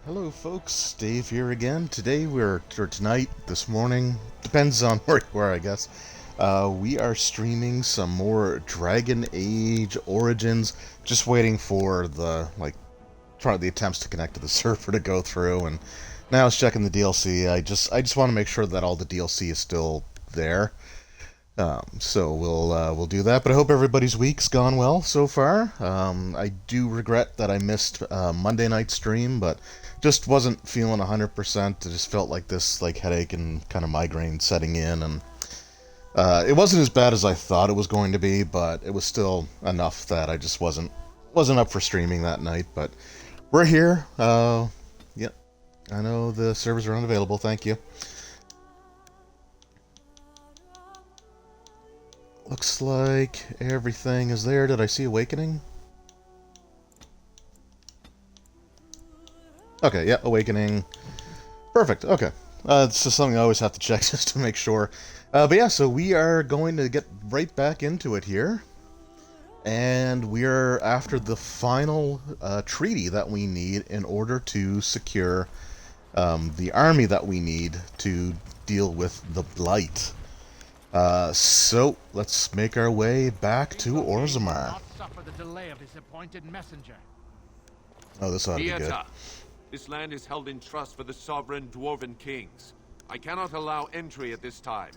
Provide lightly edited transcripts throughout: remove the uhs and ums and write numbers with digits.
Hello folks, Dave here again. Today or tonight, this morning, depends on where you are I guess. We are streaming some more Dragon Age Origins, just waiting for the attempts to connect to the server to go through, and now it's checking the DLC. I just want to make sure that all the DLC is still there. So we'll do that. But I hope everybody's week's gone well so far. I do regret that I missed Monday night stream, but just wasn't feeling 100%. I just felt like this headache and kind of migraine setting in, and it wasn't as bad as I thought it was going to be, but it was still enough that I just wasn't up for streaming that night. But we're here. Yeah, I know the servers are unavailable. Thank you. Looks like everything is there. Did I see Awakening? Okay, yeah, Awakening. Perfect, okay. It's just something I always have to check just to make sure. But yeah, so we are going to get right back into it here. And we're after the final treaty that we need in order to secure the army that we need to deal with the Blight. So let's make our way back to Orzammar. Oh, this ought to be good. This land is held in trust for the sovereign Dwarven kings. I cannot allow entry at this time.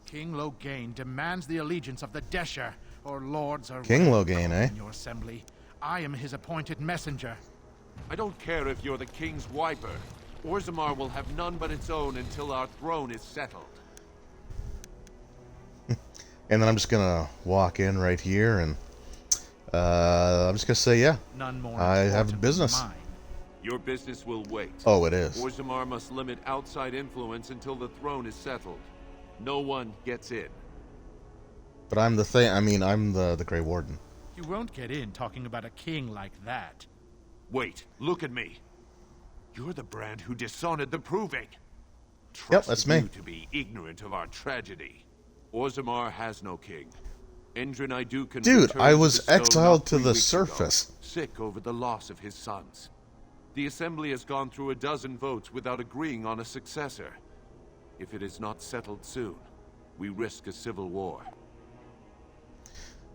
King Loghain demands the allegiance of the Desher, or lords or King Loghain, eh? In your assembly. I am his appointed messenger. I don't care if you're the king's wiper. Orzammar will have none but its own until our throne is settled. And then I'm just gonna walk in right here, and I'm just gonna say, yeah, None more I have a business. Your business will wait. Oh, it is. Orzammar must limit outside influence until the throne is settled. No one gets in. But I'm the Grey Warden. You won't get in talking about a king like that. Wait, look at me. You're the brand who dishonored the Proving. Yep, that's me. You to be ignorant of our tragedy. Orzammar has no king. Endrin Idu can Dude, return I to was the stone exiled not to 3 the weeks surface. ago, sick over the loss of his sons. The Assembly has gone through a dozen votes without agreeing on a successor. If it is not settled soon, we risk a civil war.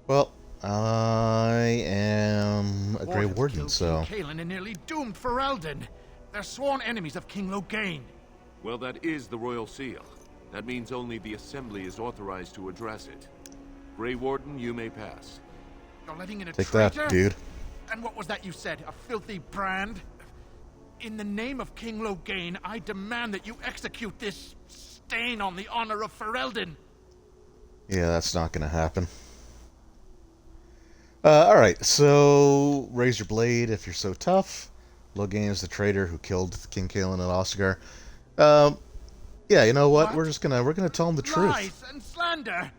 Well, I am a Grey Warden, so... King Cailan and nearly doomed Ferelden. They're sworn enemies of King Loghain. Well, that is the Royal Seal. That means only the Assembly is authorized to address it. Grey Warden, you may pass. You're letting in a Take traitor? that, dude. And what was that you said? A filthy brand? In the name of King Loghain, I demand that you execute this stain on the honor of Ferelden. Yeah, that's not gonna happen. Alright, so raise your blade if you're so tough. Loghain is the traitor who killed King Cailan and Ostagar. Yeah, you know what? We're gonna tell him the truth. Lies and slander!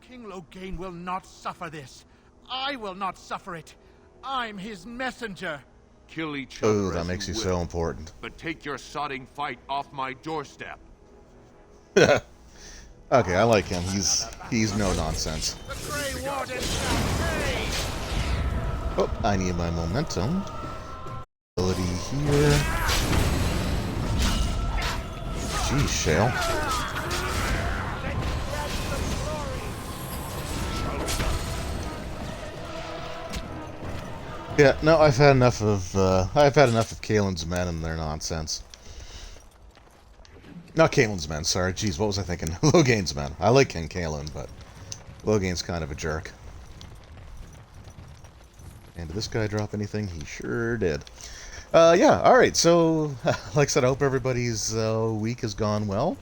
King Loghain will not suffer this. I will not suffer it. I'm his messenger. Kill each other. Oh, that makes you so important. But take your sodding fight off my doorstep. Okay, I like him. He's no nonsense. The Grey Warden shall pay! Oh, I need my momentum. Ability here. Jeez, Shale. Yeah, no, I've had enough of Caelan's men and their nonsense. Not Caelan's men, sorry. Jeez, what was I thinking? Loghain's men. I like King Cailan, but Loghain's kind of a jerk. And did this guy drop anything? He sure did. Yeah, alright, so, like I said, I hope everybody's week has gone well.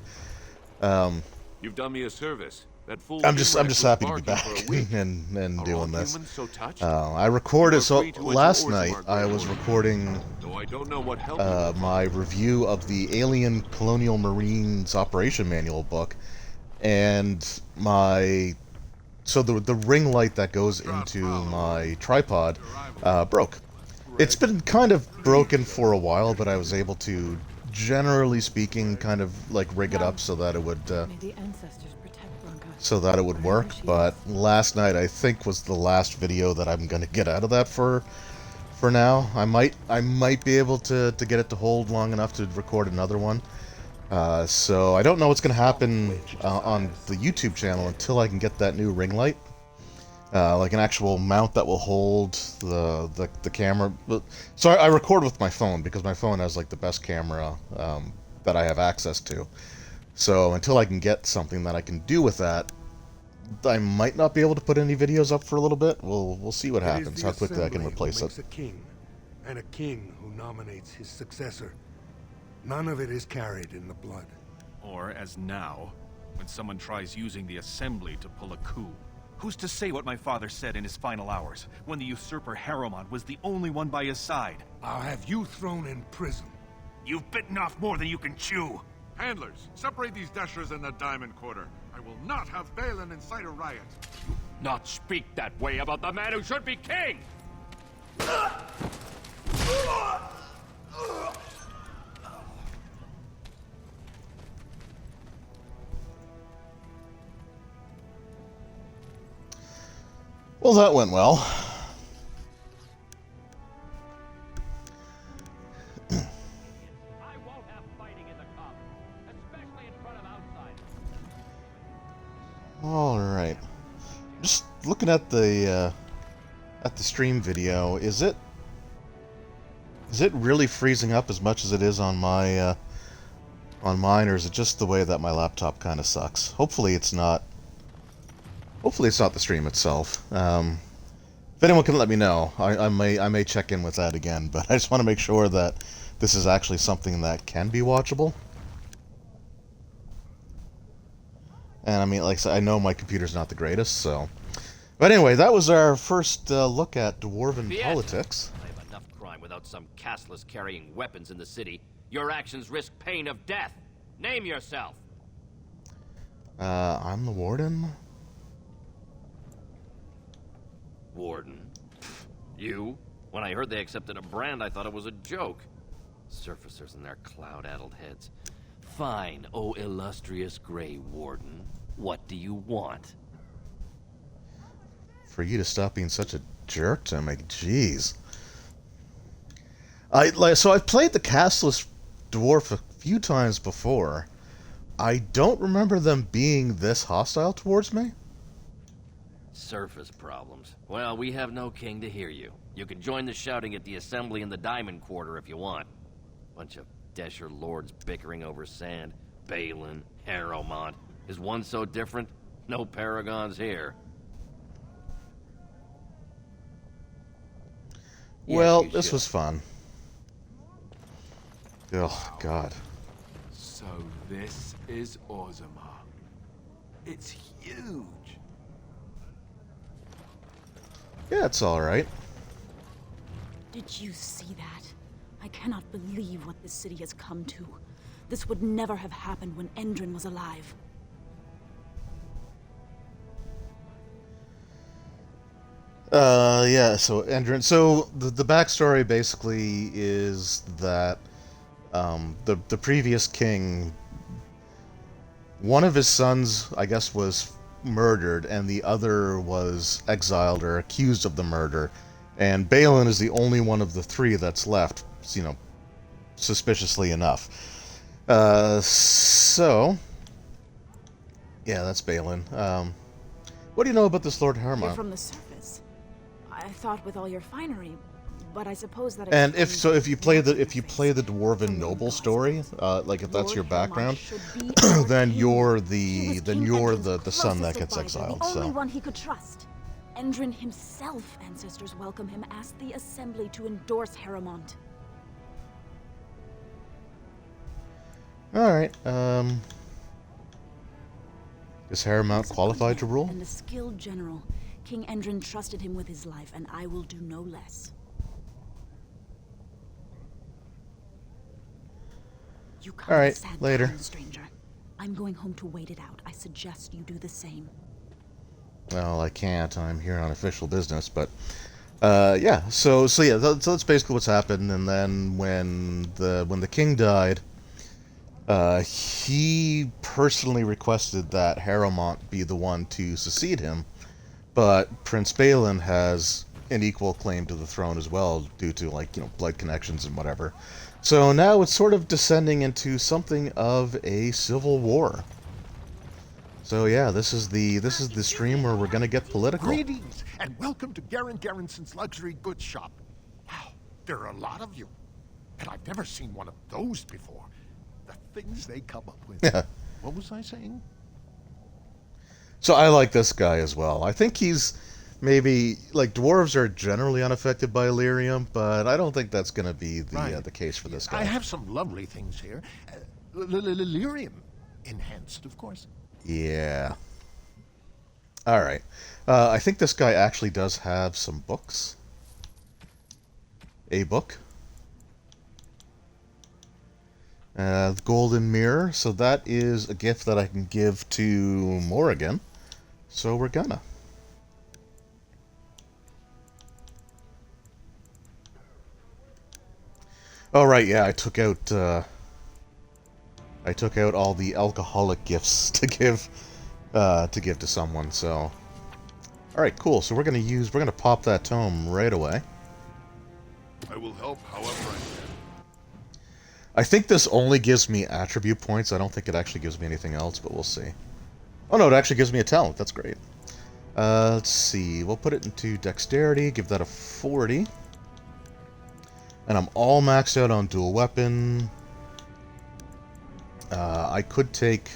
You've done me a service. That fool I'm just happy to be back and doing this. So I recorded, so last night I was recording I don't know what my review of the Alien Colonial Marines Operation Manual book, and the ring light that goes into my tripod broke. It's been kind of broken for a while, but I was able to, generally speaking, kind of like rig it up so that it would work. But last night I think was the last video that I'm gonna get out of that for for now. I might be able to get it to hold long enough to record another one. So I don't know what's going to happen on the YouTube channel until I can get that new ring light. Like an actual mount that will hold the camera. So I record with my phone because my phone has like the best camera that I have access to. So until I can get something that I can do with that, I might not be able to put any videos up for a little bit. We'll see what happens, how quickly I can replace it. A king, and a king who nominates his successor. None of it is carried in the blood. Or, as now, when someone tries using the assembly to pull a coup. Who's to say what my father said in his final hours, when the usurper Harimot was the only one by his side? I'll have you thrown in prison. You've bitten off more than you can chew! Handlers, separate these dashers in the diamond quarter. I will not have Balin incite a riot. Not speak that way about the man who should be king! Well, that went well. I won't have fighting in the cup, especially in front of outsiders. Alright. Just looking at the stream video, is it really freezing up as much as it is on my on mine, or is it just the way that my laptop kind of sucks? Hopefully it's not. Hopefully it's not the stream itself. If anyone can let me know, I may check in with that again, but I just want to make sure that this is actually something that can be watchable. And I mean, like I said, I know my computer's not the greatest, so. But anyway, that was our first look at Dwarven politics. I have enough crime without some castless carrying weapons in the city. Your actions risk pain of death. Name yourself. I'm the warden. Warden. You? When I heard they accepted a brand, I thought it was a joke. Surfacers and their cloud-addled heads. Fine, oh illustrious Grey Warden. What do you want? For you to stop being such a jerk to me, jeez. So I've played the castless dwarf a few times before. I don't remember them being this hostile towards me. Surface problems. Well, we have no king to hear you. You can join the shouting at the assembly in the Diamond Quarter if you want. Bunch of Desher lords bickering over sand. Balin, Harimot. Is one so different? No paragons here. Well, Yes, this should. was fun. Oh, God. So this is Orzammar. It's huge. Yeah, it's alright. Did you see that? I cannot believe what this city has come to. This would never have happened when Endrin was alive. Yeah, so Endrin. So the backstory basically is that the previous king, one of his sons, I guess, was murdered, and the other was exiled or accused of the murder. And Balin is the only one of the three that's left, you know, suspiciously enough. So, yeah, that's Balin. What do you know about this Lord You're Harimot? from the surface. I thought with all your finery, but I suppose that. And if you play the The dwarven noble story, like if that's Lord your background, Harimot should be our then king. you're He was the King Endrin's the son that closest gets advisor, exiled. The only So one he could trust. Endrin himself, ancestors welcome him, asked the assembly to endorse Harimot. all right. Is Harimot qualified to rule? And a skilled general. King Endrin trusted him with his life, and I will do no less. You come All to right, sad later. town, stranger. I'm going home to wait it out. I suggest you do the same. Well, I can't. I'm here on official business, but yeah. So yeah. So that's basically what's happened. And then when the king died, he personally requested that Harimot be the one to succeed him, but Prince Balin has an equal claim to the throne as well, due to, like, blood connections and whatever. So now it's sort of descending into something of a civil war. So yeah, this is the stream where we're gonna get political. Greetings, and welcome to Garen Garrison's luxury goods shop. Wow, there are a lot of you. And I've never seen one of those before. The things they come up with. Yeah. What was I saying? So I like this guy as well. I think he's maybe, like, dwarves are generally unaffected by lyrium, but I don't think that's going to be the case for this guy. I have some lovely things here. Lyrium enhanced, of course. Yeah. All right. I think this guy actually does have some books. A book. The Golden Mirror. So that is a gift that I can give to Morrigan. So we're gonna. Oh right, yeah, I took out all the alcoholic gifts to give to someone. So, all right, cool. So we're gonna pop that tome right away. I will help however I can. I think this only gives me attribute points. I don't think it actually gives me anything else, but we'll see. Oh no, it actually gives me a talent. That's great. Let's see. We'll put it into dexterity. Give that a 40. And I'm all maxed out on dual weapon. I could take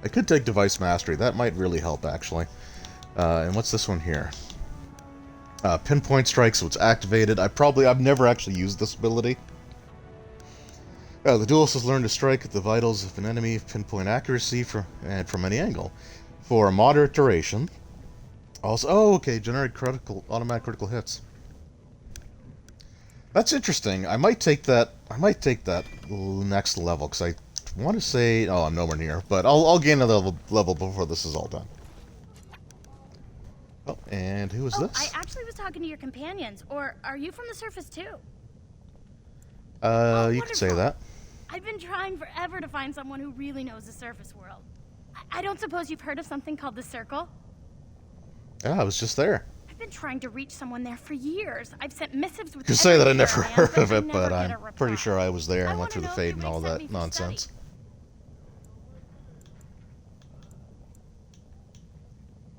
device mastery. That might really help, actually. And what's this one here? Pinpoint Strike, so it's activated. I've never actually used this ability. The duelist has learned to strike at the vitals of an enemy, pinpoint accuracy from any angle, for a moderate duration. Also, okay, generate automatic critical hits. That's interesting. I might take that next level, because I want to say, I'm nowhere near, but I'll gain another level before this is all done. Oh, and who is this? I actually was talking to your companions, or are you from the surface too? You could say that. I've been trying forever to find someone who really knows the surface world. I don't suppose you've heard of something called the Circle? Yeah, I was just there. I've been trying to reach someone there for years. I've sent missives with You could say that I every never caravan, heard of I it, never but get a I'm reply. pretty sure I was there and I went through the wanna know if fade and you all accept that me for nonsense. study.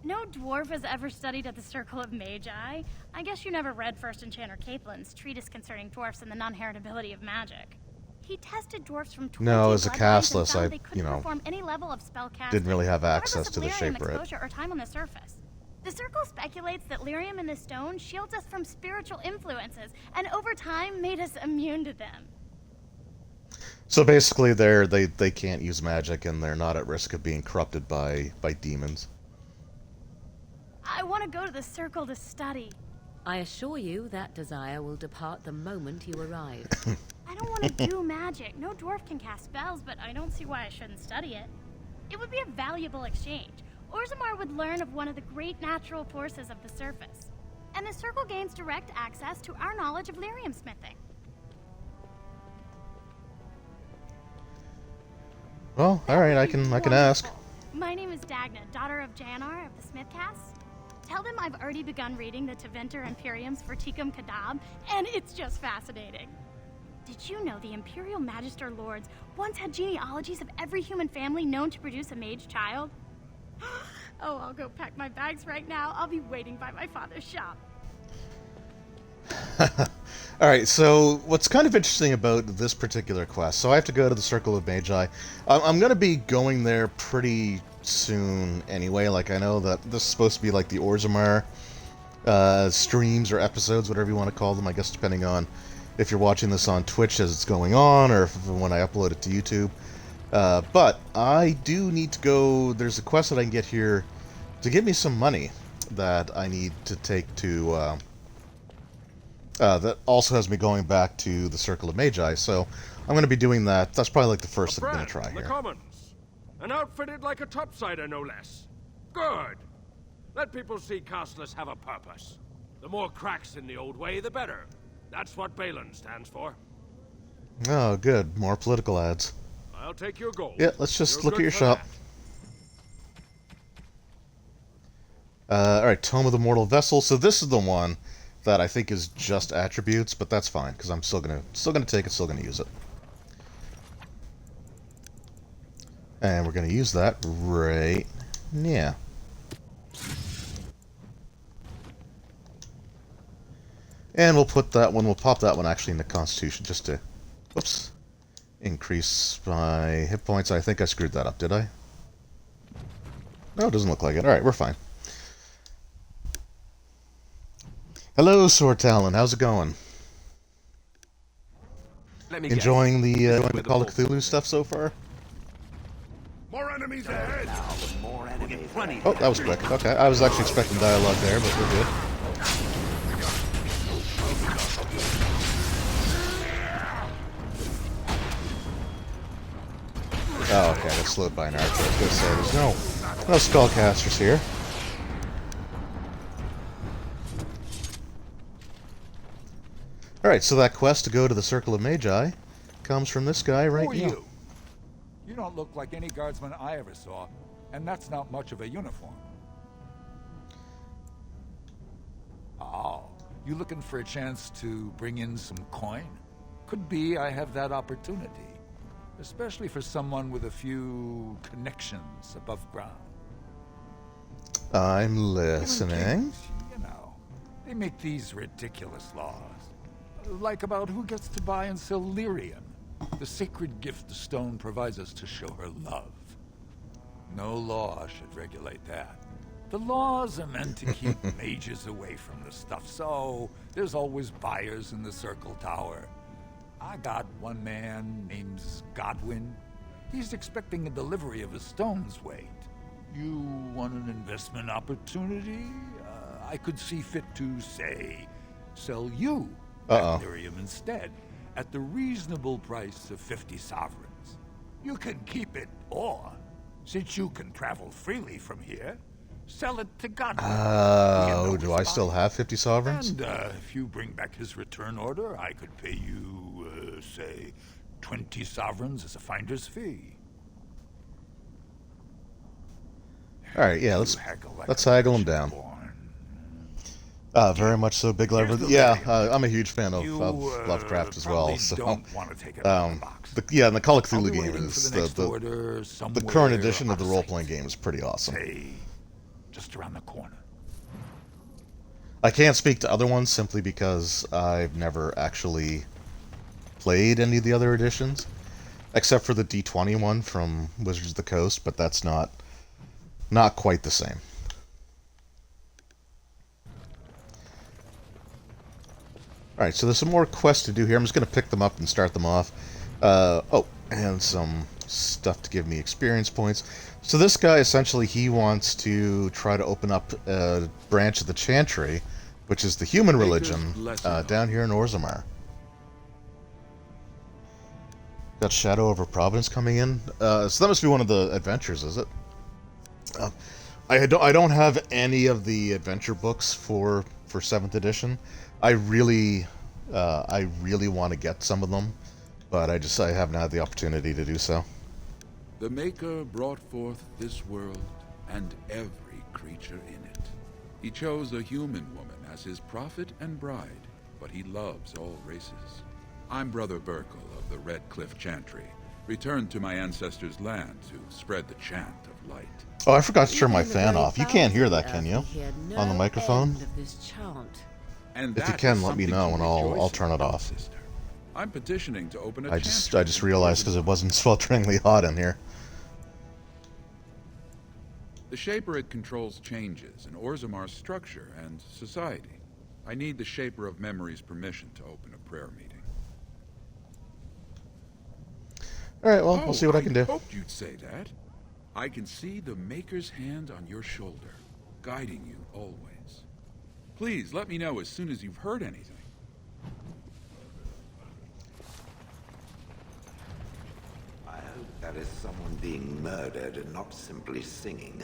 No dwarf has ever studied at the Circle of Magi. I guess you never read First Enchanter Caitlin's treatise concerning dwarfs and the non-heritability of magic. He tested dwarfs from 20 No, as a bloodlines castless, and found I, they couldn't perform any level of spell casting, didn't really have regardless access of to the lyrium shape right. exposure or time on the surface. The Circle speculates that lyrium in the stone shields us from spiritual influences, and over time made us immune to them. So basically, they can't use magic, and they're not at risk of being corrupted by demons. I want to go to the Circle to study. I assure you that desire will depart the moment you arrive. I don't want to do magic. No dwarf can cast spells, but I don't see why I shouldn't study it. It would be a valuable exchange. Orzammar would learn of one of the great natural forces of the surface. And the Circle gains direct access to our knowledge of lyrium smithing. Well, all right, I can ask. My name is Dagna, daughter of Janar of the Smithcast. Tell them I've already begun reading the Tevinter Imperium's Verticum Kadab, and it's just fascinating. Did you know the Imperial Magister Lords once had genealogies of every human family known to produce a mage child? Oh, I'll go pack my bags right now. I'll be waiting by my father's shop. All right, so what's kind of interesting about this particular quest, so I have to go to the Circle of Magi. I'm going to be going there pretty soon anyway. Like, I know that this is supposed to be like the Orzammar streams or episodes, whatever you want to call them, I guess, depending on if you're watching this on Twitch as it's going on, or when I upload it to YouTube. But I do need to go. There's a quest that I can get here to give me some money that I need to take to that also has me going back to the Circle of Magi, so I'm going to be doing that. That's probably like the first thing I'm going to try the here. Commons, and outfitted like a topsider, no less. Good. Let people see castless have a purpose. The more cracks in the old way, the better. That's what Balin stands for. Oh, good. More political ads. I'll take your gold. Yeah, let's just You're look at good your for shop. Alright, Tome of the Mortal Vessel. So this is the one that I think is just attributes, but that's fine, because I'm still gonna take it, still gonna use it. And we're gonna use that right... yeah. And we'll put that one, we'll pop that one actually into Constitution, just to... whoops. Increase my hit points. I think I screwed that up, did I? No, it doesn't look like it. Alright, we're fine. Hello, Sword Talon. How's it going? Enjoying the Call of Cthulhu stuff so far? More enemies ahead! Oh, that was quick. Okay, I was actually expecting dialogue there, but we're good. Oh, okay, I got slowed by an archer. I was gonna say, there's no skullcasters here. Alright, so that quest to go to the Circle of Magi comes from this guy right here. You? You don't look like any guardsman I ever saw, and that's not much of a uniform. Oh, you looking for a chance to bring in some coin? Could be I have that opportunity. Especially for someone with a few connections above ground. I'm listening. Kings, you know, they make these ridiculous laws. Like about who gets to buy and sell lyrium, the sacred gift the stone provides us to show her love. No law should regulate that. The laws are meant to keep mages away from the stuff, so there's always buyers in the Circle Tower. I got one man named Godwin. He's expecting a delivery of a stone's weight. You want an investment opportunity? I could see fit to, say, sell you Lyrium instead, at the reasonable price of 50 sovereigns. You can keep it, or, since you can travel freely from here, sell it to Godwin. Oh, do I still have 50 sovereigns? And if you bring back his return order, I could pay you, say, 20 sovereigns as a finder's fee. Alright, yeah, let's haggle him down. Very much so, Big Lever. Yeah, I'm a huge fan of Lovecraft as well. So, and the Call of Cthulhu game is the current edition of the role-playing game is pretty awesome. Just around the corner. I can't speak to other ones simply because I've never actually played any of the other editions, except for the D20 one from Wizards of the Coast, but that's not quite the same. Alright, so there's some more quests to do here. I'm just going to pick them up and start them off. And some stuff to give me experience points. So this guy, essentially, he wants to try to open up a branch of the Chantry, which is the human religion, down here in Orzammar. Got Shadow over Providence coming in. So that must be one of the adventures, is it? I don't have any of the adventure books for 7th edition. I really want to get some of them, but I haven't had the opportunity to do so. The Maker brought forth this world and every creature in it. He chose a human woman as his prophet and bride, but he loves all races. I'm Brother Burkle of the Red Cliff Chantry, returned to my ancestors' land to spread the chant of light. Oh, I forgot to turn my fan off. You can't hear that, can you? On the microphone? And if you can, let me know and I'll turn it off. I'm petitioning to open a I just realized because it wasn't swelteringly hot in here. The Shaper controls changes in Orzammar's structure and society. I need the Shaper of Memory's permission to open a prayer meeting. Alright, well, we'll see what I can do. I hoped you'd say that. I can see the Maker's hand on your shoulder, guiding you always. Please, let me know as soon as you've heard anything. I hope that is someone being murdered and not simply singing.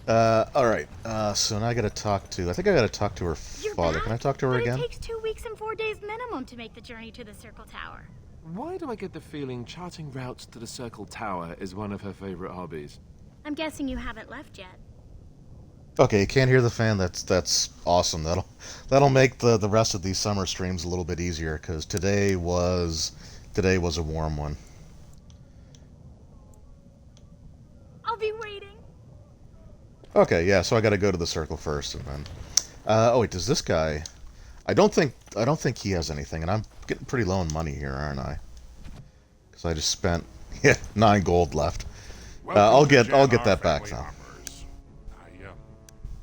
Alright, so now I gotta talk to... I think I gotta talk to her father. Can I talk to her again? It takes 2 weeks and 4 days minimum to make the journey to the Circle Tower. Why do I get the feeling charting routes to the Circle Tower is one of her favorite hobbies? I'm guessing you haven't left yet. Okay, you can't hear the fan. That's awesome. That'll make the rest of these summer streams a little bit easier because today was a warm one. I'll be waiting. Okay, yeah. So I got to go to the circle first, and then. Oh wait, does this guy? I don't think he has anything, and I'm getting pretty low on money here, aren't I? Because I just spent 9 gold left. I'll get that back though. I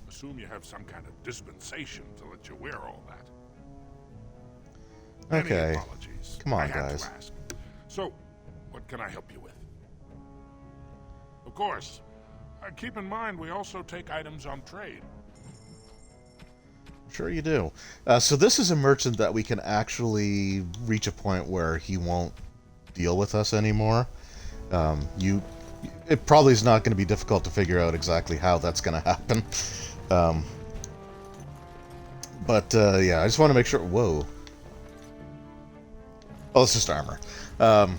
assume you have some kind of dispensation to let you wear all that. Okay. Many apologies. Come on, I had guys. to ask. So, what can I help you with? Of course. Keep in mind, we also take items on trade. Sure you do. So this is a merchant that we can actually reach a point where he won't deal with us anymore. It probably is not going to be difficult to figure out exactly how that's going to happen. Yeah, I just want to make sure... Whoa. Oh, it's just armor. Oh,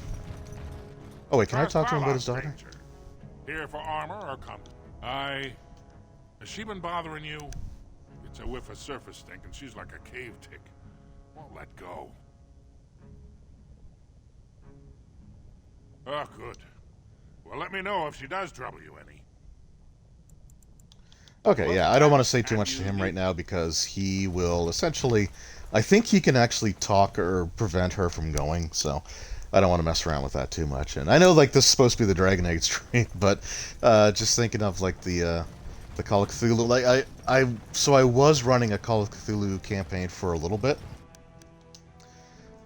wait, can I talk to him about his daughter? Here for armor or comfort? Has she been bothering you? It's a whiff of surface stink, and she's like a cave tick. Won't let go. Oh, good. Well, let me know if she does trouble you any. Okay, yeah, I don't want to say too much to him right now because he will essentially... I think he can actually talk or prevent her from going, so I don't want to mess around with that too much. And I know, like, this is supposed to be the Dragon Age stream, but just thinking of, like, the Call of Cthulhu... Like, I was running a Call of Cthulhu campaign for a little bit.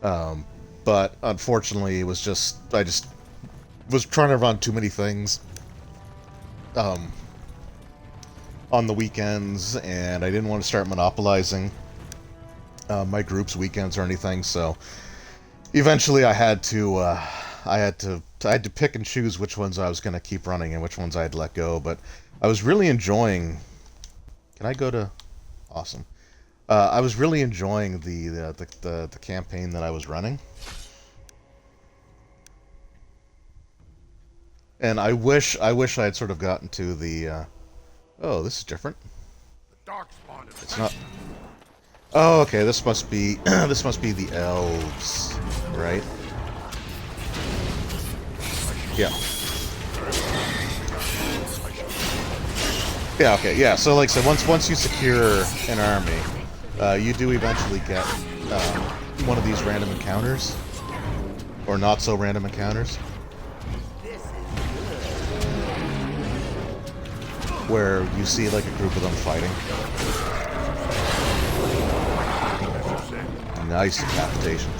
But unfortunately, it was just... I just was trying to run too many things on the weekends, and I didn't want to start monopolizing my group's weekends or anything. So eventually, I had to pick and choose which ones I was going to keep running and which ones I had to let go. But I was really enjoying. Can I go to? Awesome. I was really enjoying the campaign that I was running. And I wish I had sort of gotten to the. Oh, this is different. It's not. Oh, okay. This must be the elves, right? Yeah. Yeah. Okay. Yeah. So, like I said, once you secure an army, you do eventually get one of these random encounters, or not so random encounters. Where you see like a group of them fighting. Nice decapitation.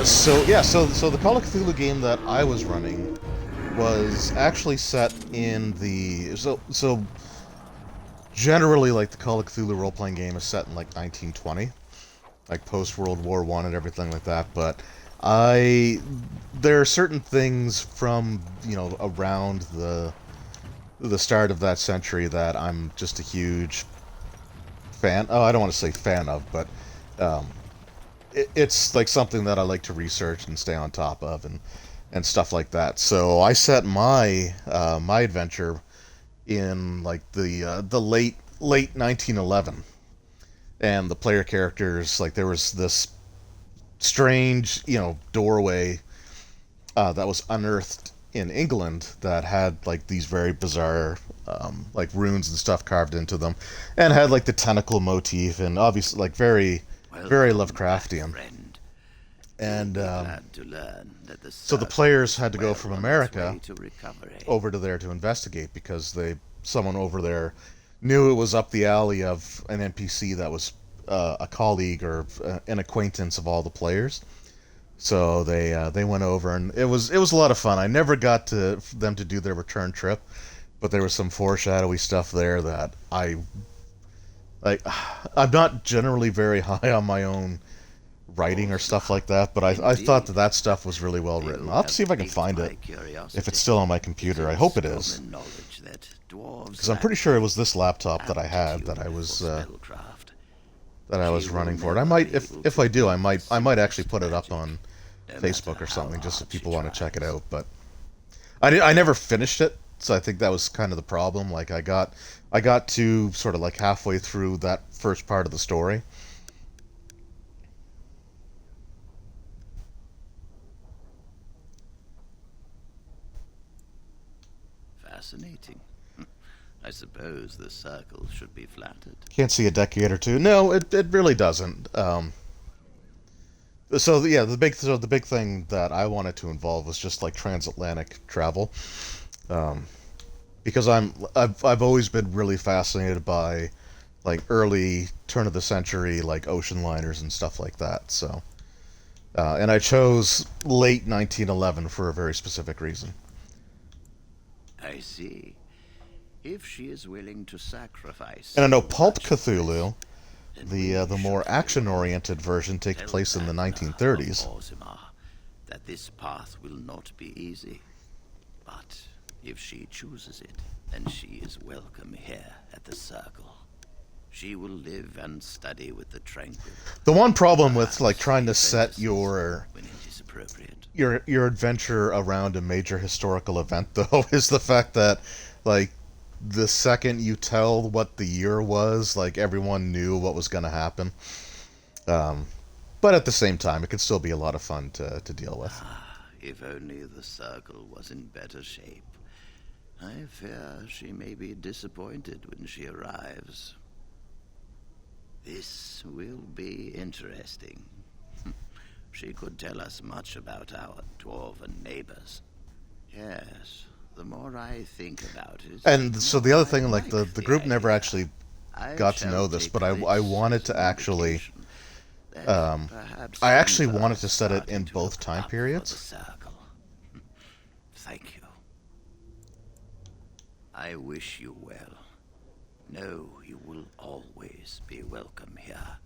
So the Call of Cthulhu game that I was running was actually set in the so generally, like, the Call of Cthulhu role-playing game is set in like 1920, like post World War I and everything like that. But there are certain things from around the start of that century that I'm just a huge fan. Oh, I don't want to say fan of, but it's like something that I like to research and stay on top of and stuff like that. So I set my my adventure in like the late 1911, and the player characters, like, there was this strange doorway that was unearthed in England that had like these very bizarre like runes and stuff carved into them, and had like the tentacle motif, and obviously like very Lovecraftian. And so the players had to go from America over to there to investigate because someone over there knew it was up the alley of an NPC that was a colleague or an acquaintance of all the players. So they went over, and it was a lot of fun. I never got them to do their return trip, but there was some foreshadowy stuff there that I'm not generally very high on my own writing or stuff like that, but I thought that stuff was really well written. I'll have to see if I can find it, if it's still on my computer. I hope it is, because I'm pretty sure it was this laptop that I had that I was running for it. I might, if I do, I might actually put it up on Facebook or something, just if people want to check it out. But I never finished it, so I think that was kind of the problem. Like I got to sort of like halfway through that first part of the story. Fascinating. I suppose the circle should be flattered. Can't see a decade or two. No, it really doesn't. So yeah, the big thing that I wanted to involve was just like transatlantic travel, because I've always been really fascinated by like early turn of the century like ocean liners and stuff like that. So, and I chose late 1911 for a very specific reason. I see. If she is willing to sacrifice... And I know Pulp Cthulhu, the more action-oriented version, takes place in the 1930s. That this path will not be easy. But if she chooses it, then she is welcome here at the Circle. She will live and study with the Tranquil. The one problem with like trying to set your adventure around a major historical event, though, is the fact that like the second you tell what the year was, like everyone knew what was going to happen. But at the same time, it could still be a lot of fun to deal with. If only the Circle was in better shape. I fear she may be disappointed when she arrives. This will be interesting. She could tell us much about our Dwarven neighbors. Yes, the more I think about it... And so the other thing, like, the group never actually got to know this, but I wanted to actually... I actually wanted to set it in both time periods. Thank you. I wish you well. No, you will always be welcome here.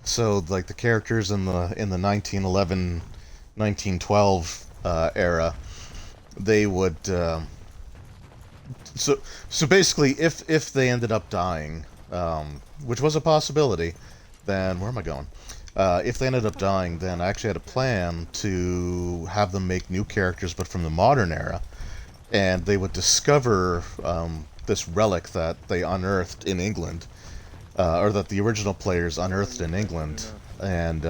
So, like, the characters in the 1911, 1912 era, they would... So basically, if they ended up dying, which was a possibility, then... Where am I going? If they ended up dying, then I actually had a plan to have them make new characters, but from the modern era, and they would discover this relic that they unearthed in England, or that the original players unearthed in England, and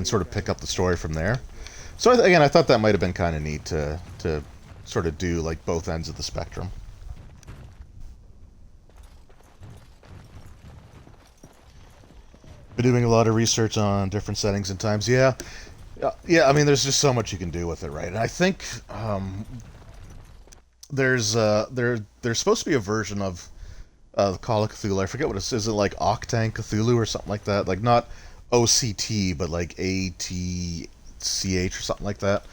sort of pick up the story from there. So again, I thought that might have been kind of neat to sort of do like both ends of the spectrum. Been doing a lot of research on different settings and times. Yeah. I mean, there's just so much you can do with it, right? And I think there's supposed to be a version of Call of Cthulhu. I forget what it is. Is it like Octane Cthulhu or something like that? Like not OCT, but like ATCH or something like that.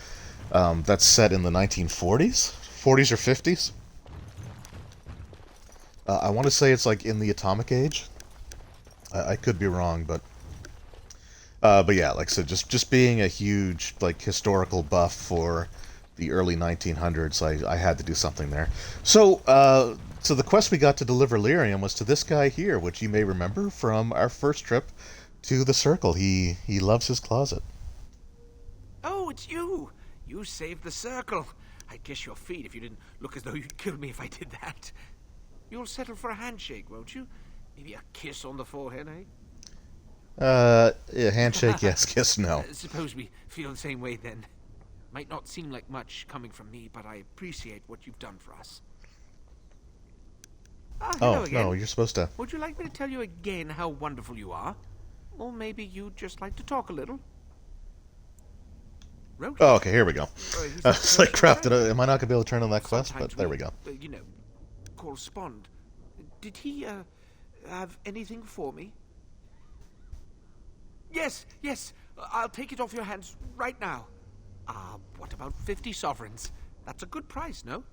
That's set in the 1940s, 40s or 50s. I want to say it's like in the Atomic Age. I could be wrong, but yeah, like I said, just being a huge like historical buff for the early 1900s, I had to do something there. So the quest we got to deliver lyrium was to this guy here, which you may remember from our first trip to the Circle. He loves his closet. Oh, it's you! You saved the Circle. I'd kiss your feet if you didn't look as though you'd kill me if I did that. You'll settle for a handshake, won't you? Maybe a kiss on the forehead, eh? Yeah, handshake, yes, kiss, no. Suppose we feel the same way, then. Might not seem like much coming from me, but I appreciate what you've done for us. Hello again. No, you're supposed to... Would you like me to tell you again how wonderful you are? Or maybe you'd just like to talk a little? Oh, okay, here we go. It's like, crap, am I not going to be able to turn on that quest? But there we go. You know, correspond. Did he, have anything for me? Yes, I'll take it off your hands right now. What about 50 sovereigns? That's a good price, no?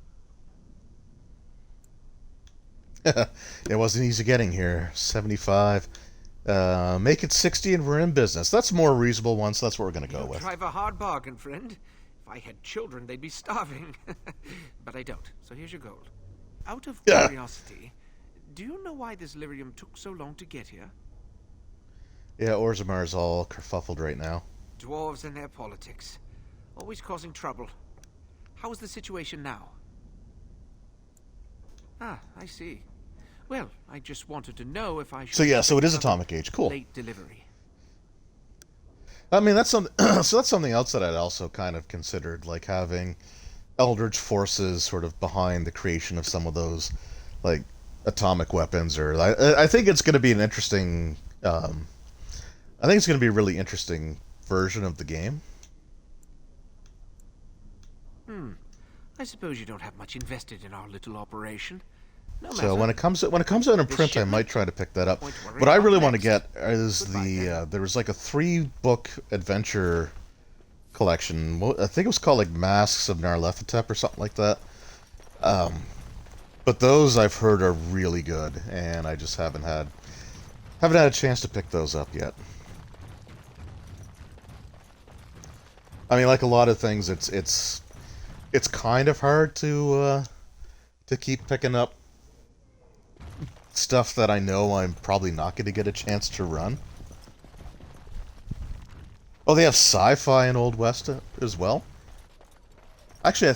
It wasn't easy getting here. 75. Make it 60 and we're in business. That's a more reasonable one, so that's what we're going to go with. Drive a hard bargain, friend. If I had children, they'd be starving. But I don't, so here's your gold. Out of curiosity, do you know why this lyrium took so long to get here? Yeah, Orzamar's all kerfuffled right now. Dwarves and their politics. Always causing trouble. How is the situation now? Ah, I see. Well, I just wanted to know if I should... So yeah, so it is expect another atomic age. Cool. Late delivery. I mean, that's something. So that's something else that I'd also kind of considered, like having Eldritch forces sort of behind the creation of some of those, like atomic weapons. Or I think it's going to be an interesting. I think it's going to be a really interesting version of the game. I suppose you don't have much invested in our little operation. No So matter. when it comes out in print, I might try to pick that up. What I really want to get is there was like a 3-book adventure collection. I think it was called like Masks of Nyarlathotep or something like that. But those I've heard are really good, and I just haven't had a chance to pick those up yet. I mean, like a lot of things, it's kind of hard to keep picking up stuff that I know I'm probably not going to get a chance to run. Oh, they have sci-fi in Old West as well. Actually, I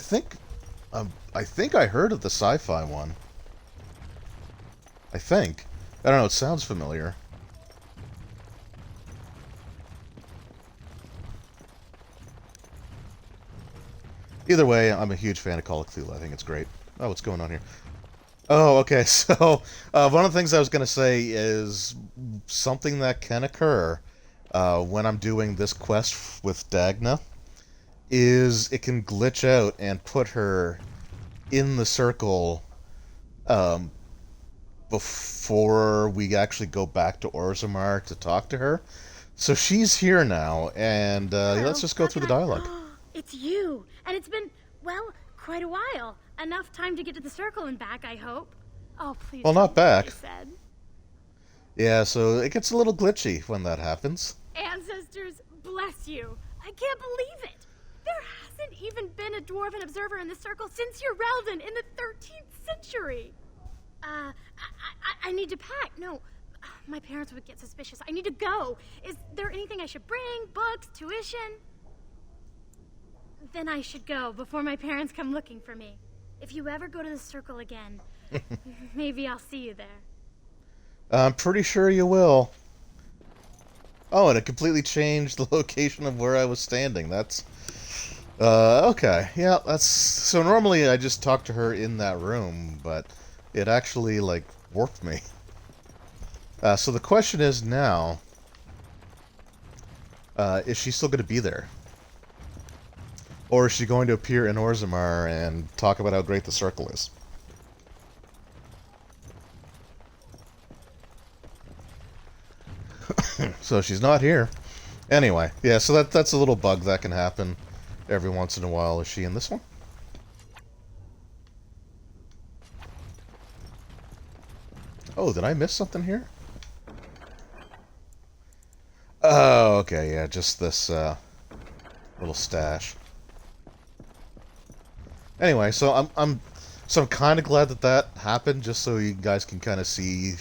think I heard of the sci-fi one. I don't know. It sounds familiar. Either way, I'm a huge fan of Call of Cthulhu. I think it's great. Oh, what's going on here? Oh, okay. So, one of the things I was going to say is something that can occur when I'm doing this quest with Dagna is it can glitch out and put her in the circle before we actually go back to Orzammar to talk to her. So she's here now, and let's just go through the dialogue. It's you, and it's been, well, quite a while. Enough time to get to the circle and back, I hope. Oh, please. Well, not don't do what I back. said. Yeah, so it gets a little glitchy when that happens. Ancestors, bless you. I can't believe it. There hasn't even been a Dwarven observer in the circle since your Relden in the 13th century. I need to pack. No, my parents would get suspicious. I need to go. Is there anything I should bring? Books? Tuition? Then I should go before my parents come looking for me. If you ever go to the circle again, maybe I'll see you there. I'm pretty sure you will. Oh, and it completely changed the location of where I was standing. That's... okay. Yeah, that's... So normally I just talk to her in that room, but it actually, like, warped me. So the question is now... is she still going to be there? Or is she going to appear in Orzammar and talk about how great the circle is? So she's not here. Anyway, yeah, so that's a little bug that can happen every once in a while. Is she in this one? Oh, did I miss something here? Oh, okay, yeah, just this little stash. Anyway, so I'm kind of glad that happened, just so you guys can kind of see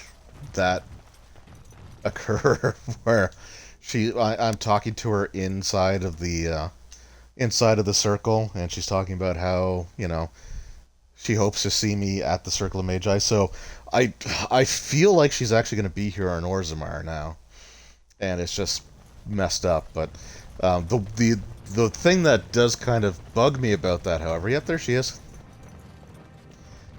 that occur, where I'm talking to her inside of the circle, and she's talking about how, you know, she hopes to see me at the Circle of Magi. So I feel like she's actually going to be here on Orzammar now, and it's just messed up. But the thing that does kind of bug me about that, however, yep, there she is.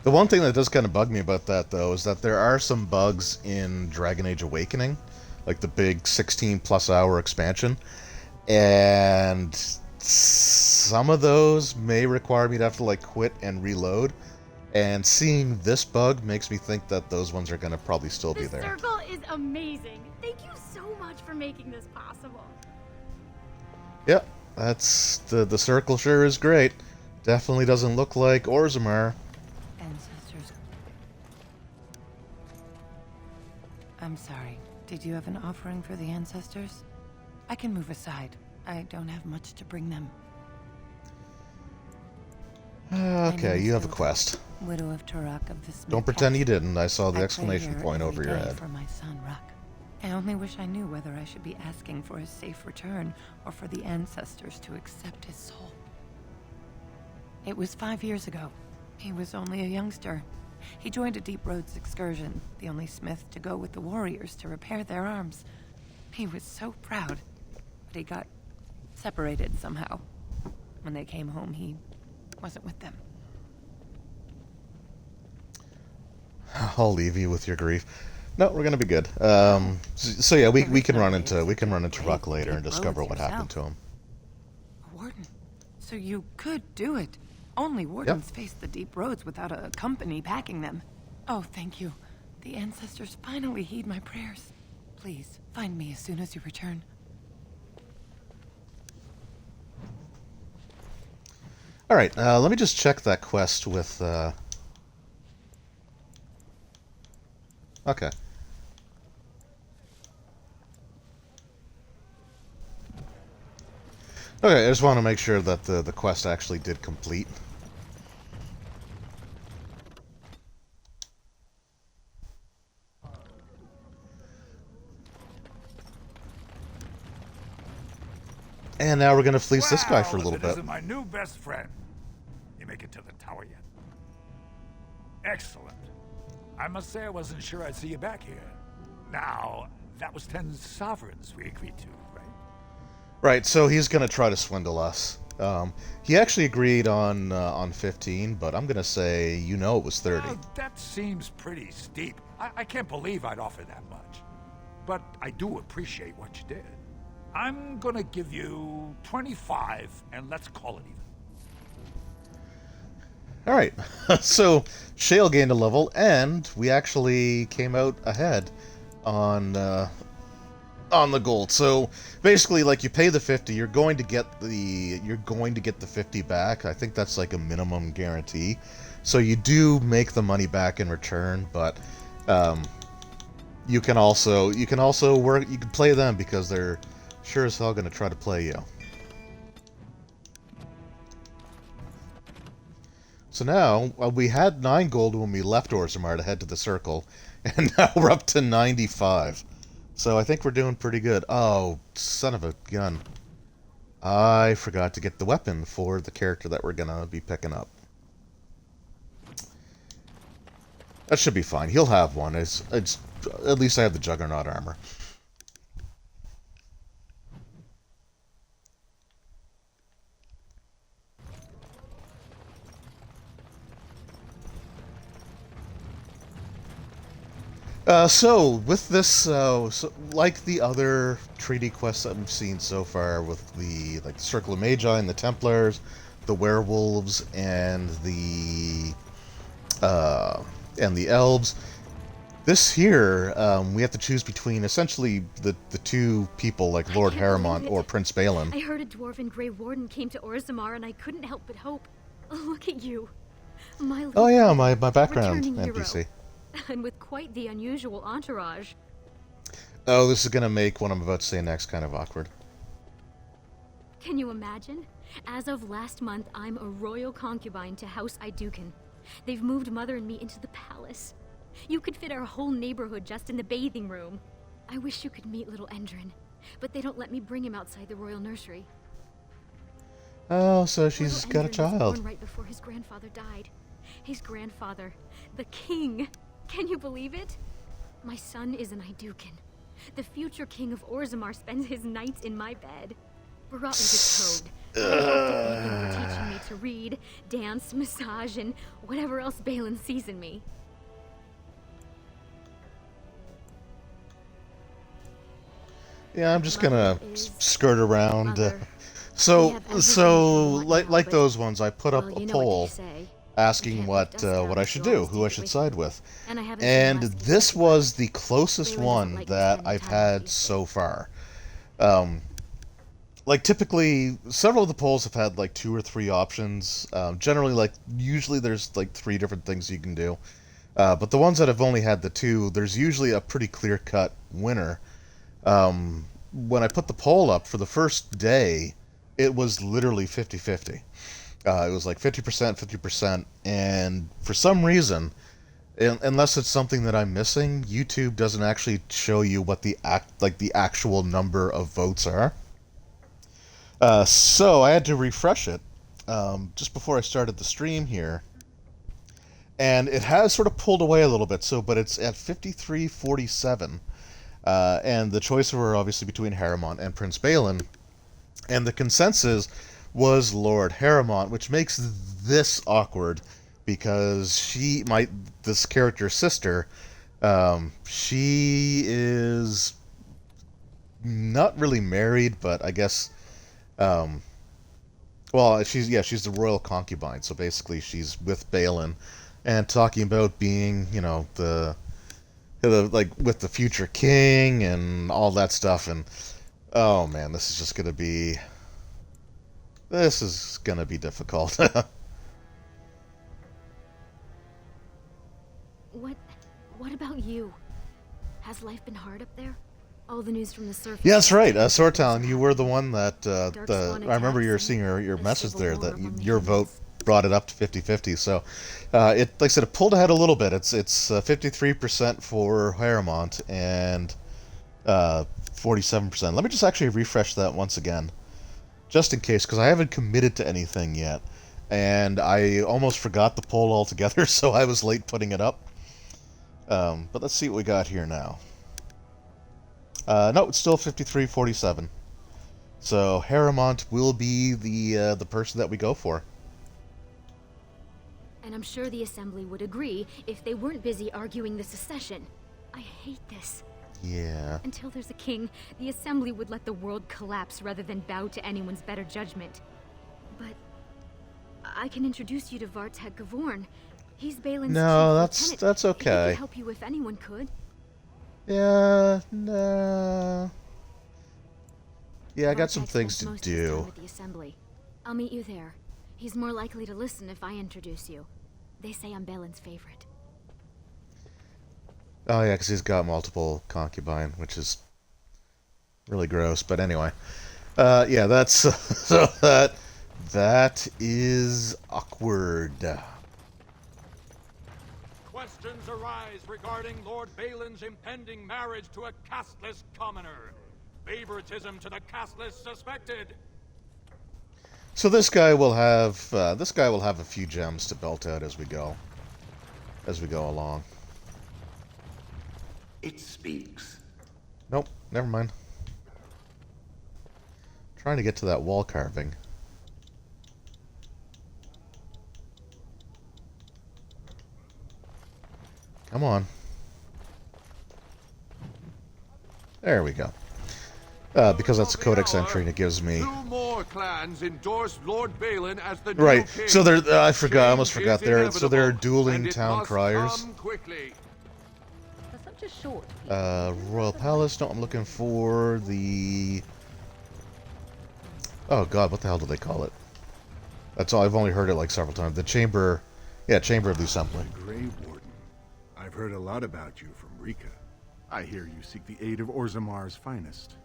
The one thing that does kind of bug me about that, though, is that there are some bugs in Dragon Age Awakening, like the big 16+ hour expansion, and some of those may require me to have to, like, quit and reload, and seeing this bug makes me think that those ones are going to probably still be there. The circle is amazing. Thank you so much for making this possible. Yep, that's the circle sure is great. Definitely doesn't look like Orzammar. Ancestors. I'm sorry. Did you have an offering for the ancestors? I can move aside. I don't have much to bring them. Okay, you have a quest. Widow of Turok of the Smith Don't pretend Cast. you didn't. I saw the I exclamation pray here point over every your day head. For my son, Ruck. I only wish I knew whether I should be asking for his safe return or for the ancestors to accept his soul. It was 5 years ago. He was only a youngster, He joined a Deep Roads excursion, the only smith to go with the warriors to repair their arms. He was so proud, but he got separated somehow. When they came home, he wasn't with them. I'll leave you with your grief. No, we're gonna be good. So yeah, we can run into Ruck later and discover what happened to him. A warden. So you could do it. Only wardens face the Deep Roads without a company backing them. Oh, thank you. The ancestors finally heed my prayers. Please, find me as soon as you return. Alright, let me just check that quest with, Okay. Okay, I just want to make sure that the quest actually did complete. And now we're going to fleece this guy for a little bit. Isn't my new best friend. You make it to the tower yet? Excellent. I must say I wasn't sure I'd see you back here. Now, that was 10 sovereigns we agreed to, right? Right, so he's going to try to swindle us. He actually agreed on 15, but I'm going to say, you know, it was 30. That seems pretty steep. I can't believe I'd offer that much. But I do appreciate what you did. I'm going to give you 25, and let's call it even. Alright, so Shale gained a level, and we actually came out ahead on the gold. So basically, like, you pay the 50, you're going to get the 50 back. I think that's like a minimum guarantee. So you do make the money back in return, but you can also play them because they're sure as hell going to try to play you. So now, we had 9 gold when we left Orzammar to head to the circle, and now we're up to 95. So I think we're doing pretty good. Oh, son of a gun. I forgot to get the weapon for the character that we're going to be picking up. That should be fine. He'll have one. It's at least I have the Juggernaut armor. So, with this, like the other treaty quests that we've seen so far, with the Circle of Magi and the Templars, the werewolves, and the elves, this here, we have to choose between essentially the two people, like Lord Harimot or Prince Balin. I heard a Dwarven Grey Warden came to Orzammar, and I couldn't help but hope. Look at you. Oh yeah, my background NPC. And with quite the unusual entourage. Oh, this is going to make what I'm about to say next kind of awkward. Can you imagine? As of last month, I'm a royal concubine to House Iduken. They've moved Mother and me into the palace. You could fit our whole neighborhood just in the bathing room. I wish you could meet little Endrin, but they don't let me bring him outside the royal nursery. Oh, so she's got a Endrin was child. born right before his grandfather died. His grandfather, the king. Can you believe it? My son is an Iduken. The future king of Orzammar spends his nights in my bed. Barat was a toad. But I have to thank him for teaching me to read, dance, massage, and whatever else Balin sees in me. Yeah, I'm just gonna skirt around. So like those ones, I put up a poll asking what I should do, who I should side with, and this was the closest one that I've had so far. Like typically, several of the polls have had like 2 or 3 options. Generally, usually there's like 3 different things you can do, but the ones that have only had the 2, there's usually a pretty clear-cut winner. When I put the poll up for the first day, it was literally 50-50. It was like 50%, 50%, and for some reason, unless it's something that I'm missing, YouTube doesn't actually show you what the actual number of votes are. So I had to refresh it just before I started the stream here, And it has sort of pulled away a little bit, but it's at 53-47. And the choices were obviously between Harimont and Prince Balin. And the consensus was Lord Harimont, which makes this awkward because this character's sister, she is not really married, but I guess, she's the royal concubine. So basically, she's with Balin, and talking about being, the with the future king and all that stuff. And oh man, this is gonna be difficult. What about you? Has life been hard up there? All the news from the surface. Yeah, that's right. Sortown, you were the one that I remember you were seeing your message there that your vote brought it up to 50-50. So like I said, it pulled ahead a little bit. It's 53% for Harimont and 47%. Let me just actually refresh that once again, just in case, because I haven't committed to anything yet, and I almost forgot the poll altogether, so I was late putting it up. But let's see what we got here now. No, it's still 53-47. So Harimont will be the person that we go for. And I'm sure the Assembly would agree if they weren't busy arguing the secession. I hate this. Yeah. Until there's a king, the Assembly would let the world collapse rather than bow to anyone's better judgment. But I can introduce you to Vartek Gavorn. He's Balin's chief lieutenant. That's okay. He could help you if anyone could. Yeah, no. Yeah, I got some things to do. With the Assembly. I'll meet you there. He's more likely to listen if I introduce you. They say I'm Balin's favorite. Oh yeah, because he's got multiple concubine, which is really gross. But anyway, yeah, that's so that is awkward. Questions arise regarding Lord Balin's impending marriage to a casteless commoner. Favoritism to the casteless suspected. So this guy will have a few gems to belt out as we go along. It speaks. Nope, never mind. Trying to get to that wall carving. Come on. There we go. Because that's a codex entry, and it gives me... 2 more clans endorse Lord Balin as the Right. new king. So they're... I almost forgot. Is They're dueling and it town must criers. come quickly. For such a short Royal Palace. No, I'm looking for the... Oh god, what the hell do they call it? That's all. I've only heard it like several times. The Chamber... Yeah, Chamber of the Assembly. Grey Warden. I've heard a lot about you from Rika. I hear you seek the aid of Orzamar's finest.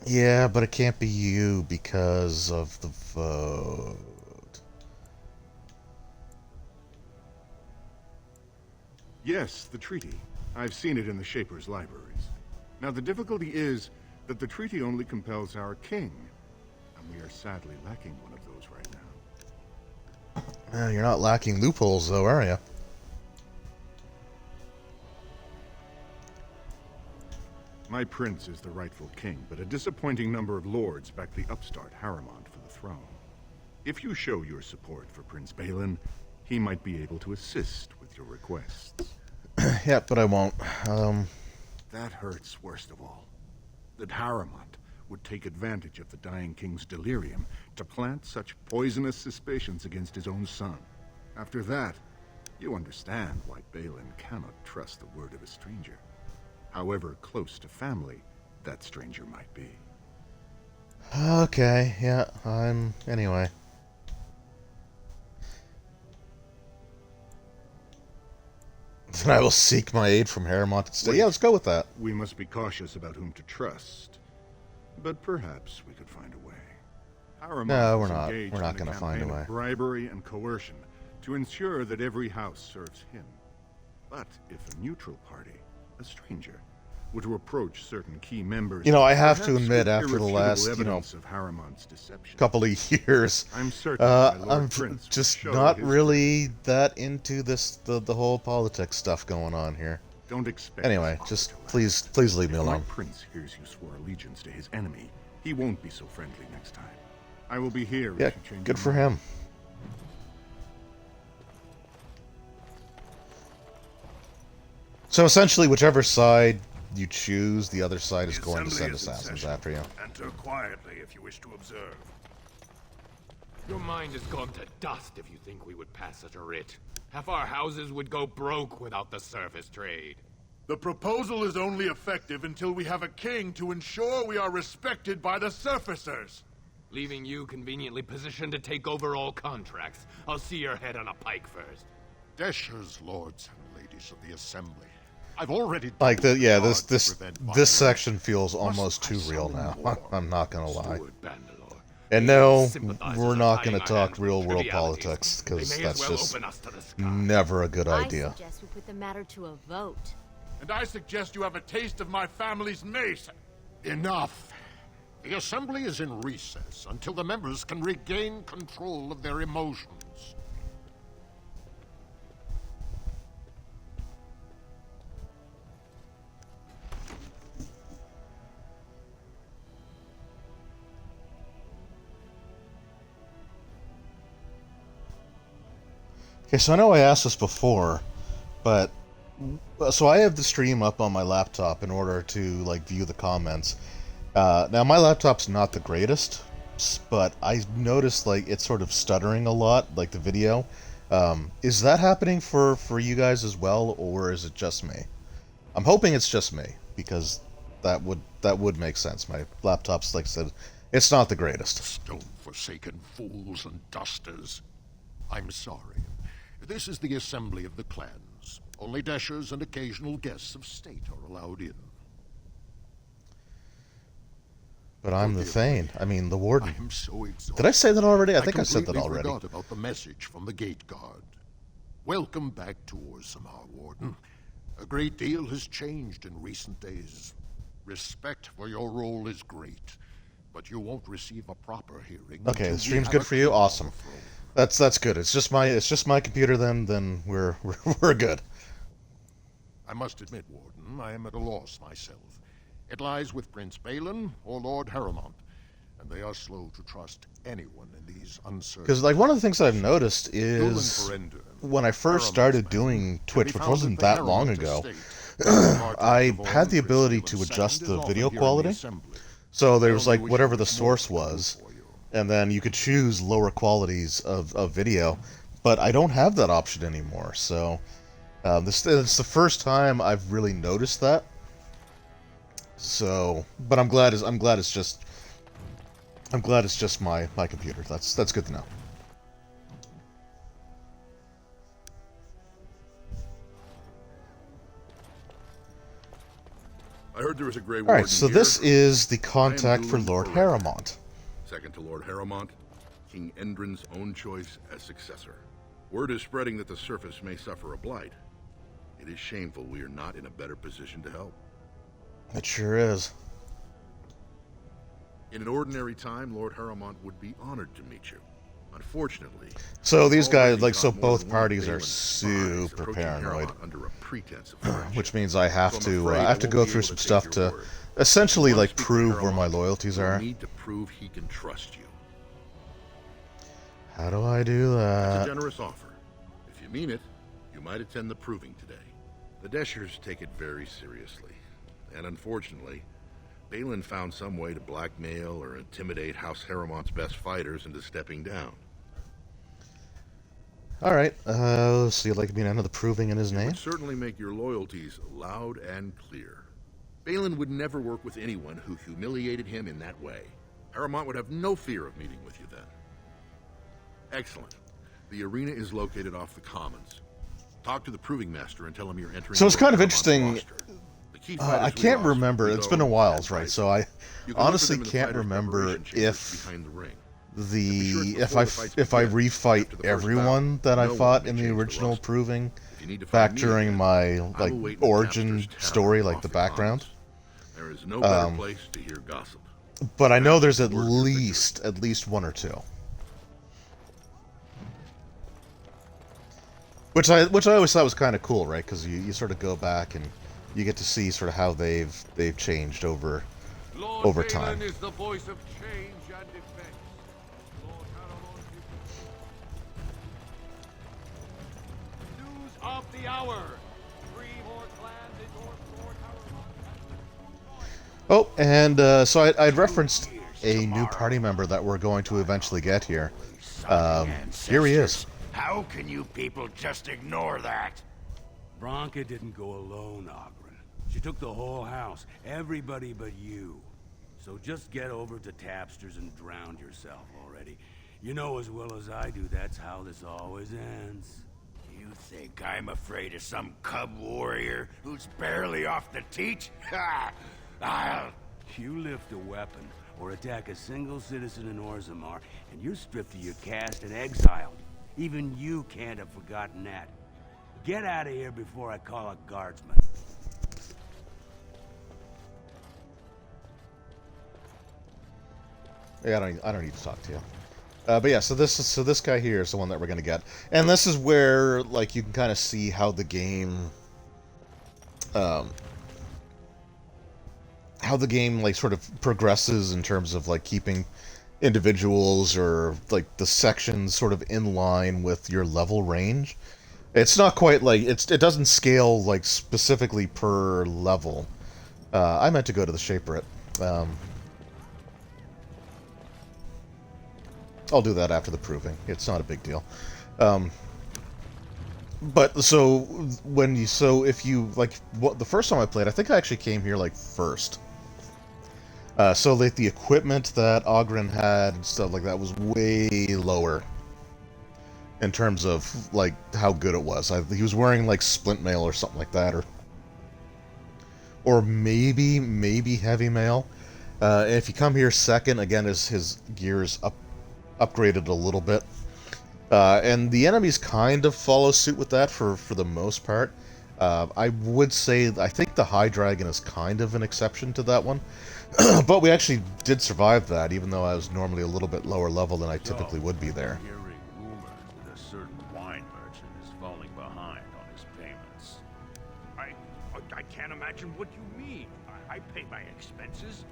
Yeah, but it can't be you because of the vote. Yes, the treaty. I've seen it in the Shaper's libraries. Now, the difficulty is that the treaty only compels our king, and we are sadly lacking one of those right now. You're not lacking loopholes, though, are you? My prince is the rightful king, but a disappointing number of lords back the upstart Harimont for the throne. If you show your support for Prince Balin, he might be able to assist with your requests. Yeah, but I won't. That hurts worst of all. That Harimont would take advantage of the dying king's delirium to plant such poisonous suspicions against his own son. After that, you understand why Balin cannot trust the word of a stranger. However close to family that stranger might be. Okay, yeah, anyway. Then I will seek my aid from Harimont instead. Yeah, let's go with that. We must be cautious about whom to trust. But perhaps we could find a way. Harimont No, we're is not. engaged We're not in going to find a campaign way. of bribery and coercion to ensure that every house serves him. But if a neutral party, a stranger, were to approach certain key members, You know, I have to perhaps admit, with after the irrefutable last, evidence of Harimot's deception, couple of years, I'm certain my Lord I'm Prince would just show not his really that into the whole politics stuff going on here. Don't expect. Anyway, just please leave me If my alone. prince hears you swore allegiance to his enemy, he won't be so friendly next time. I will be here. Yeah, if you change good your for mind. him. So essentially, whichever side you choose, the other side is going to send assassins after you. Enter quietly if you wish to observe. Your mind has gone to dust if you think we would pass such a writ. Half our houses would go broke without the surface trade. The proposal is only effective until we have a king to ensure we are respected by the surfacers. Leaving you conveniently positioned to take over all contracts. I'll see your head on a pike first. Deshers, lords and ladies of the Assembly. I've already Like done yeah, my this part this to prevent this violence. section feels almost I too real summon now. more? I'm not gonna lie. Steward Bandalore. And no, Sympathizers we're are not gonna tying our talk hands real with world trivialities. politics They because may as that's well just open us to the sky. never a good I idea. suggest we put the matter to a vote. And I suggest you have a taste of my family's mace. Enough. The Assembly is in recess until the members can regain control of their emotions. Okay, so I know I asked this before, but so I have the stream up on my laptop in order to like view the comments. Now my laptop's not the greatest, but I noticed like it's sort of stuttering a lot, like the video. Is that happening for you guys as well, or is it just me? I'm hoping it's just me because that would make sense. My laptop's, like I said, it's not the greatest. Stone-forsaken fools and dusters. I'm sorry. This is the Assembly of the Clans. Only Deshers and occasional guests of state are allowed in. But I'm the Thane. I mean, the Warden. I am so exhausted. Did I say that already? I think I said that completely already. forgot about the message from the gate guard. Welcome back to Orzammar, Warden. A great deal has changed in recent days. Respect for your role is great, but you won't receive a proper hearing. Okay, until the stream's we good have for a you. clear Awesome. overthrow. That's good. It's just my computer. Then we're good. I must admit, Warden, I am at a loss myself. It lies with Prince Balin or Lord Harimot, and they are slow to trust anyone in these uncertain. Because like one of the things I've noticed is when I first started doing Twitch, which wasn't that long ago, I had the ability to adjust the video quality. So there was like whatever the source was, and then you could choose lower qualities of video, but I don't have that option anymore. So this it's the first time I've really noticed that. So, but I'm glad it's just my computer. That's good to know. I heard there was a Grey All Warden right, so here. this is the I am contact for Dulan Lord Ferrell. Harimot. Second to Lord Harimot, King Endrin's own choice as successor. Word is spreading that the surface may suffer a blight. It is shameful we are not in a better position to help. It sure is. In an ordinary time, Lord Harimot would be honored to meet you. Unfortunately, So these already guys, like, so caught more both than one of parties are Balin's super spies approaching paranoid, Harimot under a pretense of friendship. which means I have So I'm to afraid I have to won't go be through able some to stuff take your to word. essentially If you want like to speak to prove where Harimot, my loyalties you'll are. need to prove he can trust you. How do I do It's a that? generous offer. If you mean it, you might attend the proving today. The Deshers take it very seriously. And unfortunately, Balin found some way to blackmail or intimidate House Harimot's best fighters into stepping down. All right, so you'd like to be an end of the proving in his It name? would certainly make your loyalties loud and clear. Balin would never work with anyone who humiliated him in that way. Harimot would have no fear of meeting with you then. Excellent. The arena is located off the Commons. Talk to the Proving Master and tell him you're entering. So it's Lord kind of Harimot's interesting. roster. The key fighters I we can't lost, remember. we It's go been a while, and right? fight. So I You can look for honestly them in the can't fighters' remember preparation chambers if behind the ring. if I refight everyone that I fought in the original proving back during my like origin story, like the background. There is no better place to hear gossip. But I know there's at least one or two. Which I always thought was kind of cool, right? Because you sort of go back and you get to see sort of how they've changed over time. Is the voice of change and defense. Lord Harimot is news of the hour. 3 more clans endorse Lord Harimot. Oh, and so I'd referenced a new party member that we're going to eventually get here. Here he is. How can you people just ignore that? Bronca didn't go alone, Ogren. She took the whole house, everybody but you. So just get over to Tapster's and drown yourself already. You know as well as I do that's how this always ends. You think I'm afraid of some cub warrior who's barely off the teat? Ha! You lift a weapon or attack a single citizen in Orzammar, and you're stripped of your caste and exiled. Even you can't have forgotten that. Get out of here before I call a guardsman. Yeah, I don't need to talk to you. But yeah, so this guy here is the one that we're gonna get, and this is where like you can kind of see how the game, like sort of progresses in terms of like keeping individuals or like the sections sort of in line with your level range. It's not quite like it doesn't scale like specifically per level. I meant to go to the Shaperate. I'll do that after the proving. It's not a big deal. But so if you like the first time I played, I think I actually came here like first. So like the equipment that Ogren had and stuff like that was way lower in terms of like how good it was. He was wearing like splint mail or something like that, or maybe heavy mail. If you come here second, again, his gear is upgraded a little bit, and the enemies kind of follow suit with that for the most part. I would say I think the High Dragon is kind of an exception to that one. But we actually did survive that, even though I was normally a little bit lower level than I typically would be there. Hearing rumors that a certain wine merchant is falling behind on his payments. I can't imagine what you mean. I pay my expenses.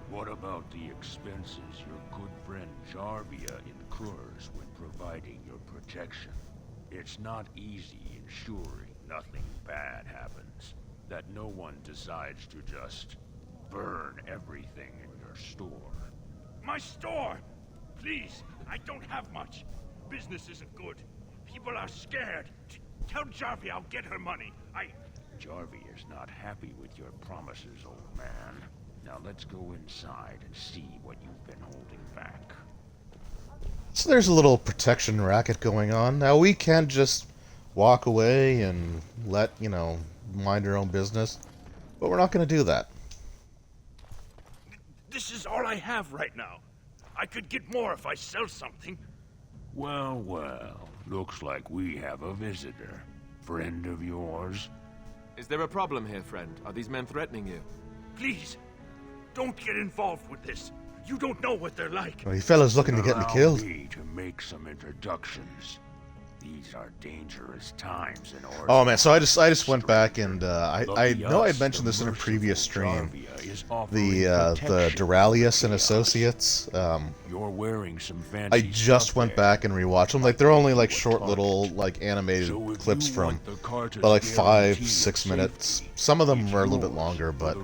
What about the expenses your good friend Jarvia incurs when providing your protection? It's not easy ensuring nothing bad happens, that no one decides to just burn everything in your store. My store! Please, I don't have much. Business isn't good. People are scared. Tell Jarvia I'll get her money. Jarvia's not happy with your promises, old man. Now let's go inside and see what you've been holding back. So there's a little protection racket going on. Now we can't just walk away and let, mind our own business. But we're not going to do that. This is all I have right now. I could get more if I sell something. Well, looks like we have a visitor. Friend of yours? Is there a problem here, friend? Are these men threatening you? Please, don't get involved with this. You don't know what they're like. Well, you fellas looking to get me killed. Allow me to make some introductions. These are dangerous times in order. Oh man, so I just went back and I know I had mentioned this in a previous stream. The Duralius and Associates. You're wearing some fancy I just went back and rewatched them. Like they're only like short little like animated clips from like 5-6 minutes. Some of them are a little bit longer, but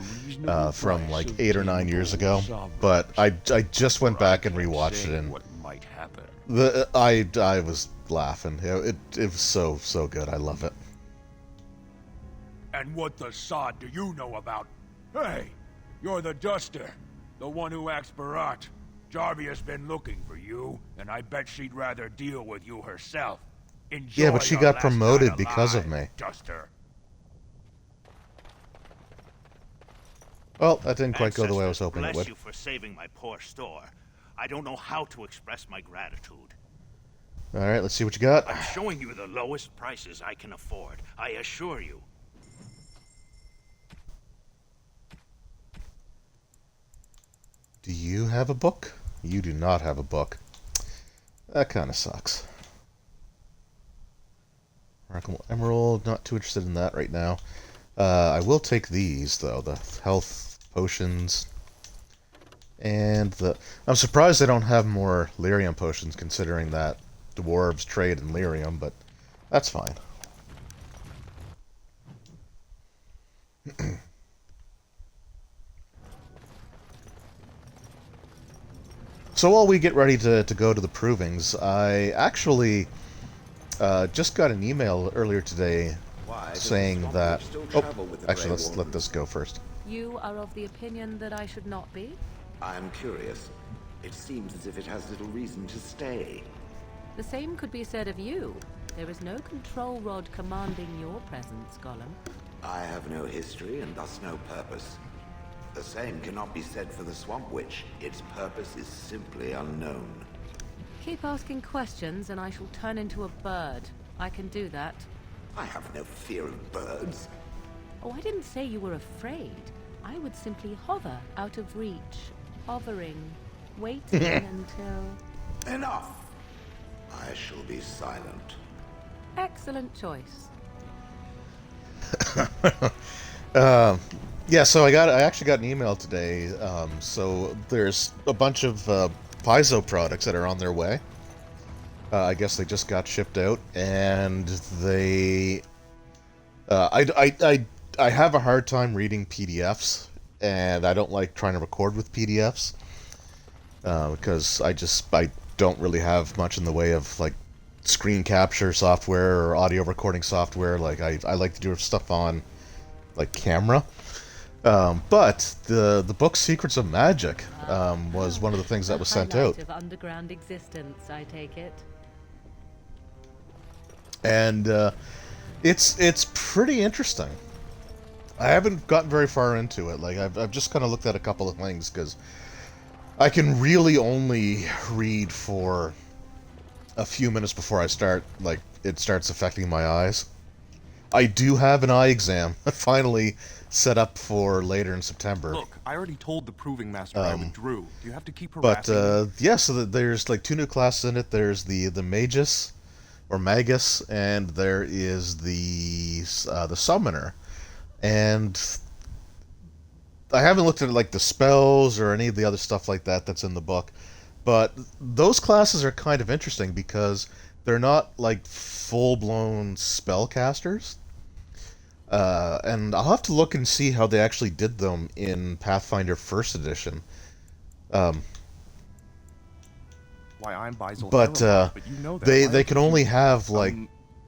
from like 8 or 9 years ago. But I just went back and rewatched it, and I was laughing. It was so good. I love it. And what the sod do you know about? Hey, you're the Duster, the one who acts Barat. Jarvia's been looking for you, and I bet she'd rather deal with you herself. Enjoy yeah, but she got promoted because of me. Duster. Well, that didn't quite go the way I was hoping it would. Bless you for saving my poor store. I don't know how to express my gratitude. All right, let's see what you got. I'm showing you the lowest prices I can afford, I assure you. Do you have a book? You do not have a book. That kind of sucks. Remarkable Emerald, not too interested in that right now. I will take these, though, the health potions. And I'm surprised they don't have more lyrium potions, considering that dwarves trade in lyrium, but that's fine. So while we get ready to go to the provings, I actually just got an email earlier today saying that... Oh, actually, let's let this go first. You are of the opinion that I should not be? I am curious. It seems as if it has little reason to stay. The same could be said of you. There is no control rod commanding your presence, Gollum. I have no history and thus no purpose. The same cannot be said for the Swamp Witch. Its purpose is simply unknown. Keep asking questions and I shall turn into a bird. I can do that. I have no fear of birds. Oh, I didn't say you were afraid. I would simply hover out of reach. Hovering. Waiting until... Enough! I shall be silent. Excellent choice. Yeah, so I actually got an email today. So there's a bunch of Paizo products that are on their way. I guess they just got shipped out, and they. I have a hard time reading PDFs, and I don't like trying to record with PDFs because I don't really have much in the way of like screen capture software or audio recording software. Like I like to do stuff on like camera. But the book Secrets of Magic was one of the things that was sent out. Of underground existence, I take it. And it's pretty interesting. I haven't gotten very far into it. Like I've just kind of looked at a couple of things because I can really only read for a few minutes before I start. Like it starts affecting my eyes. I do have an eye exam finally set up for later in September. Look, I already told the proving master I withdrew. Do you have to keep But harassing me? yeah, so there's like 2 new classes in it. There's the Magus or Magus, and there is the Summoner. And I haven't looked at like the spells or any of the other stuff like that that's in the book. But those classes are kind of interesting because they're not like full-blown spellcasters. And I'll have to look and see how they actually did them in Pathfinder First Edition. Why, I'm Basil But Harimot, but you know that. they can only have like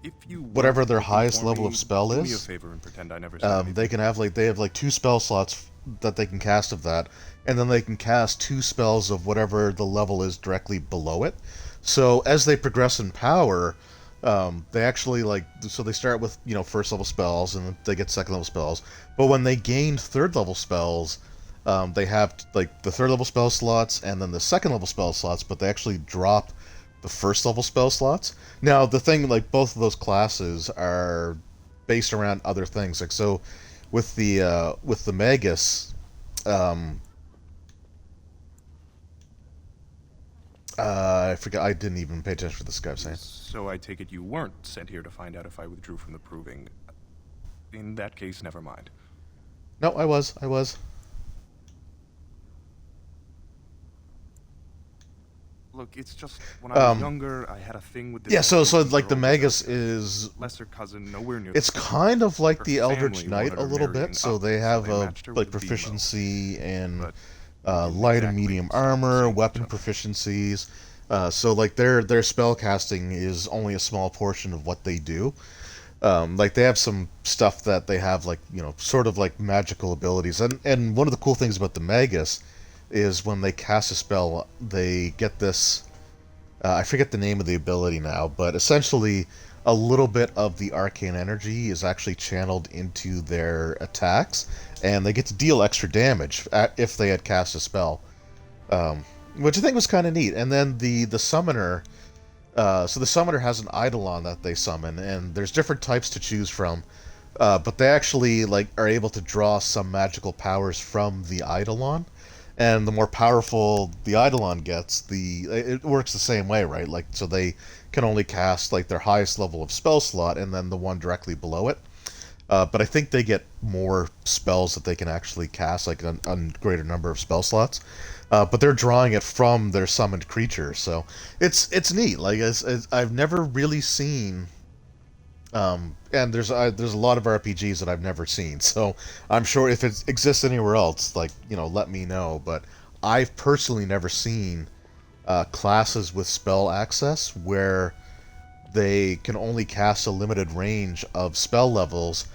if you whatever their work highest for level me, of spell do me a is. favor and pretend I never said anything. They can have they have like 2 spell slots that they can cast of that, and then they can cast 2 spells of whatever the level is directly below it. So as they progress in power, they actually so they start with first level spells and they get second level spells. But when they gain third level spells, they have like the third level spell slots and then the second level spell slots, but they actually drop the first level spell slots. Now the thing, like both of those classes are based around other things. Like so, with the Magus, I forget. I didn't even pay attention to this guy saying. So I take it you weren't sent here to find out if I withdrew from the proving. In that case, never mind. No, I was. Look, it's just when I was younger, I had a thing with this. Yeah, so like the Magus is lesser cousin, nowhere near. It's kind of like the Eldritch family Knight wanted a her little marrying bit. So up, they have so they matched her with like a female. proficiency in light and medium armor, weapon proficiencies. So like their spell casting is only a small portion of what they do. Like they have some stuff that they have like sort of like magical abilities, and one of the cool things about the Magus is when they cast a spell, they get this. I forget the name of the ability now, but essentially, a little bit of the arcane energy is actually channeled into their attacks, and they get to deal extra damage if they had cast a spell, which I think was kind of neat. And then the summoner. So the summoner has an eidolon that they summon, and there's different types to choose from, but they actually are able to draw some magical powers from the eidolon, And the more powerful the Eidolon gets, it works the same way, right? Like, so they can only cast like their highest level of spell slot, and then the one directly below it. But I think they get more spells that they can actually cast, like a greater number of spell slots. But they're drawing it from their summoned creature, so it's neat. Like, I've never really seen. And there's a lot of RPGs that I've never seen, so I'm sure if it exists anywhere else, like, let me know. But I've personally never seen classes with spell access where they can only cast a limited range of spell levels,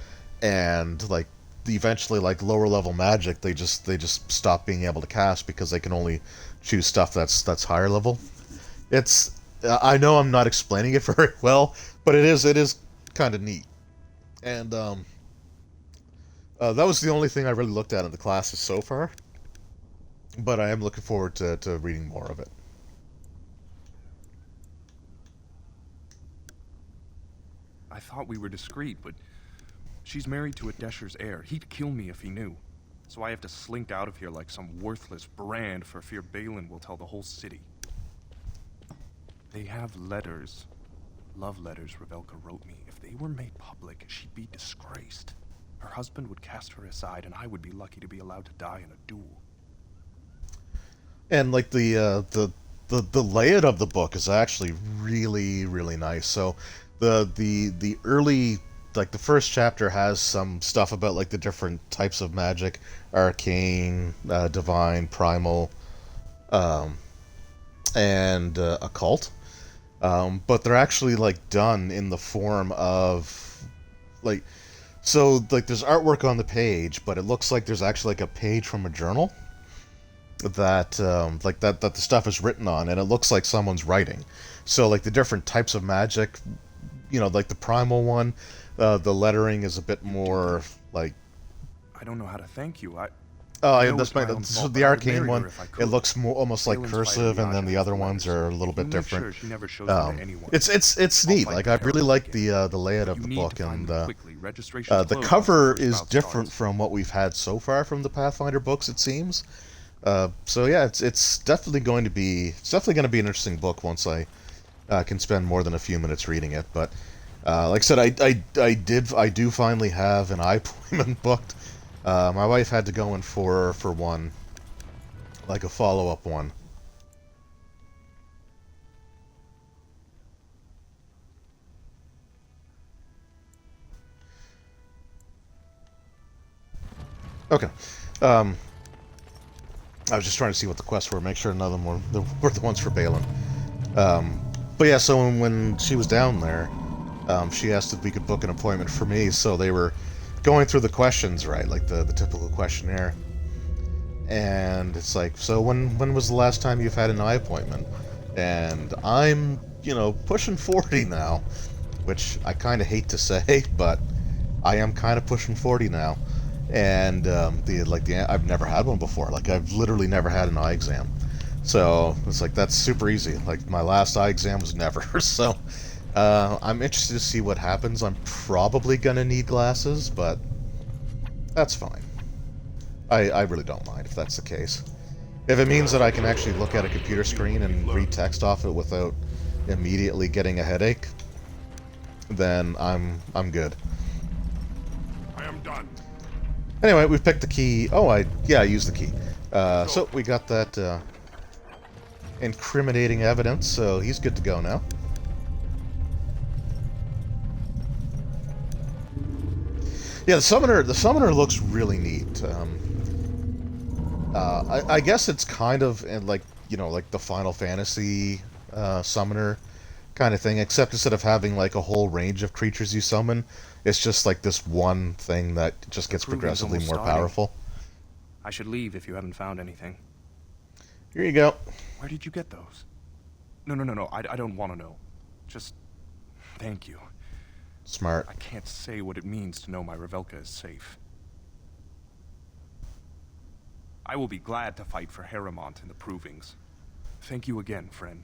and like eventually, like lower level magic, they just stop being able to cast because they can only choose stuff that's higher level. It's I know I'm not explaining it very well, but it is kind of neat. And that was the only thing I really looked at in the classes so far, but I am looking forward to reading more of it. I thought we were discreet, but she's married to a Desher's heir. He'd kill me if he knew. So I have to slink out of here like some worthless brand for fear Balin will tell the whole city. They have letters. Love letters Revelka wrote me. If they were made public, she'd be disgraced. Her husband would cast her aside, and I would be lucky to be allowed to die in a duel. And like the layout of the book is actually really, really nice. So the early, like the first chapter has some stuff about like the different types of magic: arcane, divine, primal, and occult. But they're actually like done in the form of like, so like there's artwork on the page, but it looks like there's actually like a page from a journal that like that the stuff is written on, and it looks like someone's writing. So like the different types of magic, like the primal one, the lettering is a bit more like, I don't know how to thank you. That's so the arcane one. It looks more almost like cursive, and then the other ones are a little bit different. It's neat. Like, I really like the layout of the book, and the cover is different from what we've had so far from the Pathfinder books, it seems. So yeah, it's definitely going to be an interesting book once I can spend more than a few minutes reading it. But like I said, I do finally have an eye appointment booked. My wife had to go in for one, like a follow-up one. Okay. I was just trying to see what the quests were, make sure none of them were the ones for Balin. But yeah, so when she was down there, she asked if we could book an appointment for me, so they were going through the questions, right, like the typical questionnaire. And it's like, so when was the last time you've had an eye appointment? And I'm, pushing 40 now, which I kind of hate to say, but I am kind of pushing 40 now. And I've never had one before. Like, I've literally never had an eye exam. So it's like, that's super easy. Like, my last eye exam was never. So I'm interested to see what happens. I'm probably gonna need glasses, but that's fine. I really don't mind if that's the case. If it means that I can actually look at a computer screen and read text off it without immediately getting a headache, then I'm good. I am done. Anyway, we've picked the key. I used the key. So we got that incriminating evidence, so he's good to go now. Yeah, the summoner looks really neat. I guess it's kind of like the Final Fantasy summoner kind of thing, except instead of having like a whole range of creatures you summon, it's just like this one thing that just gets progressively more powerful. I should leave if you haven't found anything. Here you go. Where did you get those? No. I don't want to know. Just thank you. Smart. I can't say what it means to know my Revelka is safe. I will be glad to fight for Harimot in the provings. Thank you again, friend.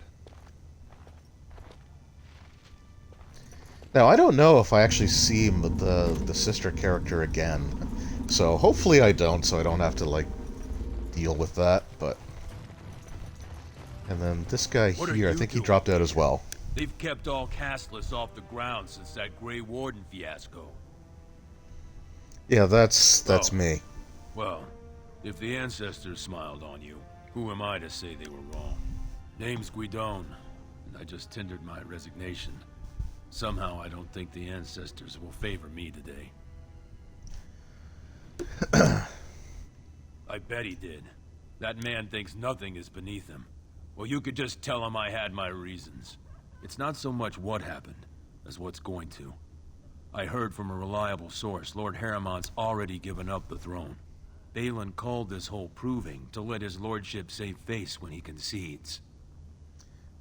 Now, I don't know if I actually see the sister character again. So hopefully I don't, so I don't have to, like, deal with that, but... And then this guy What are here, I you think he doing dropped out as here? well. They've kept all castless off the ground since that Grey Warden fiasco. Yeah, that's me. Well, if the ancestors smiled on you, who am I to say they were wrong? Name's Guidon, and I just tendered my resignation. Somehow I don't think the ancestors will favor me today. I bet he did. That man thinks nothing is beneath him. Well, you could just tell him I had my reasons. It's not so much what happened, as what's going to. I heard from a reliable source Lord Harimot's already given up the throne. Balin called this whole proving to let his lordship save face when he concedes.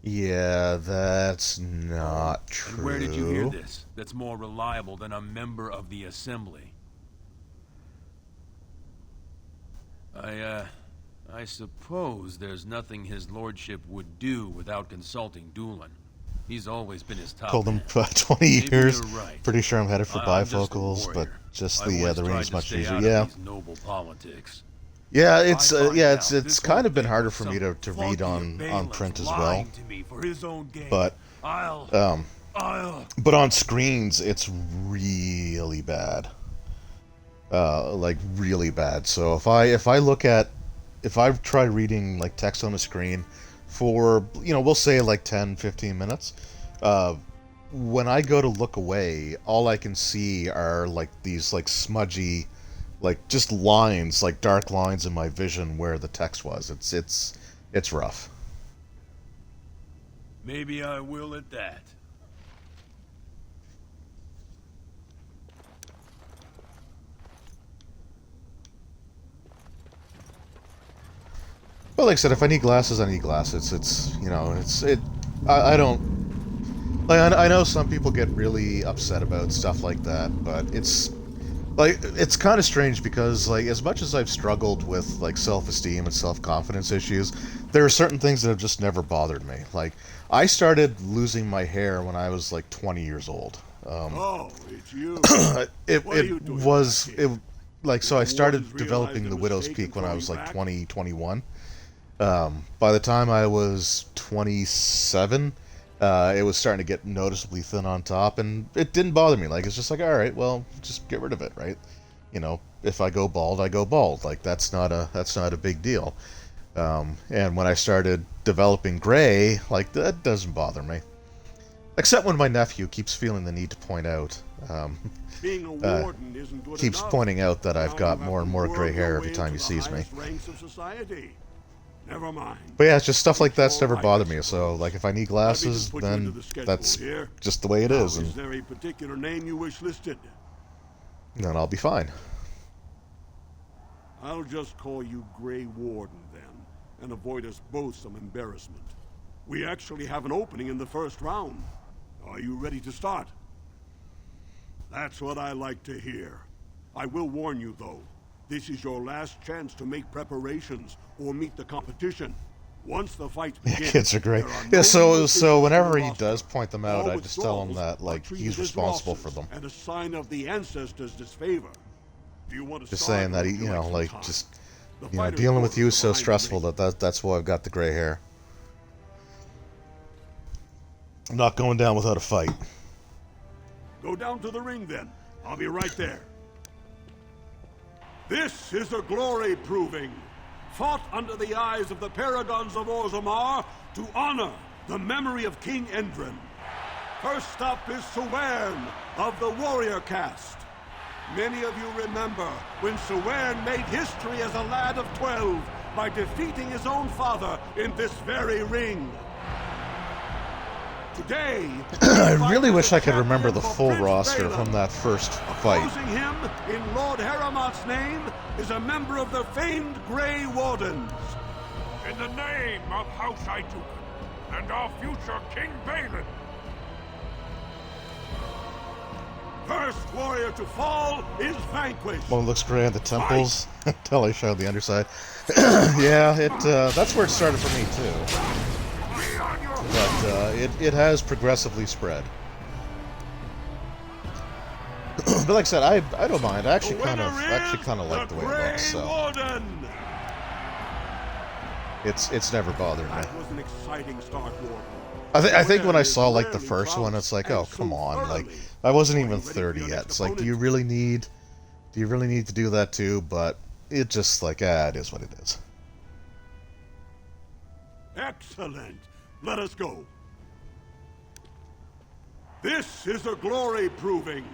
Yeah, that's not true. And where did you hear this? That's more reliable than a member of the Assembly. I suppose there's nothing his lordship would do without consulting Doolin. He's always been his top Told him man. 20 Maybe years. you're right. Pretty sure I'm headed for I'm just a bifocals, but warrior. just I the always ring tried is to much stay easier. out of Yeah. these noble politics. Yeah, it's kind of been harder for me to read on print as well. But but on screens it's really bad. Like really bad. So if I've tried reading like text on a screen for, we'll say like 10-15 minutes, when I go to look away, all I can see are like these like smudgy, like just lines, like dark lines in my vision where the text was. It's rough. Maybe I will at that. But like I said, if I need glasses, I need glasses. I don't. Like, I know some people get really upset about stuff like that, but it's kind of strange because, like, as much as I've struggled with like self-esteem and self-confidence issues, there are certain things that have just never bothered me. Like, I started losing my hair when I was like 20 years old. Oh, it's you. So I started developing the widow's peak when I was like 20, 21. By the time I was 27, it was starting to get noticeably thin on top, and it didn't bother me. Like, it's just like, all right, well, just get rid of it, right? If I go bald, I go bald. Like, that's not a big deal. And when I started developing gray, like, that doesn't bother me. Except when my nephew keeps feeling the need to point out, Being a warden isn't good keeps enough. pointing out that I've Now got you more have and to more work gray your hair way every time to he the sees me. highest ranks of society. Never mind. But yeah, it's just stuff like that's never bothered me. So, like, if I need glasses, Put you into then the schedule that's here. just the way it Now, is, and there a particular name you wish listed? then I'll be fine. I'll just call you Grey Warden then, and avoid us both some embarrassment. We actually have an opening in the first round. Are you ready to start? That's what I like to hear. I will warn you, though. This is your last chance to make preparations or meet the competition. Once the fight begins, Kids are great. Yeah, so whenever he does point them out, I just tell him that, like, he's responsible for them. And a sign of the ancestors' disfavor. Do you want to Just start, saying or that would you like some like, time? just, The fighters' dealing with you is quarters so are behind the stressful that's why I've got the gray hair. I'm not going down without a fight. Go down to the ring then. I'll be right there. This is a glory proving, fought under the eyes of the paragons of Orzammar to honor the memory of King Endrin. First up is Suwern of the warrior caste. Many of you remember when Suwern made history as a lad of 12 by defeating his own father in this very ring. Today, I really wish I could remember the full roster from that first fight. opposing him in Lord Harimot's name is a member of the famed Grey Wardens. In the name of House Aituken and our future King Balin. First warrior to fall is vanquished. One looks gray on the temples until I showed the underside. Yeah, that's where it started for me too. But it has progressively spread. But like I said, I don't mind. I actually kind of like the way it looks. So. It's never bothered me. That was an exciting start, Warden. I think when I saw like the first one, it's like, oh come on, like I wasn't even 30 yet. It's like, do you really need to do that too? But it just like, it is what it is. Excellent. Let us go. This is a glory proving,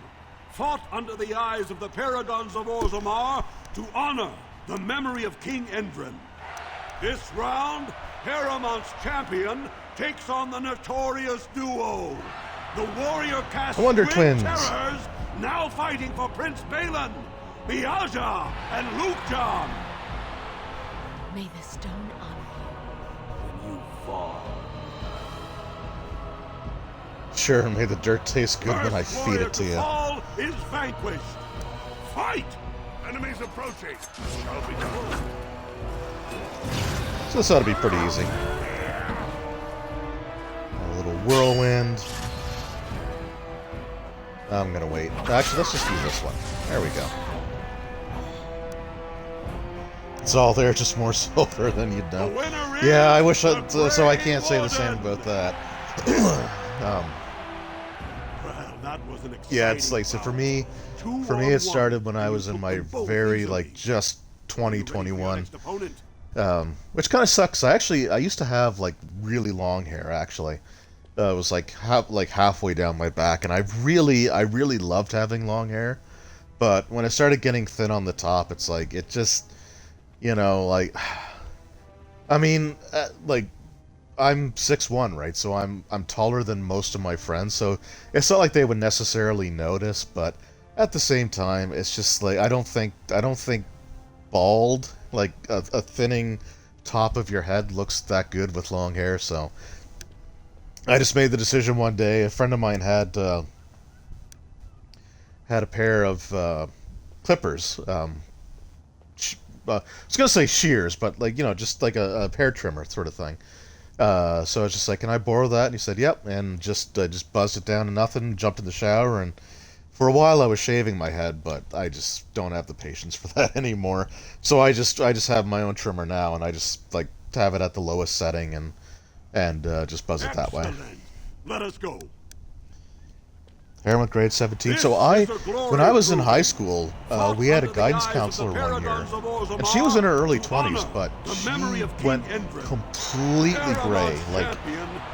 fought under the eyes of the paragons of Orzammar to honor the memory of King Endrin. This round, Harimot's champion takes on the notorious duo, the warrior cast Wonder Twin Twins. Terrors, now fighting for Prince Balin, Biaja and Lukjan. May the stone honor When you fall. Sure, may the dirt taste good when I First feed it to warrior you. fall is vanquished. Fight! Enemies approaching. Shall be done. So this ought to be pretty easy. A little whirlwind. I'm gonna wait. Actually, let's just use this one. There we go. It's all there, just more silver than you'd know. Yeah, I wish so I can't say the same about that. Yeah, it's like, so for me it started when I was in my very, like, just 2021. Which kind of sucks. I used to have, like, really long hair, actually. It was, like, halfway down my back, and I really loved having long hair. But when it started getting thin on the top, it's like, it just, you know, like, I mean, like, I'm 6'1", right? So I'm taller than most of my friends, so it's not like they would necessarily notice, but at the same time, it's just like, I don't think bald, like a thinning top of your head, looks that good with long hair. So I just made the decision one day. A friend of mine had a pair of clippers. I was gonna say shears, but, like, you know, just like a hair trimmer sort of thing. So I was just like, can I borrow that? And he said, yep, and just buzzed it down to nothing, jumped in the shower, and for a while I was shaving my head, but I just don't have the patience for that anymore. So I just have my own trimmer now, and I just, like, have it at the lowest setting and just buzz it that way. Let us go. Harimot grade 17. So when I was in high school, we had a guidance counselor one year, and she was in her early 20s, but she went completely gray. Like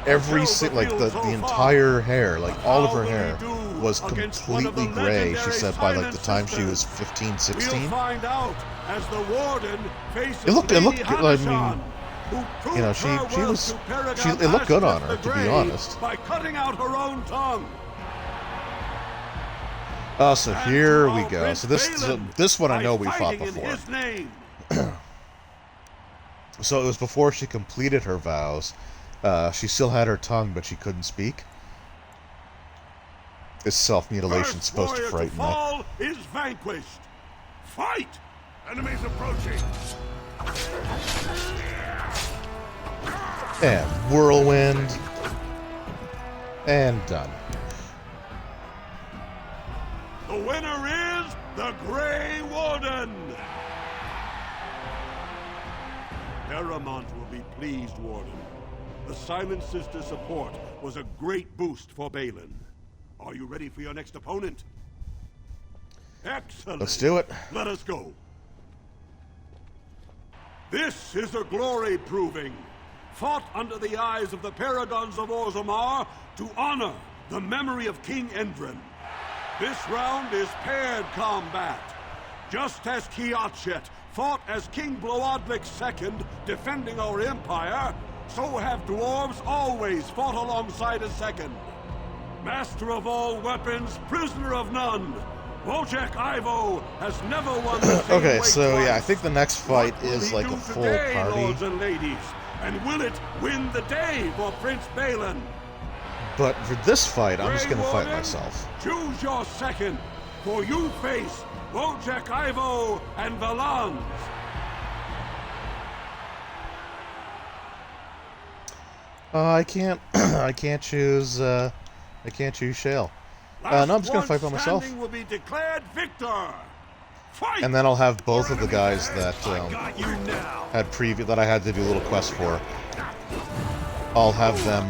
the entire hair, like all of her hair, was completely gray. She said by like the time she was 15, 16. It looked good. I mean, you know, it looked good on her, to be honest. By cutting out her own tongue. Oh, so here we go. So this one I know we fought before. So it was before she completed her vows. She still had her tongue, but she couldn't speak. Is self-mutilation supposed to frighten me? Fall is vanquished. Fight! Enemies approaching. And whirlwind. And done. The winner is the Grey Warden! Harimot will be pleased, Warden. The Silent Sister support was a great boost for Balin. Are you ready for your next opponent? Excellent. Let's do it. Let us go. This is a glory proving, fought under the eyes of the paragons of Orzammar to honor the memory of King Endrin. This round is paired combat. Just as Kiachet fought as King Bloodlik II, defending our empire, so have dwarves always fought alongside a second. Master of all weapons, prisoner of none, Wojciech Ivo has never won the same Okay, way so twice. yeah, I think the next fight What will is he like do a full today, party. Lords and ladies? And will it win the day for Prince Balin? But for this fight, I'm just Grey gonna fight Warden, myself. Choose your second, for you face Wojciech Ivo and Valans. I can't choose. I can't choose Shale. No, I'm just gonna fight by myself. Will be declared victor. and then I'll have both of the guys that that I had to do a little quest for. I'll have them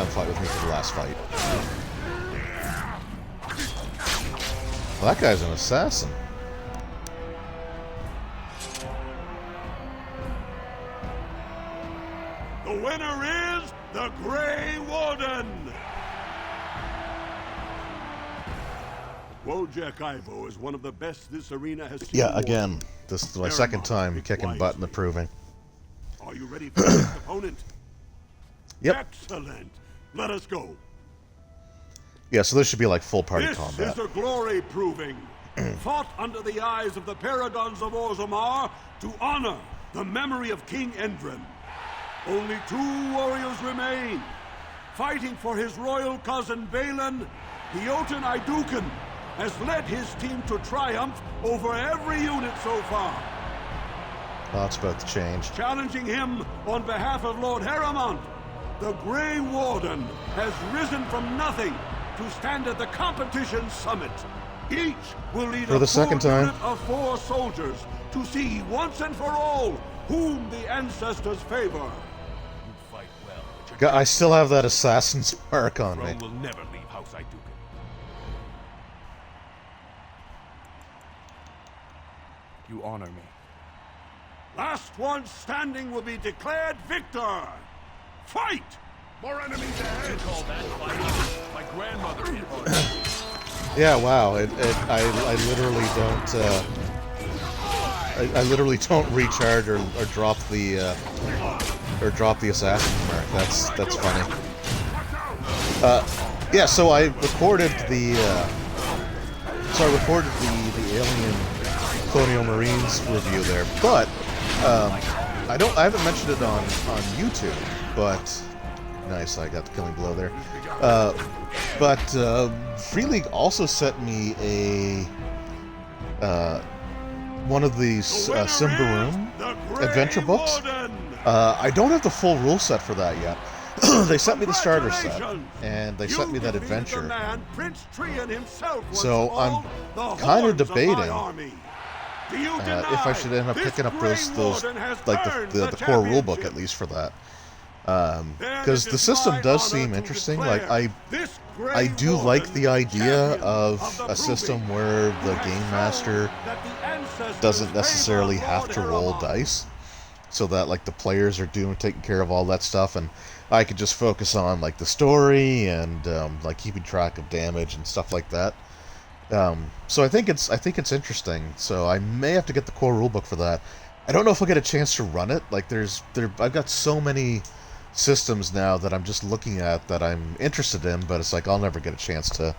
fight with me for the last fight. Well, that guy's an assassin. The winner is the Grey Warden! Wojak Ivo is one of the best this arena has seen. Yeah, again, this is my second time kicking butt and approving. Are you ready for your next opponent? Yep. Excellent. Let us go. Yeah, so this should be like full party This combat. is a glory proving. Fought under the eyes of the Paragons of Orzammar to honor the memory of King Endrin. Only 2 warriors remain. Fighting for his royal cousin Balin, Jotun Iduken has led his team to triumph over every unit so far. Oh, it's about to change. Challenging him on behalf of Lord Harimot, the Grey Warden has risen from nothing to stand at the competition summit. Each will lead For the second time. unit of 4 soldiers to see once and for all whom the ancestors favor. I still have that assassin's mark on me. Rome will never leave House Iduken. You honor me. Last one standing will be declared victor. Fight! More enemies ahead! Call that fight? My grandmother hit hard. Yeah, wow. I literally don't. I literally don't recharge or drop the assassin mark. That's funny. Yeah. So I recorded the Alien Colonial Marines review there, but I haven't mentioned it on YouTube. But nice, I got the killing blow there. But Free League also sent me a one of these Simbaroom adventure books. I don't have the full rule set for that yet. They sent me the starter set, and they sent me that adventure. So I'm kind of debating if I should end up picking up those like the core rule book at least for that. Because the system does seem interesting. Like I do like the idea of a system where the game master doesn't necessarily have to roll dice, so that like the players are taking care of all that stuff, and I could just focus on like the story and like keeping track of damage and stuff like that. So I think it's interesting. So I may have to get the core rulebook for that. I don't know if I'll get a chance to run it. Like I've got so many systems now that I'm just looking at that I'm interested in, but it's like I'll never get a chance to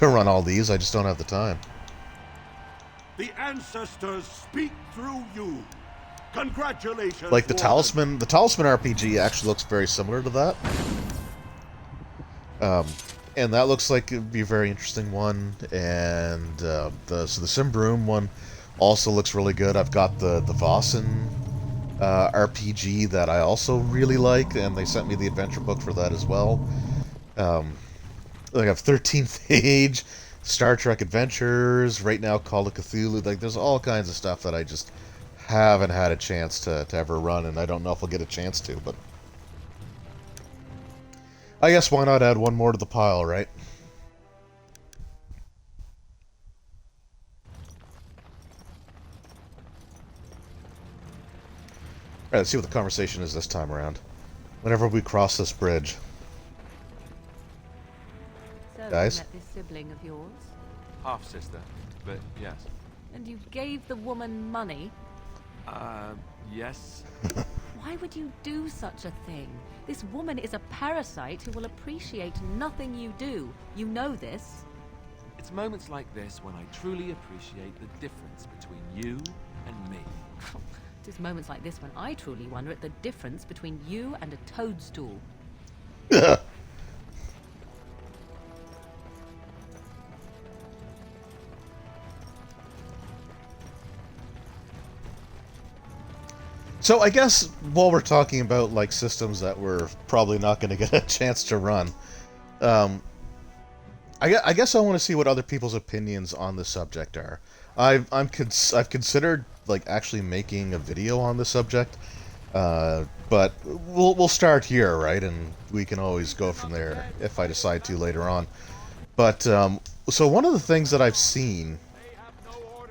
run all these. I just don't have the time. The ancestors speak through you. Congratulations. Like the Talisman RPG actually looks very similar to that. And that looks like it'd be a very interesting one. And the Simbaroom one also looks really good. I've got the Vossen RPG that I also really like, and they sent me the adventure book for that as well. I have 13th Age, Star Trek Adventures, right now Call of Cthulhu. Like, there's all kinds of stuff that I just haven't had a chance to ever run, and I don't know if I'll get a chance to, but I guess why not add one more to the pile, right? Alright, let's see what the conversation is this time around. Whenever we cross this bridge. So Guys? you met this sibling of yours? Half-sister, but yes. And you gave the woman money? Yes. Why would you do such a thing? This woman is a parasite who will appreciate nothing you do. You know this. It's moments like this when I truly appreciate the difference between you and me. It is moments like this when I truly wonder at the difference between you and a toadstool. So I guess while we're talking about like systems that we're probably not going to get a chance to run, I guess I want to see what other people's opinions on the subject are. I've considered like actually making a video on the subject, but we'll start here, right? And we can always go from there if I decide to later on. But so one of the things that I've seen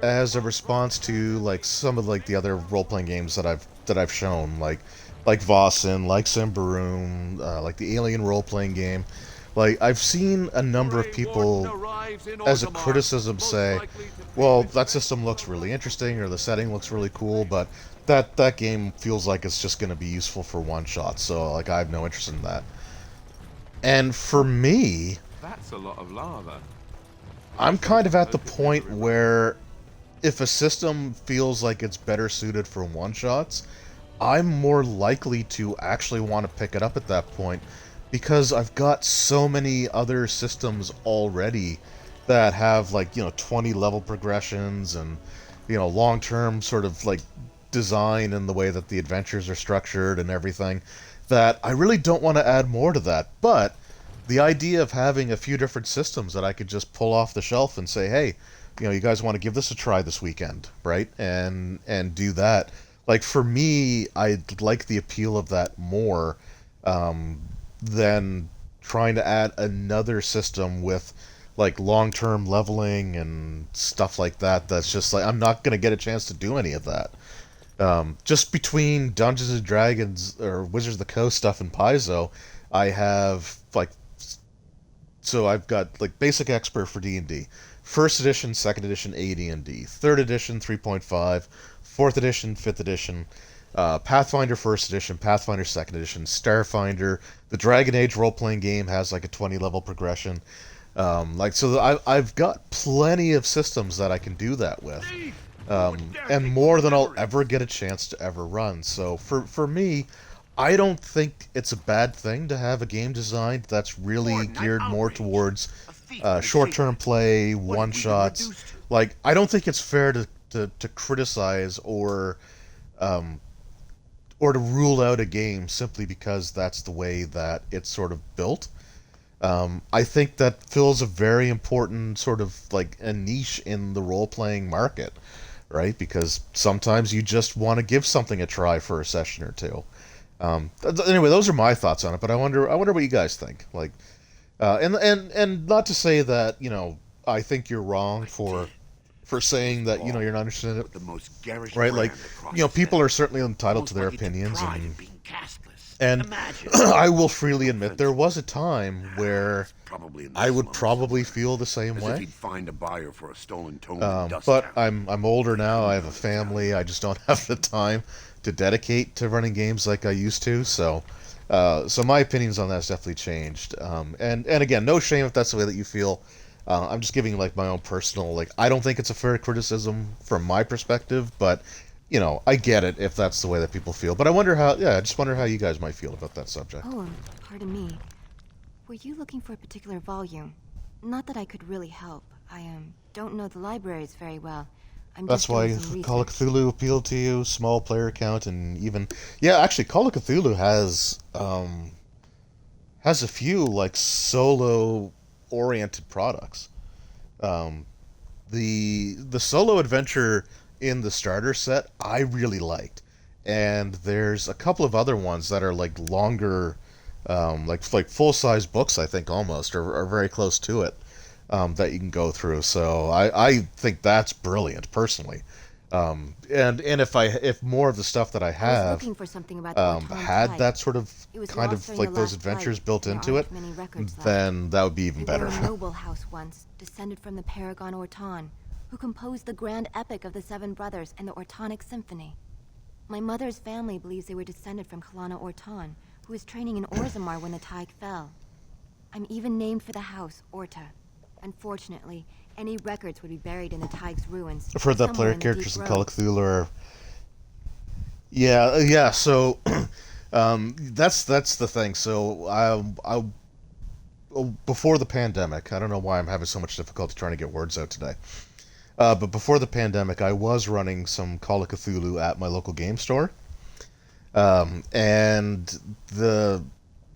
as a response to like some of like the other role-playing games that I've shown, like Vossen, like Symbaroum, like the Alien role-playing game, like I've seen a number of people as a criticism say, well, that system looks really interesting or the setting looks really cool, but that game feels like it's just going to be useful for one shot, so like I have no interest in that. And for me, That's a lot of lava. I'm kind of at the point where if a system feels like it's better suited for one-shots, I'm more likely to actually want to pick it up at that point, because I've got so many other systems already that have, like, 20 level progressions and, long-term sort of, like, design and the way that the adventures are structured and everything, that I really don't want to add more to that. But the idea of having a few different systems that I could just pull off the shelf and say, hey, you guys want to give this a try this weekend, right? And do that. Like, for me, I like the appeal of that more than trying to add another system with, like, long-term leveling and stuff like that. That's just, like, I'm not going to get a chance to do any of that. Just between Dungeons and Dragons, or Wizards of the Coast stuff and Paizo, I have, like, so I've got, like, Basic Expert for D&D. First edition, second edition, AD&D. Third edition, 3.5. Fourth edition, fifth edition. Pathfinder first edition, Pathfinder second edition, Starfinder. The Dragon Age role-playing game has like a 20-level progression. I've got plenty of systems that I can do that with. And more than I'll ever get a chance to ever run. So for me, I don't think it's a bad thing to have a game designed that's really geared more towards short-term play, one-shots. Like, I don't think it's fair to criticize or to rule out a game simply because that's the way that it's sort of built. I think that fills a very important sort of like a niche in the role-playing market, right? Because sometimes you just want to give something a try for a session or two. Anyway, those are my thoughts on it. But I wonder what you guys think. Like, and not to say that I think you're wrong for saying that you're not interested in it. The most garish right? Like, people are certainly entitled to their opinions, and I will freely admit there was a time where I would probably feel the same As way. if he'd find a buyer for a stolen tome in Dust But Town. I'm older now. I have a family. I just don't have the time to dedicate to running games like I used to. So my opinions on that's definitely changed. And again, no shame if that's the way that you feel. I'm just giving like my own personal, like, I don't think it's a fair criticism from my perspective, but I get it if that's the way that people feel. But I just wonder how you guys might feel about that subject. Oh, pardon me. Were you looking for a particular volume? Not that I could really help. I don't know the libraries very well. That's why Call of Cthulhu appealed to you, small player count, and even actually Call of Cthulhu has a few like solo oriented products. The solo adventure in the starter set I really liked, and there's a couple of other ones that are like longer, like full size books, I think, almost or very close to it, that you can go through. So I think that's brilliant personally. And if more of the stuff that I have looking for something about the had Tide. that sort of It was kind lost of during like the those last adventures flight. built There into it, aren't many records left. then that would be even They better. were a noble house once, descended from the Paragon Orton, who composed the grand epic of the Seven Brothers and the Ortonic Symphony. My mother's family believes they were descended from Kalana Orton, who was training in Orzammar when the Tig fell. I'm even named for the house, Orta. Unfortunately, any records would be buried in the Tig's ruins. I've heard that somewhere player in the characters deep in Call of roads. Cthulhu are... Yeah, so... that's the thing. So, before the pandemic, I don't know why I'm having so much difficulty trying to get words out today. But before the pandemic, I was running some Call of Cthulhu at my local game store. And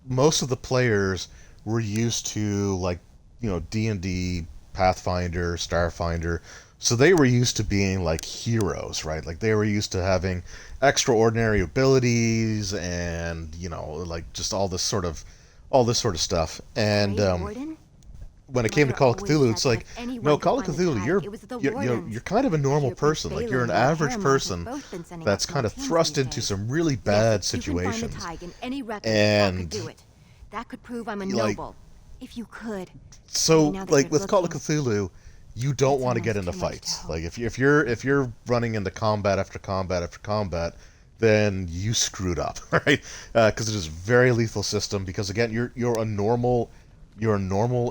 most of the players were used to, like, D&D, Pathfinder, Starfinder, So they were used to being like heroes, right? Like they were used to having extraordinary abilities and, you know, like just all this sort of stuff. And when it came to Call of Cthulhu, it's like, no, Call of Cthulhu, you're kind of a normal person. Like you're an average person that's kind of thrust into some really bad situations. And that could prove I'm a noble. If you could. So, like with Call of Cthulhu, you don't want to get into fights. Like if you're running into combat after combat after combat, then you screwed up, right? Because it is a very lethal system. Because again, you're a normal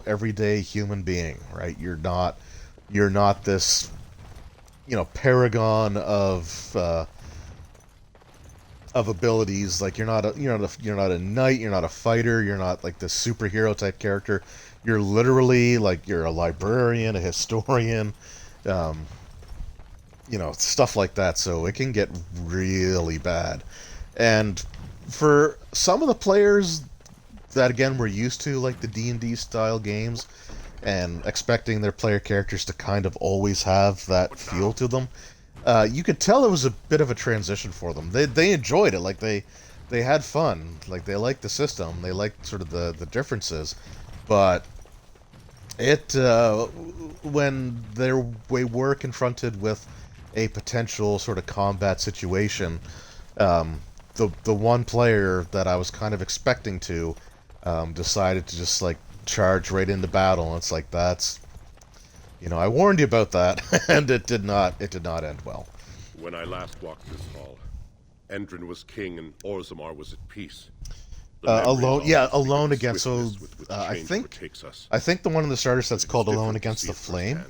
everyday human being, right? You're not this, you know, paragon of abilities. Like you're not a knight, you're not a fighter, you're not like this superhero type character. You're literally like you're a librarian, a historian, you know, stuff like that. So it can get really bad. And for some of the players that again were used to like the D&D style games and expecting their player characters to kind of always have that feel to them, you could tell it was a bit of a transition for them. They enjoyed it. Like they had fun. Like they liked the system. They liked sort of the differences. But it when they were confronted with a potential sort of combat situation, the one player that I was kind of expecting to decided to just like charge right into battle. And it's like, that's, you know, I warned you about that, and it did not end well. When I last walked this hall, Endrin was king and Orzammar was at peace. Alone against. So I think the one in the starter set's called Alone Against the Flame.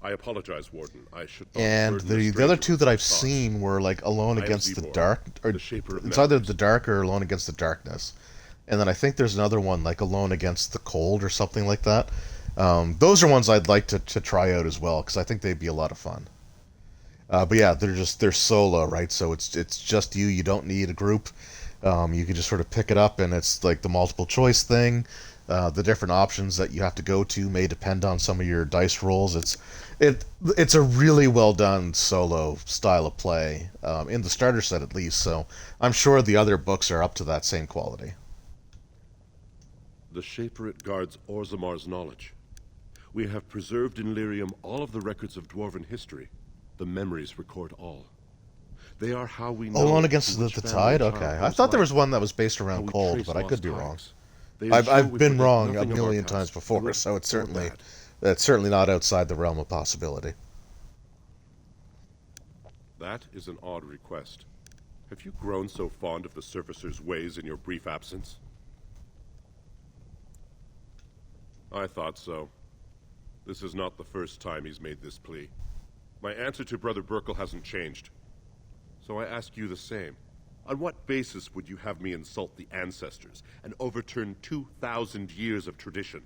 I apologize, Warden. I should. And the other two that I've seen were like Alone Against the Dark, or it's either the Dark or Alone Against the Darkness. And then I think there's another one like Alone Against the Cold or something like that. Those are ones I'd like to try out as well, because I think they'd be a lot of fun. But yeah, they're solo, right? So it's just you. You don't need a group. You can just sort of pick it up, and it's like the multiple choice thing. The different options that you have to go to may depend on some of your dice rolls. It's a really well done solo style of play, in the starter set at least. So I'm sure the other books are up to that same quality. The Shaperit guards Orzammar's knowledge. We have preserved in Lyrium all of the records of Dwarven history. The memories record all. They are how we know. Alone Against the Tide? Okay. I thought there was one that was based around Cold, but I could be wrong. I've been wrong a million times before, so it's certainly not outside the realm of possibility. That is an odd request. Have you grown so fond of the Surfacer's ways in your brief absence? I thought so. This is not the first time he's made this plea. My answer to Brother Burkle hasn't changed. So I ask you the same. On what basis would you have me insult the ancestors and overturn 2,000 years of tradition?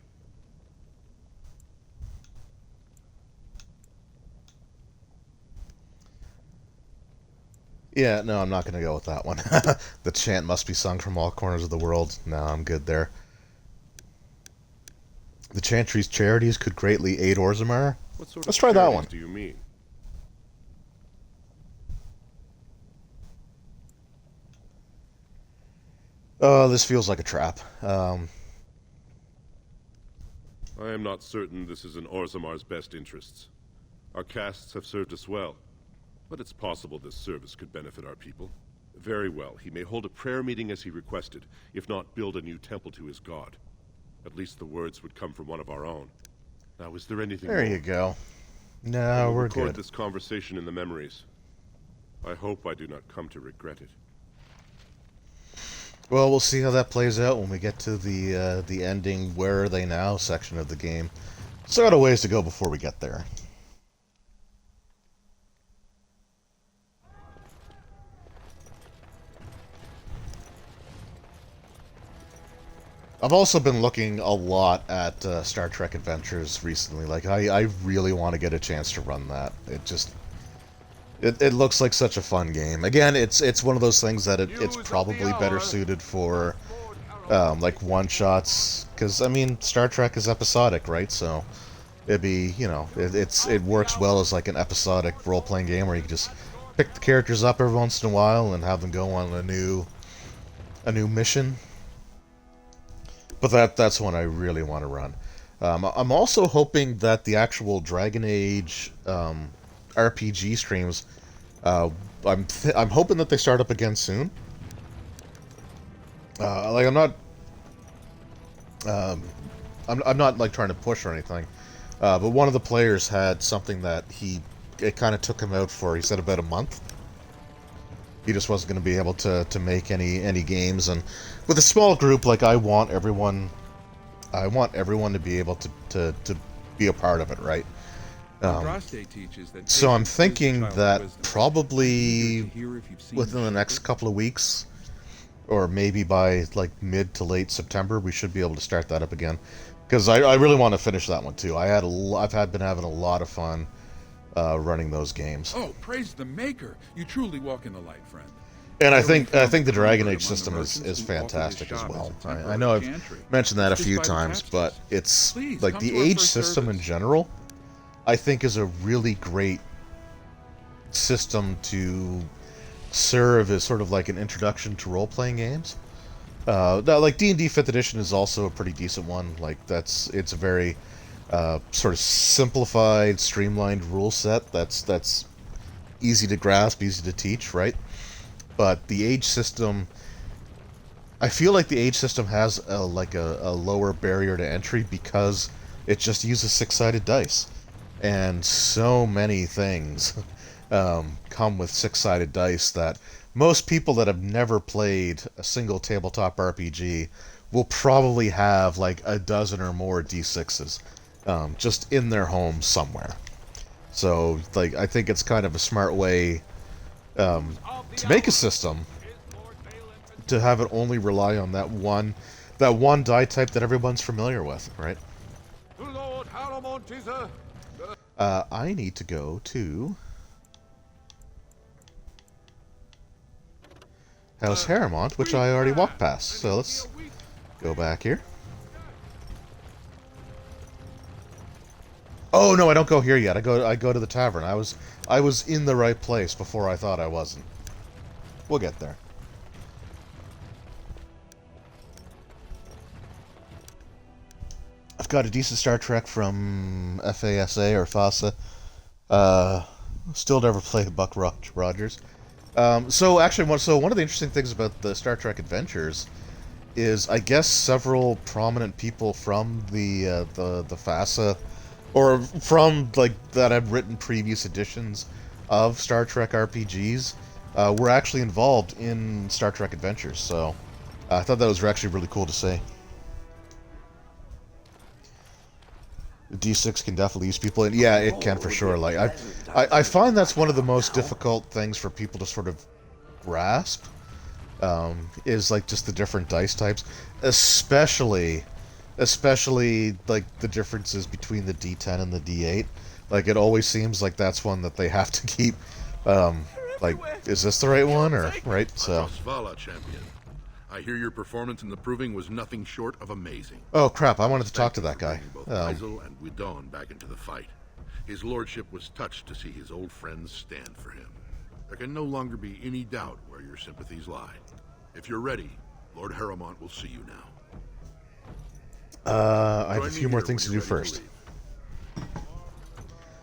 Yeah, no, I'm not going to go with that one. The chant must be sung from all corners of the world. No, I'm good there. The Chantry's charities could greatly aid Orzammar. Let's try that one. What do you mean? Oh, this feels like a trap. I am not certain this is in Orzammar's best interests. Our castes have served us well, but it's possible this service could benefit our people. Very well, he may hold a prayer meeting as he requested, if not build a new temple to his god. At least the words would come from one of our own. Now, is there anything There more? you go. No, we're record good. this conversation in the memories. I hope I do not come to regret it. Well, we'll see how that plays out when we get to the ending "Where Are They Now" section of the game. Still got a ways to go before we get there. I've also been looking a lot at Star Trek Adventures recently. Like, I really want to get a chance to run that. It looks like such a fun game. Again, it's one of those things that it's probably better suited for like one-shots, because I mean Star Trek is episodic, right? So it'd be, it works well as like an episodic role-playing game where you can just pick the characters up every once in a while and have them go on a new mission. But that's one I really want to run. I'm also hoping that the actual Dragon Age RPG streams, I'm hoping that they start up again soon. Like I'm not like trying to push or anything, but one of the players had something that it kind of took him out for, he said, about a month. He just wasn't going to be able to make any games, and with a small group, like I want everyone to be able to be a part of it, right? So I'm thinking that probably within the next couple of weeks, or maybe by like mid to late September, we should be able to start that up again, because I really want to finish that one too. I've been having a lot of fun running those games. Oh, praise the Maker! You truly walk in the light, friend. And I think the Dragon Age system is fantastic as well. I know I've mentioned that a few times, but it's like the Age system in general, I think, is a really great system to serve as sort of like an introduction to role-playing games. Now, like D&D 5th edition is also a pretty decent one. Like it's a very sort of simplified, streamlined rule set that's easy to grasp, easy to teach, right? But the Age system, I feel like the Age system has a lower barrier to entry because it just uses 6-sided dice, and so many things come with 6-sided dice that most people that have never played a single tabletop RPG will probably have like a dozen or more D6s just in their home somewhere. So, like, I think it's kind of a smart way to make a system to have it only rely on that one die type that everyone's familiar with, right? Lord Harimot is I need to go to House Harimot, which I already walked past. So let's go back here. Oh no, I don't go here yet. I go to the tavern. I was in the right place before I thought I wasn't. We'll get there. I've got a decent Star Trek from FASA or FASA. Still never played Buck Rogers. So actually, one of the interesting things about the Star Trek Adventures is, I guess, several prominent people from the FASA, or from like that have written previous editions of Star Trek RPGs, were actually involved in Star Trek Adventures. So I thought that was actually really cool to see. D6 can definitely use people, and yeah, it can for sure. Like I find that's one of the most difficult things for people to sort of grasp, is like just the different dice types, especially like the differences between the D10 and the D8. Like it always seems like that's one that they have to keep. Like, is this the right one, or right? So. Svala, champion. I hear your performance in the proving was nothing short of amazing. Oh crap! I wanted to talk to that guy. Both Faisal and Widon back into the fight. His lordship was touched to see his old friends stand for him. There can no longer be any doubt where your sympathies lie. If you're ready, Lord Harimot will see you now. I have a few more things to do first.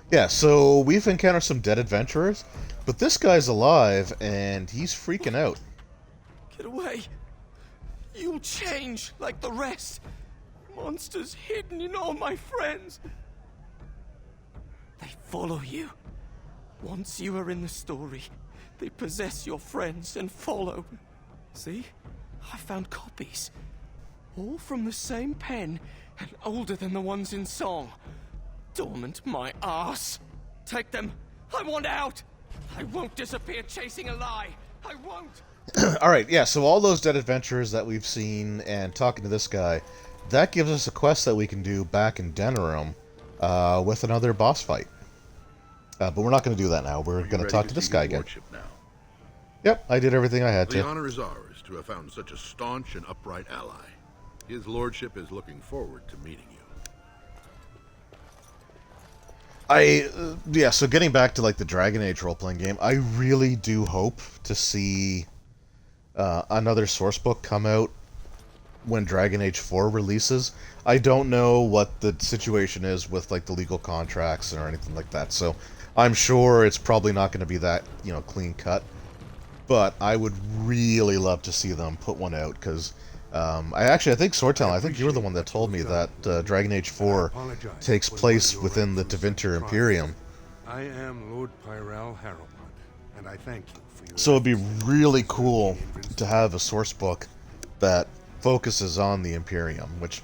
Yeah, so we've encountered some dead adventurers, but this guy's alive and he's freaking out. Get away! You'll change like the rest. Monsters hidden in all my friends. They follow you. Once you are in the story, they possess your friends and follow. See? I found copies. All from the same pen and older than the ones in song. Dormant my ass. Take them. I want out. I won't disappear chasing a lie. I won't. Alright, yeah, so all those dead adventurers that we've seen and talking to this guy, that gives us a quest that we can do back in Denerim with another boss fight. But we're not going to do that now. We're going to talk to this guy again. Yep, I did everything I had to. The honor is ours to have found such a staunch and upright ally. His lordship is looking forward to meeting you. Yeah, so getting back to like the Dragon Age role-playing game, I really do hope to see another source book come out when Dragon Age 4 releases. I don't know what the situation is with like the legal contracts or anything like that, so I'm sure it's probably not going to be that, clean cut. But I would really love to see them put one out, because I think Swordtown, I think you were the one that told me that Dragon Age 4 takes place within the Tevinter Imperium. I am Lord Pyral Harimot, and I thank you for your... So it'd be really cool to have a source book that focuses on the Imperium, which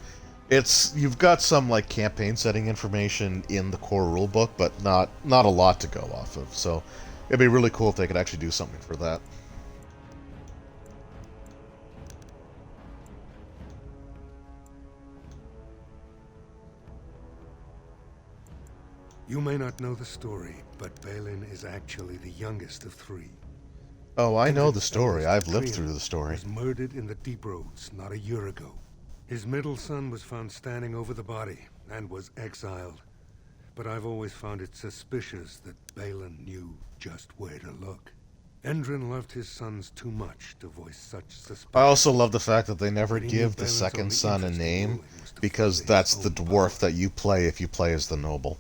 you've got some like campaign setting information in the core rulebook, but not a lot to go off of. So it'd be really cool if they could actually do something for that. You may not know the story, but Balin is actually the youngest of three. Oh, I know the story. I've lived through the story. He was murdered in the Deep Roads not a year ago. His middle son was found standing over the body and was exiled. But I've always found it suspicious that Balin knew just where to look. Endrin loved his sons too much to voice such suspicion. I also love the fact that they never give the second son a name, because that's the dwarf that you play if you play as the noble.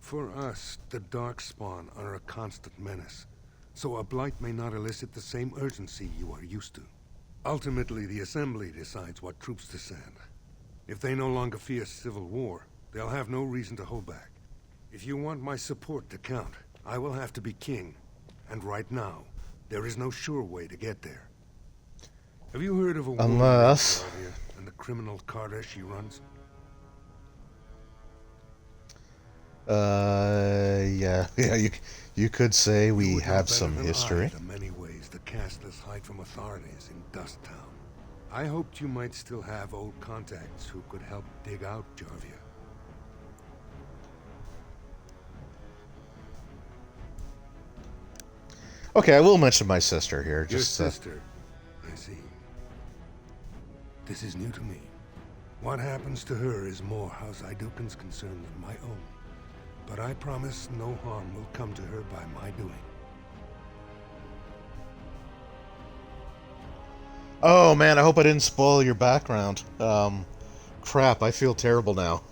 For us, the Darkspawn are a constant menace, so a blight may not elicit the same urgency you are used to. Ultimately, the Assembly decides what troops to send. If they no longer fear civil war, they'll have no reason to hold back. If you want my support to count, I will have to be king, and right now, there is no sure way to get there. Have you heard of a woman and the criminal carter she runs? Yeah, you could say we have some history. The many ways the castless hide from authorities in Dust Town. I hoped you might still have old contacts who could help dig out Jarvia. Okay, I will mention my sister here. Your sister, I see. This is new to me. What happens to her is more House Iduken's concern than my own. But I promise no harm will come to her by my doing. Oh man, I hope I didn't spoil your background. Crap, I feel terrible now.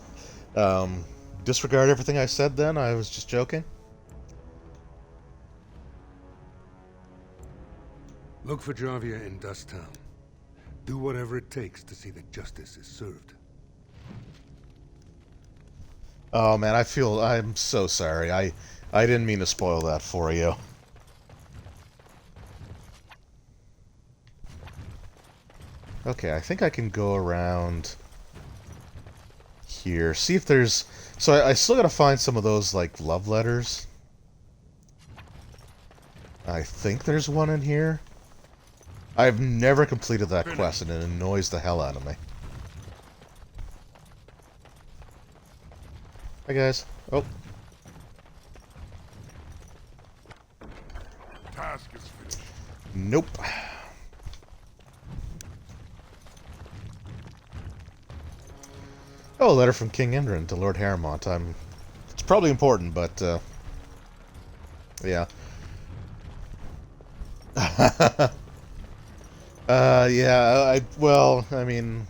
Disregard everything I said then? I was just joking? Look for Jarvia in Dust Town. Do whatever it takes to see that justice is served. Oh man, I'm so sorry. I didn't mean to spoil that for you. Okay, I think I can go around here. See if there's... So I still gotta find some of those, like, love letters. I think there's one in here. I've never completed that quest, and it annoys the hell out of me. Hi, guys. Oh. Task is finished. Nope. Oh, a letter from King Indrin to Lord Harimot. It's probably important, but, yeah. Yeah, well, I mean,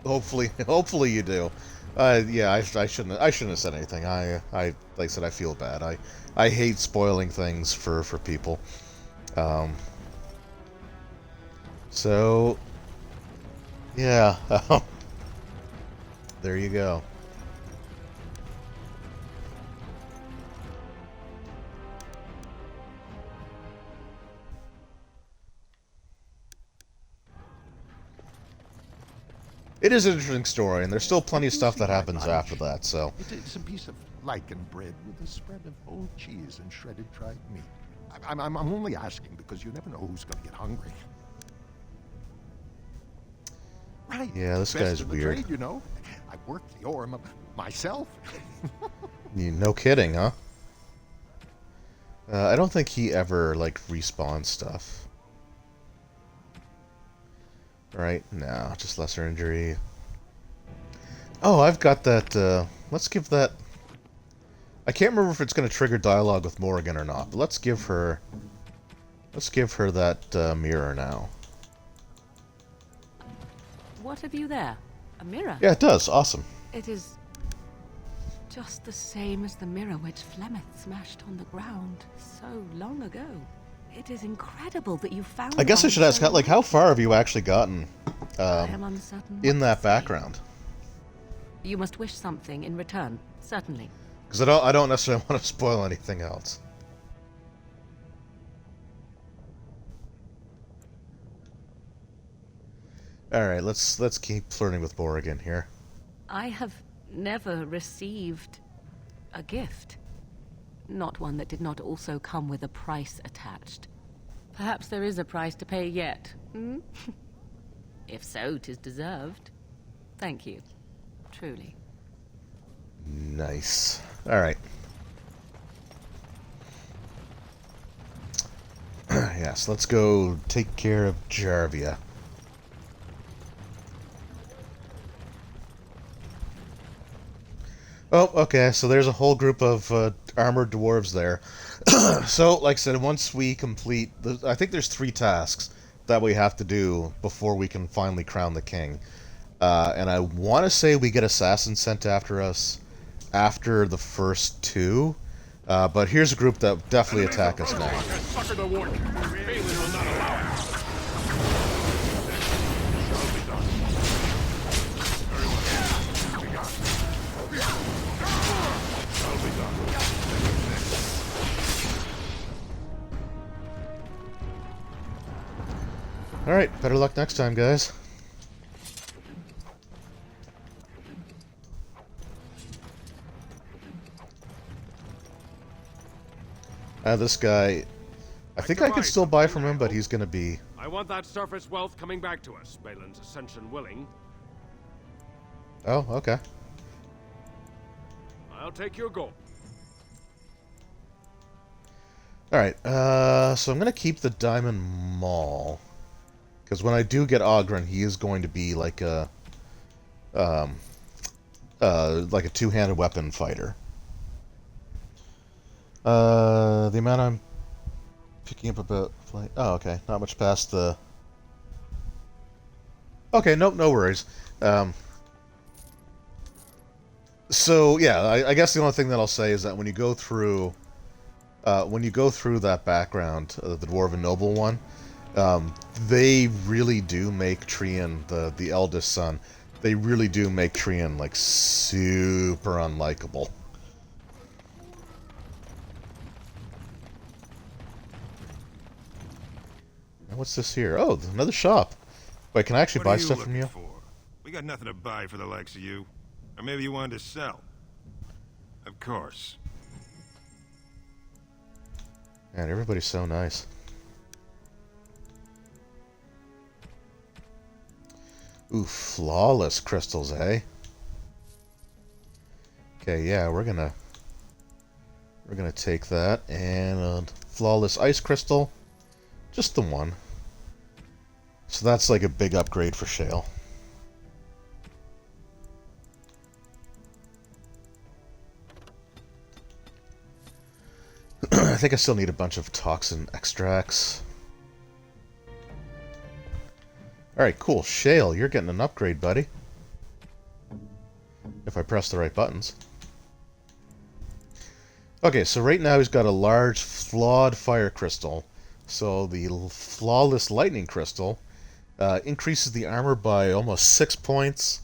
hopefully you do. Yeah, I shouldn't have said anything. Like I said, I feel bad. I hate spoiling things for people. So, yeah, there you go. It is an interesting story, and there's still plenty of stuff that happens after that, so... It's a piece of lichen bread with a spread of old cheese and shredded dried meat. I'm only asking because you never know who's going to get hungry. Right. Yeah, this Best guy's of the weird. Trade, you know. I worked the ore myself. No kidding, huh? I don't think he ever, like, respawns stuff. Right? No, just lesser injury. Oh, I've got that, let's give that... I can't remember if it's going to trigger dialogue with Morrigan or not, but let's give her... Let's give her that mirror now. What have you there? A mirror? Yeah, it does. Awesome. It is just the same as the mirror which Flemeth smashed on the ground so long ago. It is incredible that you found I guess I should ask, like, how far have you actually gotten I am uncertain in what that to say. background? You must wish something in return, certainly. Because I don't necessarily want to spoil anything else. Alright, let's keep flirting with Morrigan here. I have never received a gift. Not one that did not also come with a price attached. Perhaps there is a price to pay yet, hmm? If so, 'tis deserved. Thank you. Truly. Nice. Alright. Yes, let's go take care of Jarvia. Oh, okay, so there's a whole group of armored dwarves there. So, like I said, once we complete... I think there's 3 tasks that we have to do before we can finally crown the king. And I want to say we get assassins sent after us after the first 2. But here's a group that definitely attack us now. Sucker the warden. Balin will not allow it. Alright, better luck next time, guys. This guy... I think I could still buy from him, but he's gonna be... I want that surface wealth coming back to us, Balin's ascension willing. Oh, okay. I'll take your gold. Alright, so I'm gonna keep the Diamond Maul. Because when I do get Ogren, he is going to be like a... like a two-handed weapon fighter. The amount I'm picking up about... Oh, okay. Not much past the... Okay, nope, no worries. So, yeah, I guess the only thing that I'll say is that when you go through... that background, the Dwarven Noble one, they really do make Trian, the eldest son, they really do make Trian, like, super unlikable. And what's this here? Oh, another shop. Wait, can I actually buy stuff from you? We got nothing to buy for the likes of you. Or maybe you wanted to sell. Of course. Man, everybody's so nice. Ooh, flawless crystals, eh? Okay, yeah, we're gonna take that and flawless ice crystal, just the one. So that's like a big upgrade for Shale. I think I still need a bunch of toxin extracts. Alright, cool. Shale, you're getting an upgrade, buddy. If I press the right buttons. Okay, so right now he's got a large flawed fire crystal. So the flawless lightning crystal increases the armor by almost 6 points.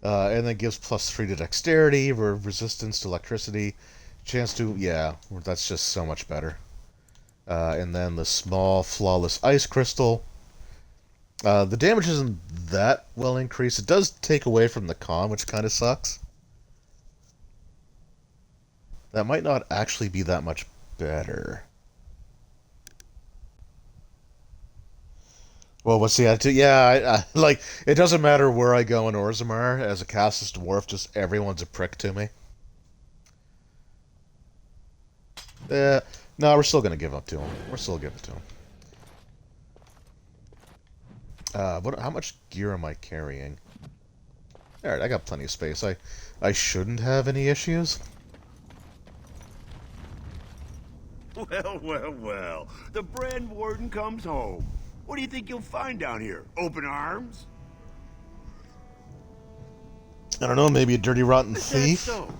And then gives +3 to dexterity, resistance to electricity. Chance to... yeah, that's just so much better. And then the small flawless ice crystal. The damage isn't that well increased. It does take away from the con, which kind of sucks. That might not actually be that much better. Well, what's the attitude? Yeah, I like, it doesn't matter where I go in Orzammar, as a Castus dwarf, just everyone's a prick to me. No, we're still gonna give up to him. We're still giving it to him. How much gear am I carrying? Alright, I got plenty of space. I shouldn't have any issues. Well, well, well. The Brand Warden comes home. What do you think you'll find down here? Open arms? I don't know, maybe a dirty, rotten Is thief? that so?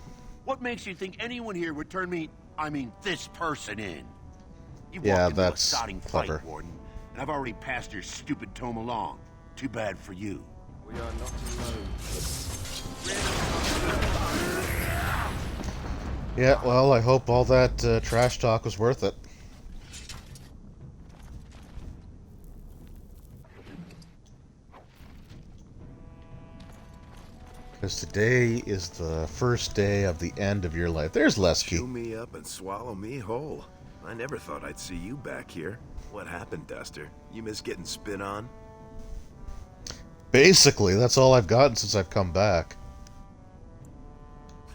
What makes you think anyone here would turn me, I mean, this person in? You've Yeah, walked into that's a sodding clever. fight, Warden, and I've already passed your stupid tome along. Too bad for you. We are not alone. Yeah, well, I hope all that trash talk was worth it. Because today is the first day of the end of your life. There's Lesky. Chew me up and swallow me whole. I never thought I'd see you back here. What happened, Duster? You miss getting spit on? Basically, that's all I've gotten since I've come back.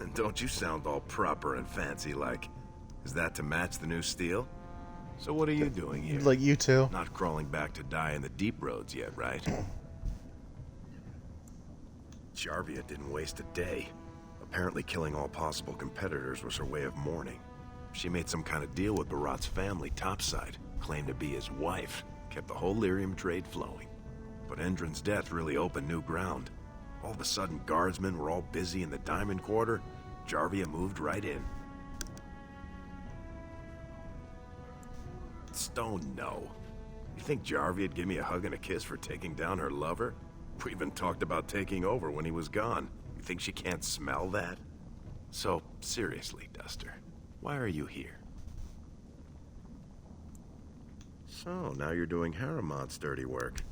And don't you sound all proper and fancy like. Is that to match the new steel? So what are you doing here? Like you two. Not crawling back to die in the deep roads yet, right? Jarvia didn't waste a day. Apparently killing all possible competitors was her way of mourning. She made some kind of deal with Barat's family topside, claimed to be his wife, kept the whole lyrium trade flowing. But Endron's death really opened new ground. All of a sudden, guardsmen were all busy in the Diamond Quarter. Jarvia moved right in. Stone, no. You think Jarvia'd give me a hug and a kiss for taking down her lover? We even talked about taking over when he was gone. You think she can't smell that? So, seriously, Duster, why are you here? So, now you're doing Harimot's dirty work.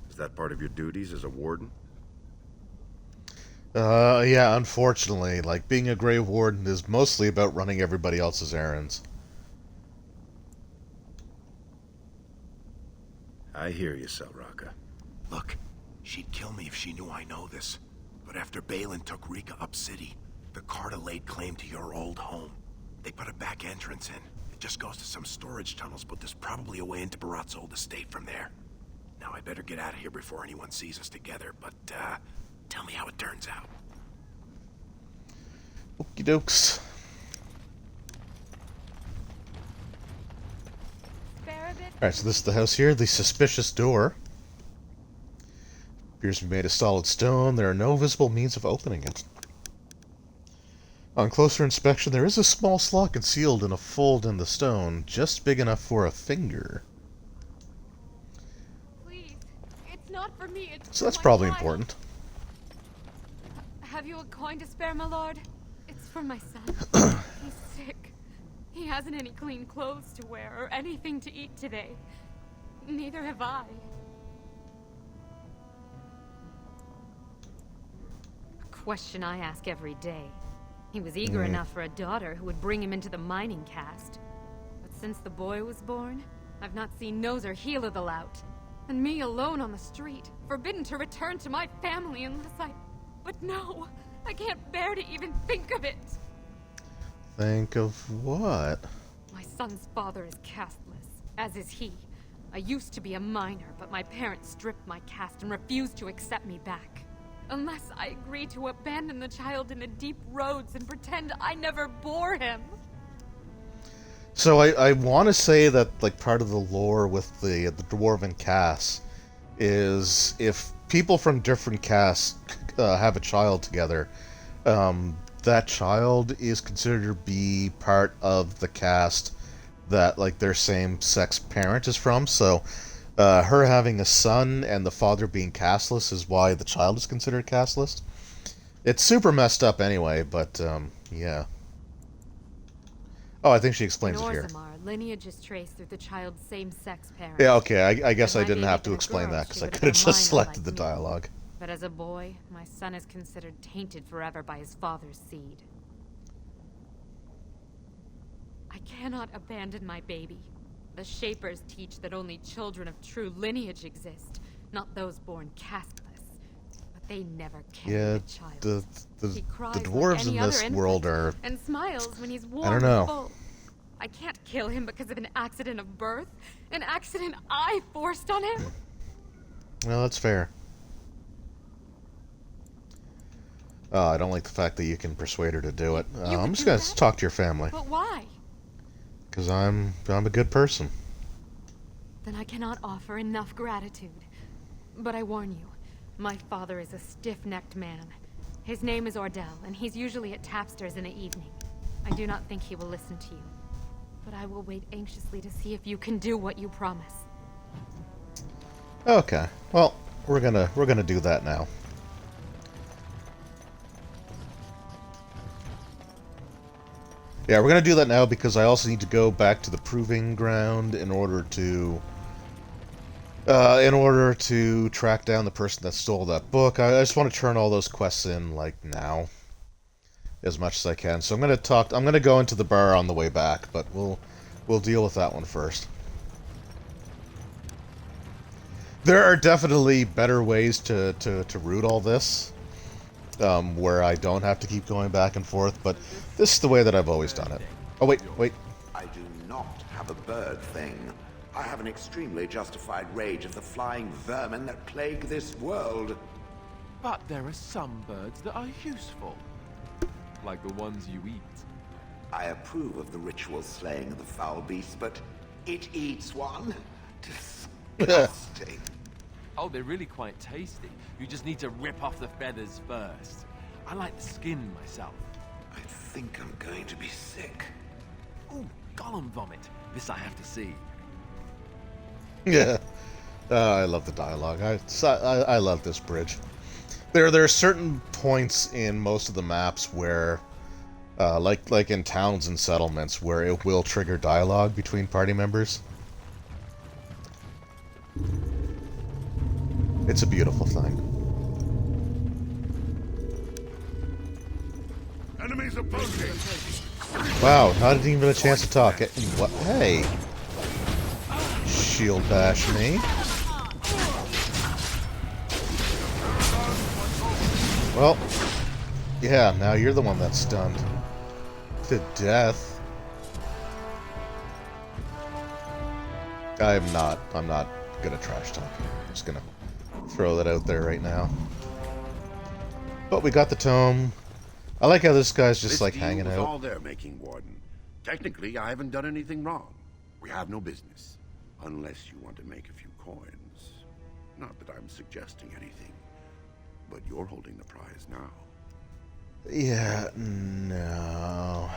Is that part of your duties as a warden? Yeah, unfortunately. Like, being a Grey Warden is mostly about running everybody else's errands. I hear you, Selraka. Look, she'd kill me if she knew I know this. But after Balin took Rika up city, the Carta laid claim to your old home. They put a back entrance in. It just goes to some storage tunnels, but there's probably a way into Barat's old estate from there. Now I better get out of here before anyone sees us together, but, tell me how it turns out. Okie dokes. Alright, so this is the house here, the suspicious door. Appears to be made of solid stone. There are no visible means of opening it. On closer inspection, there is a small slot concealed in a fold in the stone, just big enough for a finger. Please, it's not for me, it's So that's for my probably child. important. Have you a coin to spare, my lord? It's for my son. He's sick. He hasn't any clean clothes to wear or anything to eat today. Neither have I. A question I ask every day. He was eager enough for a daughter who would bring him into the mining caste. But since the boy was born, I've not seen nose or heel of the lout. And me alone on the street, forbidden to return to my family unless I... But no, I can't bear to even think of it. Think of what? My son's father is casteless, as is he. I used to be a miner, but my parents stripped my caste and refused to accept me back. Unless I agree to abandon the child in the deep roads and pretend I never bore him. So I want to say that like part of the lore with the Dwarven caste is if people from different castes have a child together, that child is considered to be part of the caste that like their same-sex parent is from. So her having a son and the father being casteless is why the child is considered casteless. It's super messed up anyway, but yeah. Oh, I think she explains it here. In Orzammar, lineage is traced through the child's same-sex parent. Yeah, okay, I guess Had I my didn't baby have to been a explain girl, that, because she I would could have been a just minor selected like the me. dialogue. But as a boy, my son is considered tainted forever by his father's seed. I cannot abandon my baby. The Shapers teach that only children of true lineage exist, not those born casteless. But they never carry Yeah, a child. the He cries like dwarves in any other this infant world are... and smiles when he's warm I don't and know. full. I can't kill him because of an accident of birth, an accident I forced on him. Well, that's fair. I don't like the fact that you can persuade her to do it. You I'm would just do gonna that? talk to your family. But why? Because I'm a good person. Then I cannot offer enough gratitude. But I warn you, my father is a stiff-necked man. His name is Ordell, and he's usually at Tapster's in the evening. I do not think he will listen to you. But I will wait anxiously to see if you can do what you promise. Okay. Well, we're gonna do that now. Yeah, we're gonna do that now because I also need to go back to the proving ground in order to track down the person that stole that book. I just want to turn all those quests in like now, as much as I can. So I'm gonna go into the bar on the way back, but we'll deal with that one first. There are definitely better ways to route all this, where I don't have to keep going back and forth, but this is the way that I've always done it. Oh, wait. I do not have a bird thing. I have an extremely justified rage of the flying vermin that plague this world. But there are some birds that are useful. Like the ones you eat. I approve of the ritual slaying of the foul beast, but it eats one? Disgusting. Oh, they're really quite tasty. You just need to rip off the feathers first. I like the skin myself. I think I'm going to be sick. Ooh, Gollum vomit. This I have to see. Yeah. I love the dialogue. I love this bridge. There are certain points in most of the maps where, like in towns and settlements, where it will trigger dialogue between party members. It's a beautiful thing. Enemies approaching. Wow, not even a chance to talk. What? Hey, shield bash me. Well, yeah. Now you're the one that's stunned to death. I'm not gonna trash talk. I'm just gonna throw that out there right now. But we got the tome. I like how this guy's just like hanging was out. all their making, Warden. Technically, I haven't done anything wrong. We have no business. Unless you want to make a few coins. Not that I'm suggesting anything. But you're holding the prize now. Yeah, no.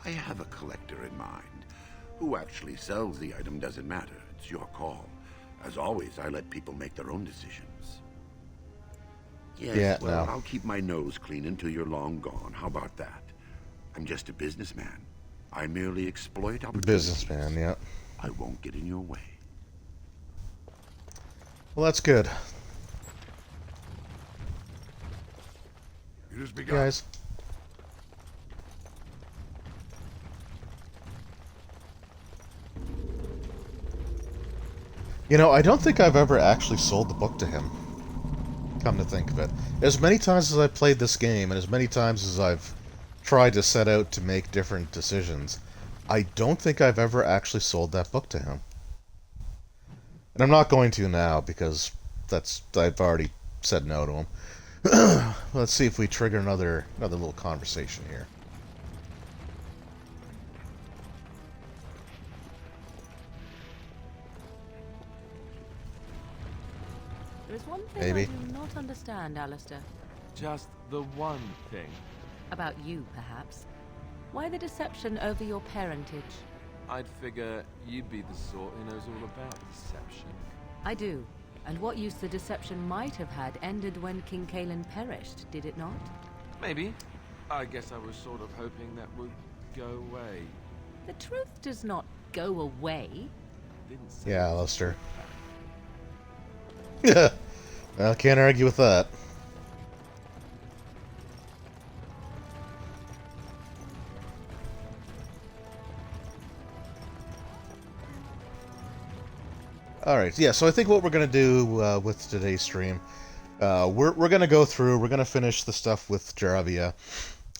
I have a collector in mind. Who actually sells the item doesn't matter. It's your call. As always, I let people make their own decisions. Yes, Yeah, well, no. I'll keep my nose clean until you're long gone. How about that? I'm just a businessman. I merely exploit opportunities. Businessman, yeah. I won't get in your way. Well, that's good. It has begun. Guys. You know, I don't think I've ever actually sold the book to him. Come to think of it. As many times as I've played this game, and as many times as I've tried to set out to make different decisions, I don't think I've ever actually sold that book to him. And I'm not going to now, because I've already said no to him. Let's see if we trigger another little conversation here. There's one thing Maybe. I do not understand, Alistair. Just the one thing. About you, perhaps. Why the deception over your parentage? I'd figure you'd be the sort who knows all about deception. I do. And what use the deception might have had ended when King Cailan perished, did it not? Maybe. I guess I was sort of hoping that would go away. The truth does not go away. Didn't say Yeah, Alistair. Yeah. Well, can't argue with that. Alright, yeah, so I think what we're going to do with today's stream, we're going to go through, we're going to finish the stuff with Jaravia,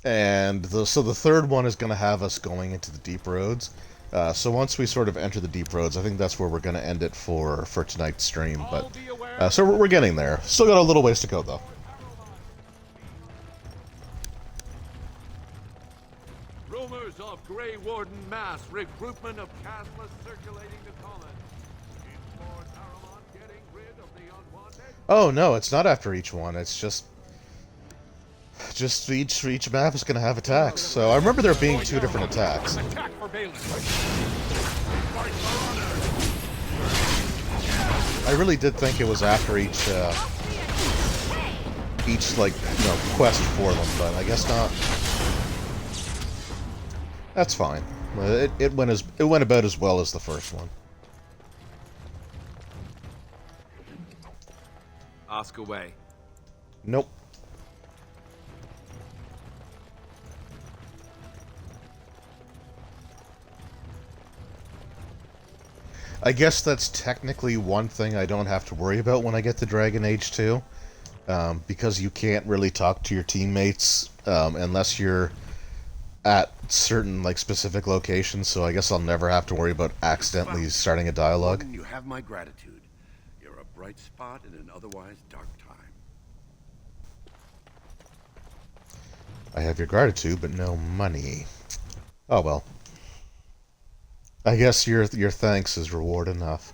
and so the third one is going to have us going into the deep roads, So once we sort of enter the deep roads, I think that's where we're going to end it for tonight's stream. But so we're getting there. Still got a little ways to go, though. Rumors of Grey Warden mass recruitment of castless circulating the colony. Is Lord Harimot getting rid of the unwanted? Oh no, it's not after each one. It's just each map is going to have attacks. So I remember there being 2 different attacks. Attack for Balin. I really did think it was after each like, you know, quest for them, but I guess not. That's fine. It went about as well as the first one. Ask away. Nope. I guess that's technically one thing I don't have to worry about when I get to Dragon Age 2, because you can't really talk to your teammates unless you're at certain, like, specific locations, so I guess I'll never have to worry about accidentally starting a dialogue. You have my gratitude. You're a bright spot in an otherwise dark time. I have your gratitude, but no money. Oh well. I guess your thanks is reward enough.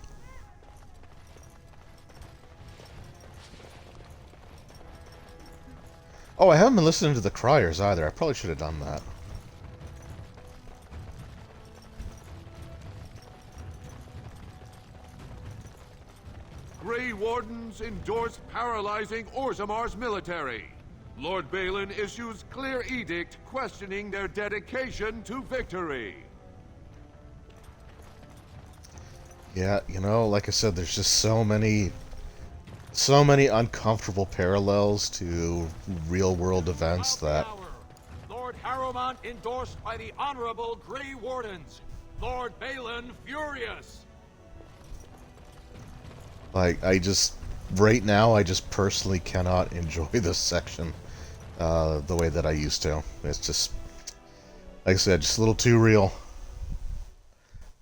Oh, I haven't been listening to the criers either. I probably should have done that. Grey Wardens endorse paralyzing Orzamar's military. Lord Balin issues clear edict questioning their dedication to victory. Yeah, you know, like I said, there's just so many uncomfortable parallels to real-world events that... Lord Harimot endorsed by the Honorable Grey Wardens. Lord Balin furious. Like, right now, I just personally cannot enjoy this section the way that I used to. It's just, like I said, just a little too real.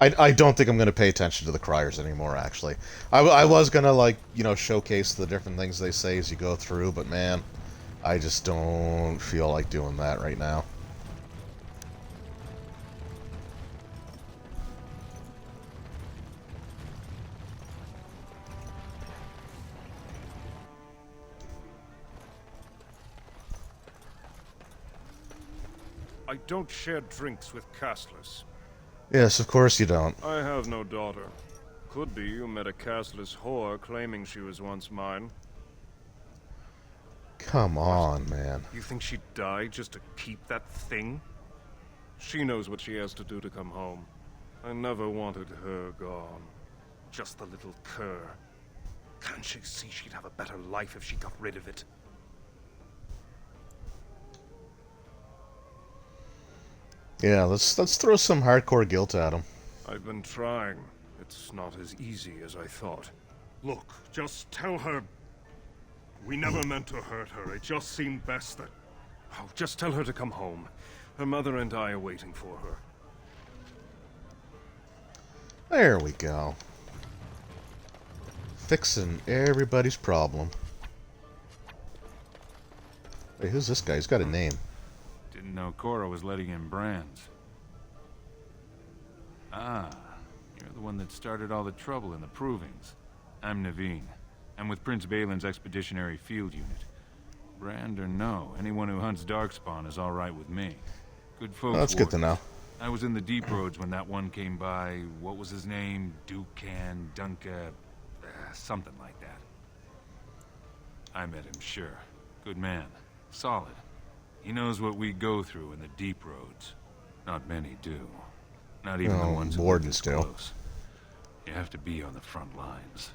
I don't think I'm going to pay attention to the criers anymore, actually. I was going to, like, you know, showcase the different things they say as you go through, but man, I just don't feel like doing that right now. I don't share drinks with castless. Yes, of course you don't. I have no daughter. Could be you met a castless whore claiming she was once mine. Come on, man. You think she'd die just to keep that thing? She knows what she has to do to come home. I never wanted her gone. Just the little cur. Can't she see she'd have a better life if she got rid of it? Yeah, let's throw some hardcore guilt at him. I've been trying. It's not as easy as I thought. Look, just tell her... We never meant to hurt her. It just seemed best that... Oh, just tell her to come home. Her mother and I are waiting for her. There we go. Fixing everybody's problem. Wait, who's this guy? He's got a name. Didn't know Cora was letting in brands. Ah, you're the one that started all the trouble in the Provings. I'm Naveen. I'm with Prince Balin's Expeditionary Field Unit. Brand or no, anyone who hunts Darkspawn is all right with me. Good folks. Oh, that's good to know. I was in the deep roads when that one came by. What was his name? Dukan, Dunka, something like that. I met him, sure. Good man. Solid. He knows what we go through in the deep roads. Not many do. Not even the ones who live this close. You have to be on the front lines.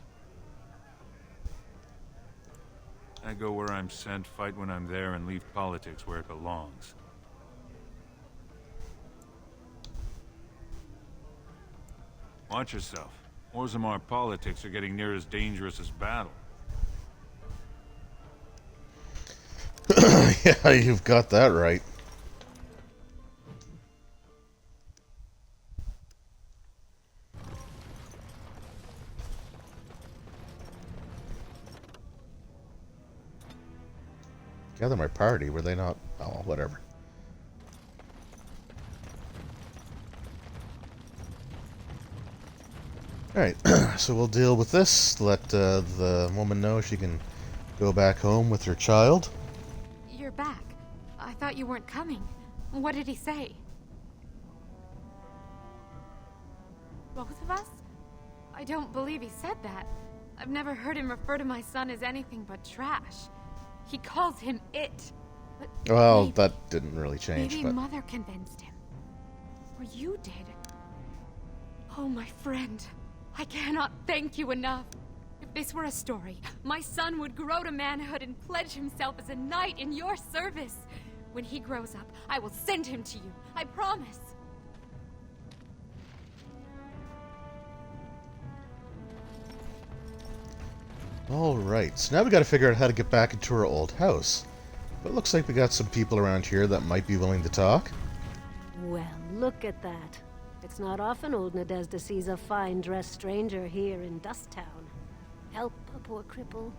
I go where I'm sent, fight when I'm there, and leave politics where it belongs. Watch yourself. Orzammar politics are getting near as dangerous as battle. Yeah, you've got that right. Gather my party. Were they not? Oh, whatever. Alright, so we'll deal with this. Let the woman know she can go back home with her child. You're back. I thought you weren't coming. What did he say? Both of us? I don't believe he said that. I've never heard him refer to my son as anything but trash. He calls him it. But Well, maybe, that didn't really change, maybe but... Mother convinced him. Or you did. Oh, my friend. I cannot thank you enough. If this were a story, my son would grow to manhood and pledge himself as a knight in your service. When he grows up, I will send him to you. I promise. Alright, so now we gotta figure out how to get back into our old house. But it looks like we got some people around here that might be willing to talk. Well, look at that. It's not often old Nadezhda sees a fine-dressed stranger here in Dust Town. Help a poor cripple.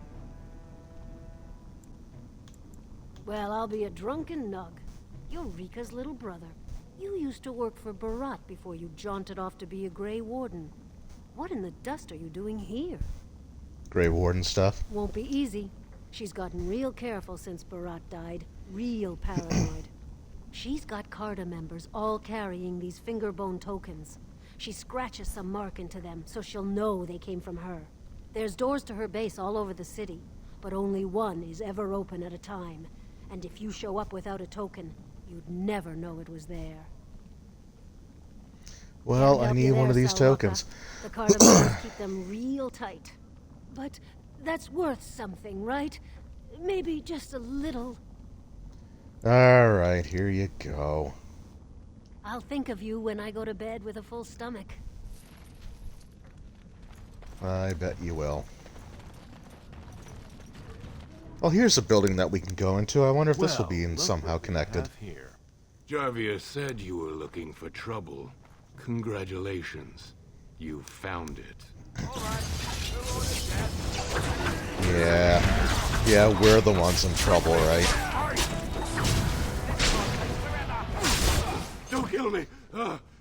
Well, I'll be a drunken nug. You're Rika's little brother. You used to work for Barat before you jaunted off to be a Grey Warden. What in the dust are you doing here? Grey Warden stuff. Won't be easy. She's gotten real careful since Barat died. Real paranoid. She's got Carta members all carrying these fingerbone tokens. She scratches some mark into them so she'll know they came from her. There's doors to her base all over the city, but only one is ever open at a time. And if you show up without a token, you'd never know it was there. Well, I need one of these tokens. The Carta members keep them real tight. But that's worth something, right? Maybe just a little. Alright, here you go. I'll think of you when I go to bed with a full stomach. I bet you will. Well, here's a building that we can go into. I wonder if this will be somehow connected. Here. Jarvia said you were looking for trouble. Congratulations. You found it. Yeah, we're the ones in trouble, right? Don't kill me!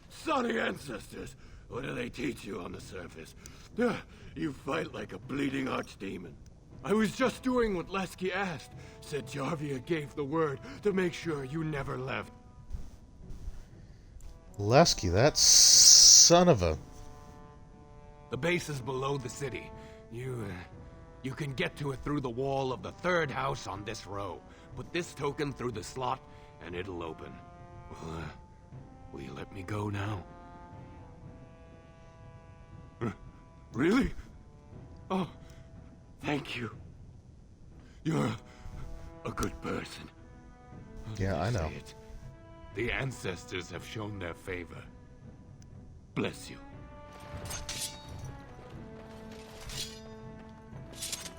Sonny ancestors! What do they teach you on the surface? You fight like a bleeding archdemon. I was just doing what Lesky asked. Said Jarvia gave the word to make sure you never left. Lesky, that son of a... The base is below the city. You can get to it through the wall of the third house on this row. Put this token through the slot, and it'll open. Will you let me go now? Really? Oh, thank you. You're a good person. Yeah, I know. The ancestors have shown their favor. Bless you.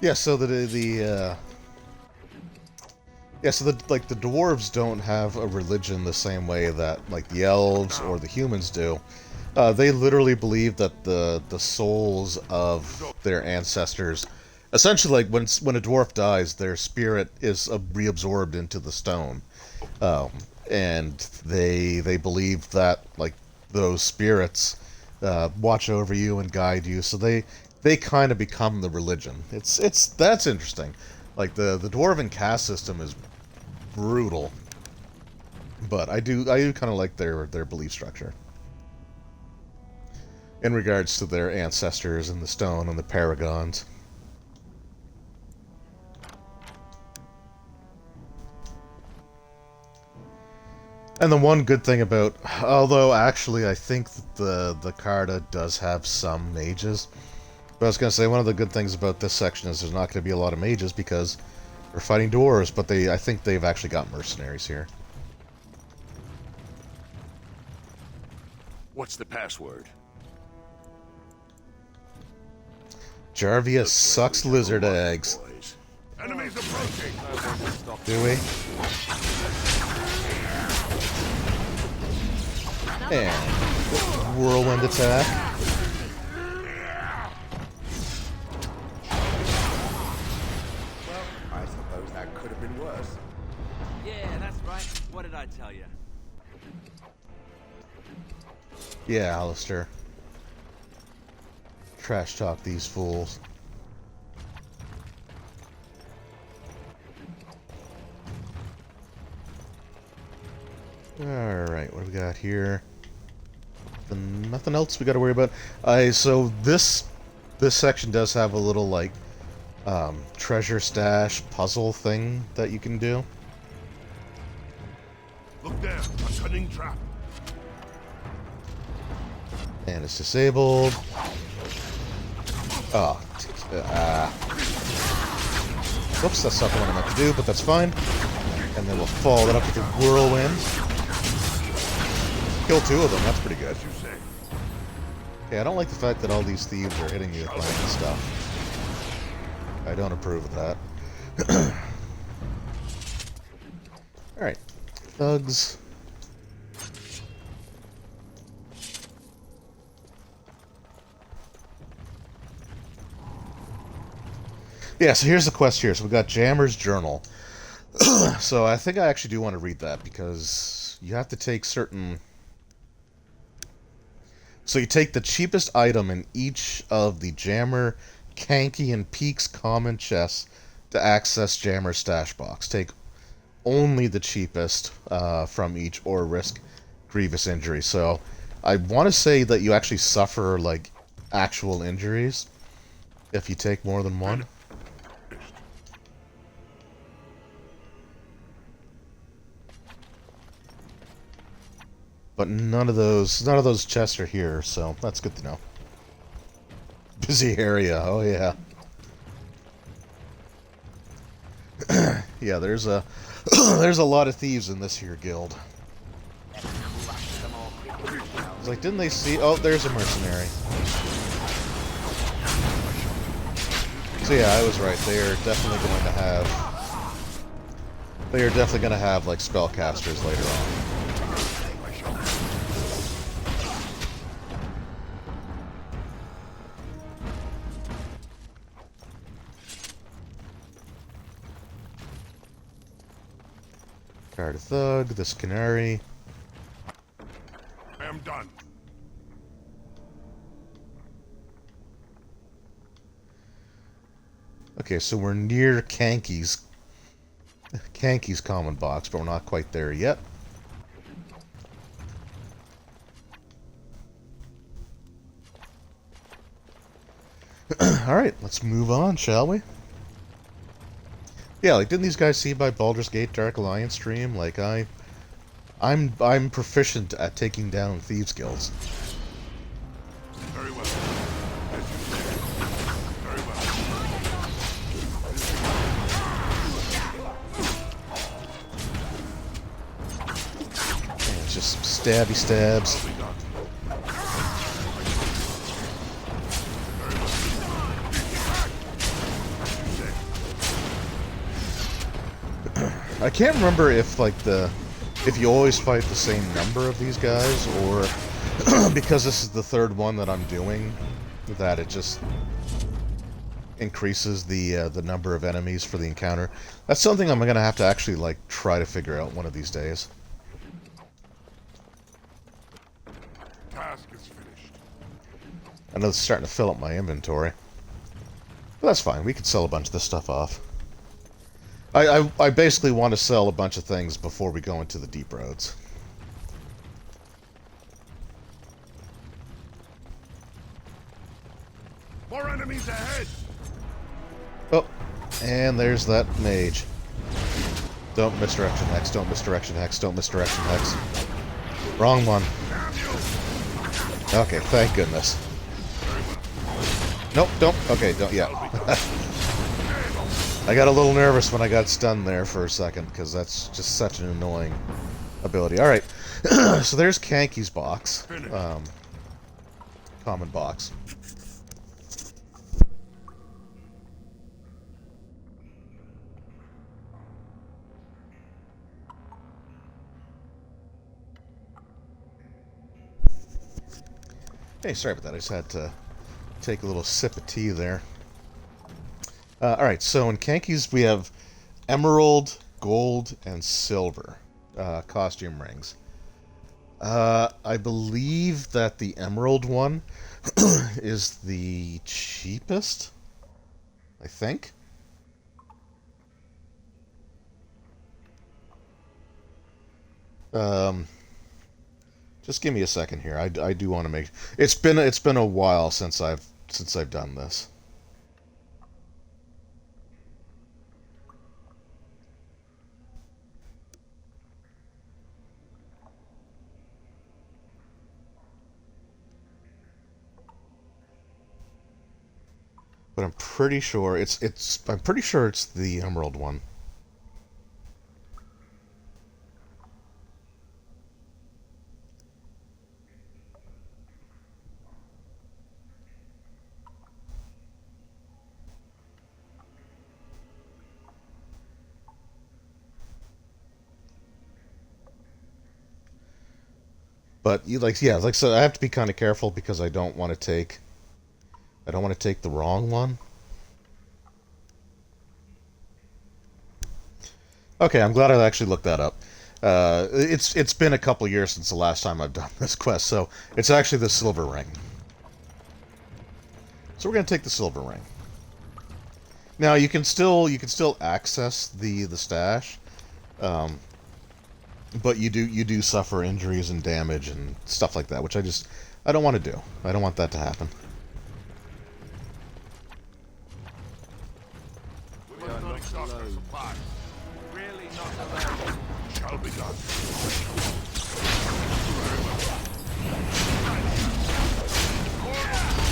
Yeah, so the dwarves don't have a religion the same way that like the elves or the humans do. They literally believe that the souls of their ancestors, essentially, like when a dwarf dies, their spirit is reabsorbed into the stone, and they believe that like those spirits watch over you and guide you. So they kind of become the religion. That's interesting. Like the dwarven caste system is brutal, but I do kind of like their belief structure in regards to their ancestors and the stone and the paragons. And the one good thing about, although actually I think the Carta does have some mages, but I was going to say one of the good things about this section is there's not going to be a lot of mages because we're fighting dwarves, but I think they've actually got mercenaries here. What's the password? Jarvia sucks lizard eggs. Enemies approaching. Do we? And whirlwind attack. I suppose that could have been worse. Yeah, Alistair. Trash talk these fools. Alright, what do we got here? Nothing else we gotta worry about. So this section does have a little, like, treasure stash puzzle thing that you can do. Look there, a cunning trap. And it's disabled. Oh. Whoops, that's not the one I meant to do, but that's fine. And then we'll follow that up with a whirlwind. Kill 2 of them, that's pretty good. Okay, I don't like the fact that all these thieves are hitting me with my own stuff. I don't approve of that. Alright. Thugs. Yeah, so here's the quest here. So we got Jammer's Journal. So I think I actually do want to read that because you have to take certain... So you take the cheapest item in each of the Jammer, Kanky, and Peaks common chests to access Jammer's stash box. Take only the cheapest from each or risk grievous injury. So I want to say that you actually suffer, like, actual injuries if you take more than one. But none of those chests are here, so that's good to know. Busy area, oh yeah. Yeah, there's a there's a lot of thieves in this here guild. It's like, didn't they see? Oh, there's a mercenary. So yeah, I was right. They are definitely going to have. They are definitely going to have like spellcasters later on. Card of Thug, this Canary. I am done. Okay, so we're near Kanky's common box, but we're not quite there yet. Alright, let's move on, shall we? Yeah, like, didn't these guys see by Baldur's Gate Dark Alliance stream? Like, I'm proficient at taking down thieves guilds. Very well. As you say. Very well. And it's just stabby stabs. I can't remember if, like, if you always fight the same number of these guys, or because this is the third one that I'm doing, that it just increases the number of enemies for the encounter. That's something I'm gonna have to actually, like, try to figure out one of these days. Task is finished. I know it's starting to fill up my inventory, but that's fine. We can sell a bunch of this stuff off. I basically want to sell a bunch of things before we go into the deep roads. More enemies ahead! Oh, and there's that mage. Don't misdirection hex, don't misdirection hex, don't misdirection hex. Wrong one. Okay, thank goodness. Nope, don't. Okay, don't. Yeah. I got a little nervous when I got stunned there for a second, because that's just such an annoying ability. Alright, so there's Kanky's box. Common box. Hey, sorry about that. I just had to take a little sip of tea there. Alright, so in Kanky's we have emerald, gold, and silver costume rings. I believe that the emerald one is the cheapest. I think. Just give me a second here. I do want to make. It's been a while since I've done this. But I'm pretty sure it's the emerald one. But so I have to be kind of careful because I don't want to take the wrong one. Okay, I'm glad I actually looked that up. It's been a couple years since the last time I've done this quest, so it's actually the silver ring. So we're gonna take the silver ring. Now you can still access the stash, but you do suffer injuries and damage and stuff like that, which I don't want to do. I don't want that to happen. We are not alone. Really not alone. Shall be done.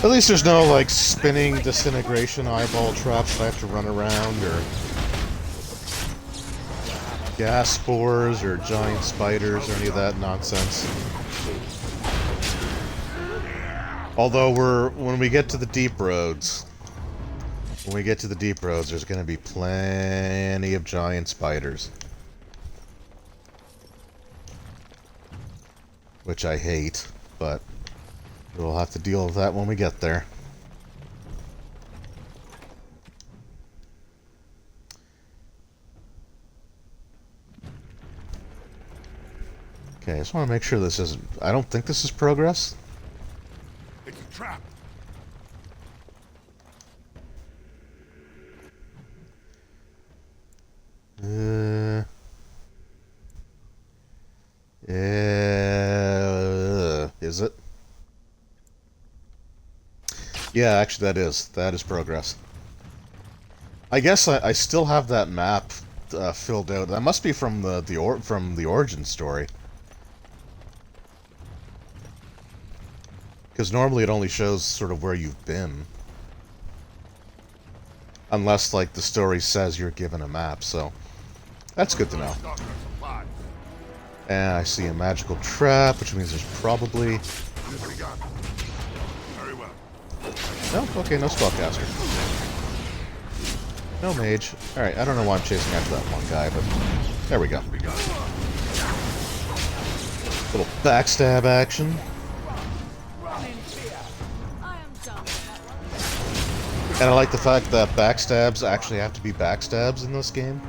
At least there's no, like, spinning disintegration eyeball traps that I have to run around, or gas spores, or giant spiders, or any of that nonsense. Although when we get to the deep roads, there's going to be plenty of giant spiders. Which I hate, but we'll have to deal with that when we get there. Okay, I just want to make sure this isn't... I don't think this is progress. It's a trap. Is it? Yeah, actually that is progress. I guess I still have that map filled out. That must be from the origin story. Because normally it only shows sort of where you've been. Unless, like, the story says you're given a map, so... That's good to know. And I see a magical trap, which means there's probably... No? Okay, no spellcaster. No mage. Alright, I don't know why I'm chasing after that one guy, but... There we go. Little backstab action. And I like the fact that backstabs actually have to be backstabs in this game.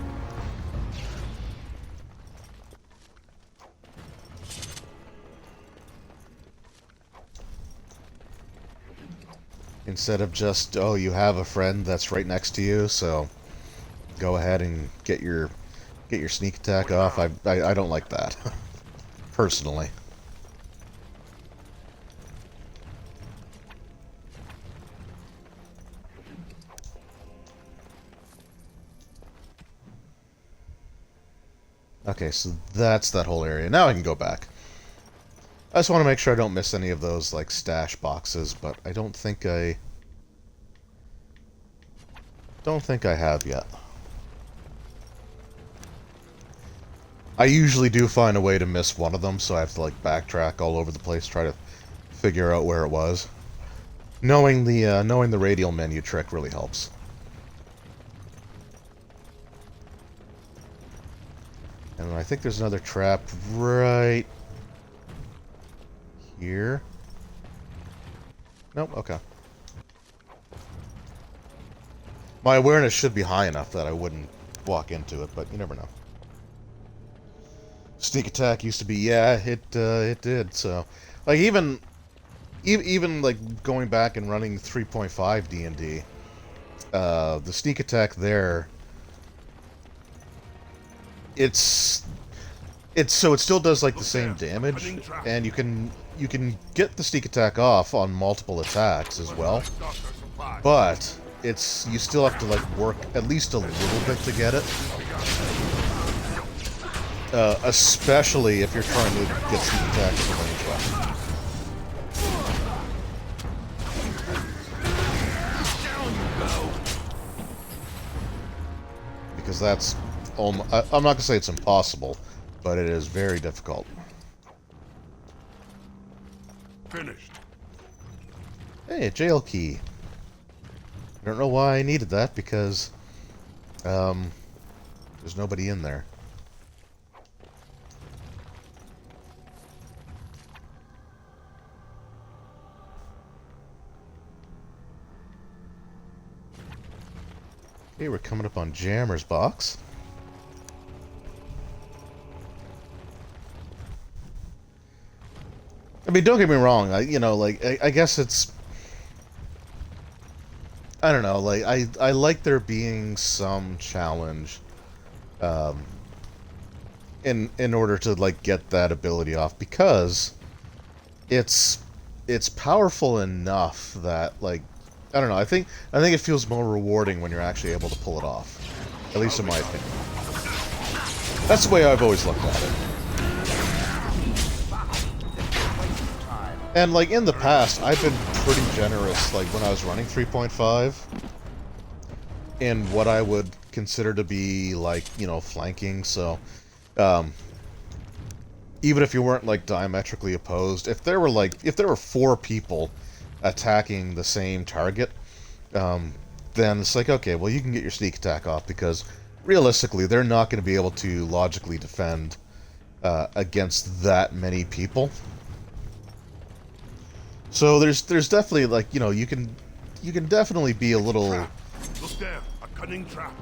Instead of just, oh, you have a friend that's right next to you, so go ahead and get your sneak attack off. I don't like that, personally. Okay, so that's that whole area. Now I can go back. I just want to make sure I don't miss any of those, like, stash boxes, but I don't think I have yet. I usually do find a way to miss one of them, so I have to, like, backtrack all over the place, try to figure out where it was. Knowing the radial menu trick really helps. And I think there's another trap right here. Nope, okay. My awareness should be high enough that I wouldn't walk into it, but you never know. Sneak attack used to be, yeah, it did. So, like even like going back and running 3.5 D&D, the sneak attack there, so it still does like the same damage, and you can get the sneak attack off on multiple attacks as well, but you still have to like work at least a little bit to get it. Especially if you're trying to get sneak attack with a range weapon. Because that's I'm not gonna say it's impossible, but it is very difficult. Finished. Hey, a jail key. I don't know why I needed that, because there's nobody in there. Okay, we're coming up on Jammer's box. I mean, don't get me wrong. I guess it's. I don't know. Like, I like there being some challenge, in order to like get that ability off, because it's powerful enough that, like, I don't know. I think it feels more rewarding when you're actually able to pull it off. At least in my opinion. That's the way I've always looked at it. And like in the past, I've been pretty generous. Like when I was running 3.5, in what I would consider to be like, you know, flanking. So, even if you weren't like diametrically opposed, if there were 4 people attacking the same target, then it's like, okay, well, you can get your sneak attack off, because realistically they're not going to be able to logically defend against that many people. So there's definitely, like, you know, you can definitely be a little. Look there, a cunning trap.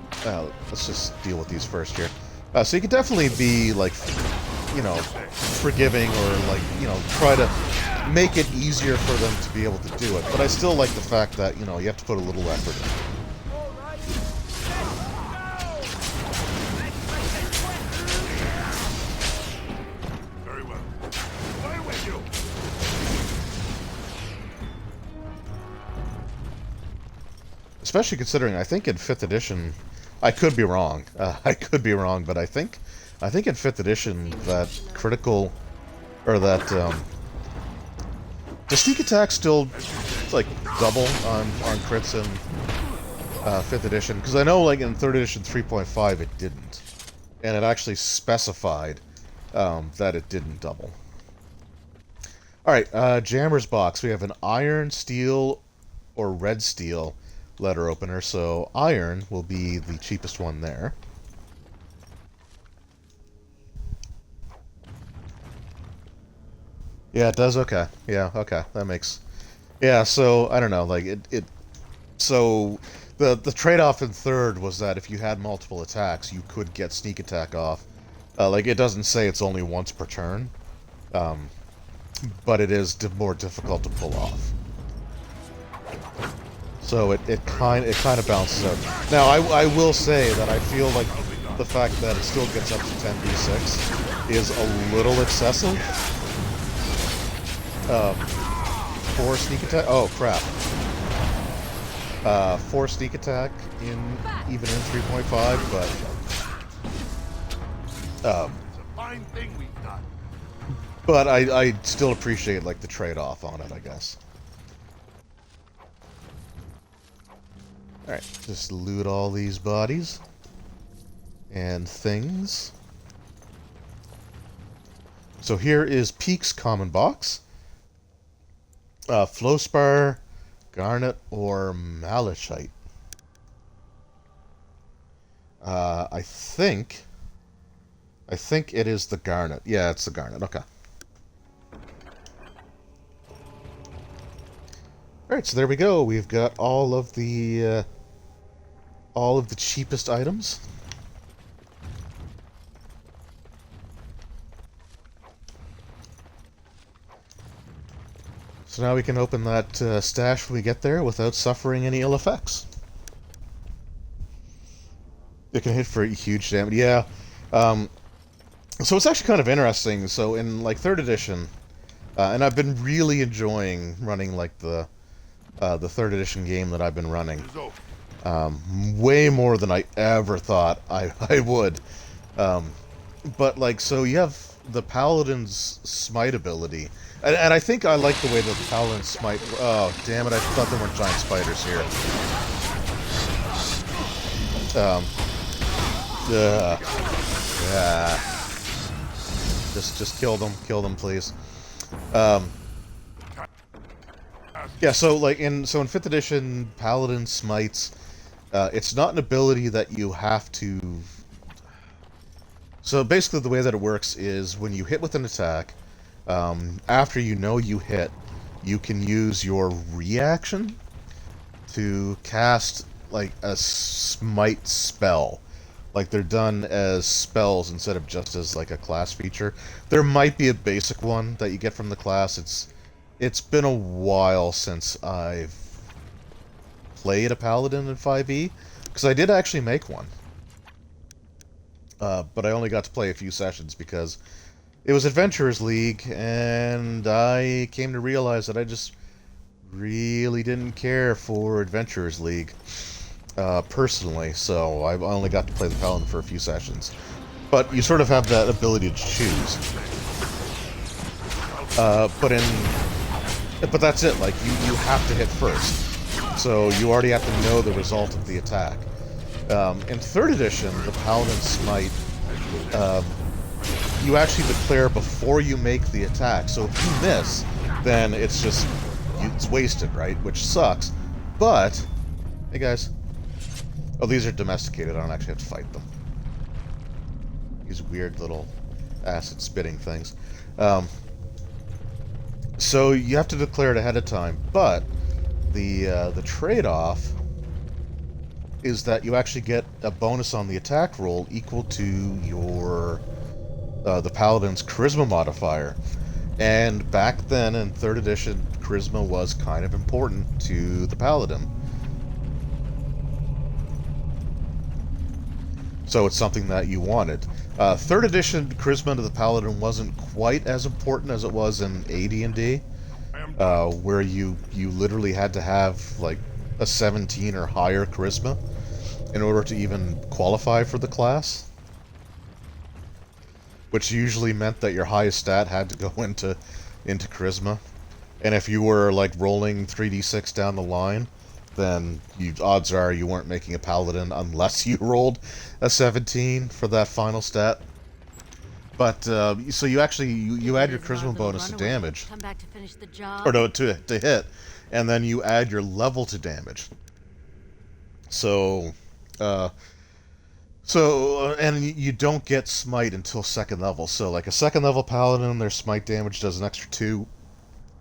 Let's just deal with these first here. So you can definitely be like, you know, forgiving, or like, you know, try to make it easier for them to be able to do it. But I still like the fact that, you know, you have to put a little effort in. Very well. Away with you. Especially considering, I think in 5th edition, I could be wrong. I could be wrong, but I think in 5th edition that critical, or that does sneak attack still like double on crits in 5th edition? Because I know like in 3rd edition 3.5 it didn't, and it actually specified that it didn't double. All right, Jammer's box. We have an iron, steel, or red steel letter opener. So iron will be the cheapest one there. Yeah, it does. Okay. Yeah. Okay. That makes. Yeah. So I don't know. Like So the trade-off in 3rd was that if you had multiple attacks, you could get sneak attack off. Like, it doesn't say it's only once per turn, but it is more difficult to pull off. So it kind of balances out. Now I will say that I feel like the fact that it still gets up to 10d6 is a little excessive. For sneak attack. Oh crap. 4 sneak attack even in 3.5, but Fine thing we've done. but I still appreciate like the trade-off on it, I guess. All right, just loot all these bodies and things. So here is Peak's common box. Flowspar, garnet, or malachite. I think it is the garnet. Yeah, it's the garnet. Okay. All right, so there we go. We've got all of the cheapest items. So now we can open that stash when we get there without suffering any ill effects. It can hit for huge damage. Yeah. So it's actually kind of interesting. So in like 3rd edition, and I've been really enjoying running like the 3rd edition game that I've been running. Way more than I ever thought I would. But like, so you have the Paladin's Smite ability. And I think I like the way that the Paladin's Smite... Oh, damn it, I thought there weren't giant spiders here. Yeah. Just kill them, please. Yeah, so like in 5th edition, Paladin Smites, it's not an ability that you have to... So basically the way that it works is when you hit with an attack, after you know you hit, you can use your reaction to cast like a smite spell. Like they're done as spells instead of just as like a class feature. There might be a basic one that you get from the class. It's been a while since I've played a paladin in 5e, because I did actually make one. But I only got to play a few sessions because it was Adventurers League, and I came to realize that I just really didn't care for Adventurers League, personally, so I only got to play the Paladin for a few sessions. But you sort of have that ability to choose. But that's it, like, you have to hit first. So you already have to know the result of the attack. In 3rd edition, the Paladin Smite, you actually declare before you make the attack. So if you miss, then it's just, it's wasted, right? Which sucks. But, hey guys. Oh, these are domesticated. I don't actually have to fight them. These weird little acid-spitting things. So you have to declare it ahead of time, but the trade-off is that you actually get a bonus on the attack roll equal to your the Paladin's Charisma modifier. And back then in 3rd edition, Charisma was kind of important to the Paladin. So it's something that you wanted. 3rd edition Charisma to the Paladin wasn't quite as important as it was in AD&D, where you literally had to have like a 17 or higher Charisma in order to even qualify for the class. Which usually meant that your highest stat had to go into Charisma. And if you were like rolling 3d6 down the line, then odds are you weren't making a Paladin unless you rolled a 17 for that final stat. But so you actually you add your Charisma bonus to damage, Come back to finish the job. or no, to hit, and then you add your level to damage. So and you don't get smite until 2nd level. So like a 2nd level Paladin, their smite damage does an extra 2.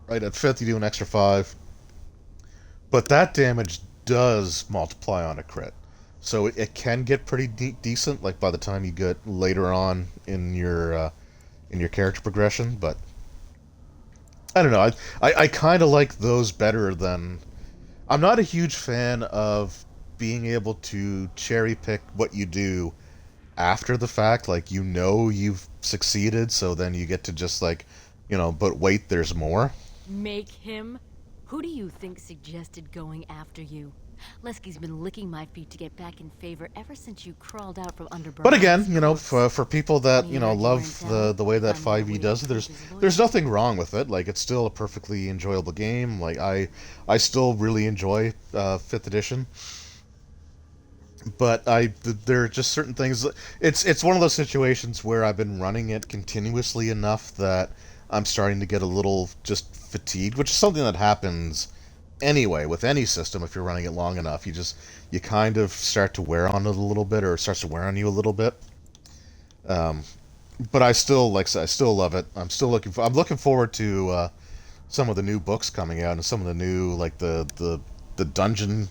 Right, at 5th you do an extra 5. But that damage does multiply on a crit. So it can get pretty decent, like by the time you get later on in your character progression. But I don't know. I kind of like those better than... I'm not a huge fan of being able to cherry pick what you do after the fact. Like, you know you've succeeded, so then you get to just like, but wait, there's more. Make him? Who do you think suggested going after you? Lesky's been licking my feet to get back in favor ever since you crawled out from under. But again, for people that love the way that 5e does it, there's nothing wrong with it. Like, it's still a perfectly enjoyable game. Like, I still really enjoy 5th edition. But there are just certain things. It's one of those situations where I've been running it continuously enough that I'm starting to get a little just fatigued, which is something that happens anyway with any system. If you're running it long enough, you kind of start to wear on it a little bit, or it starts to wear on you a little bit. But I still, like I said, I still love it. I'm looking forward to some of the new books coming out, and some of the new, like the dungeon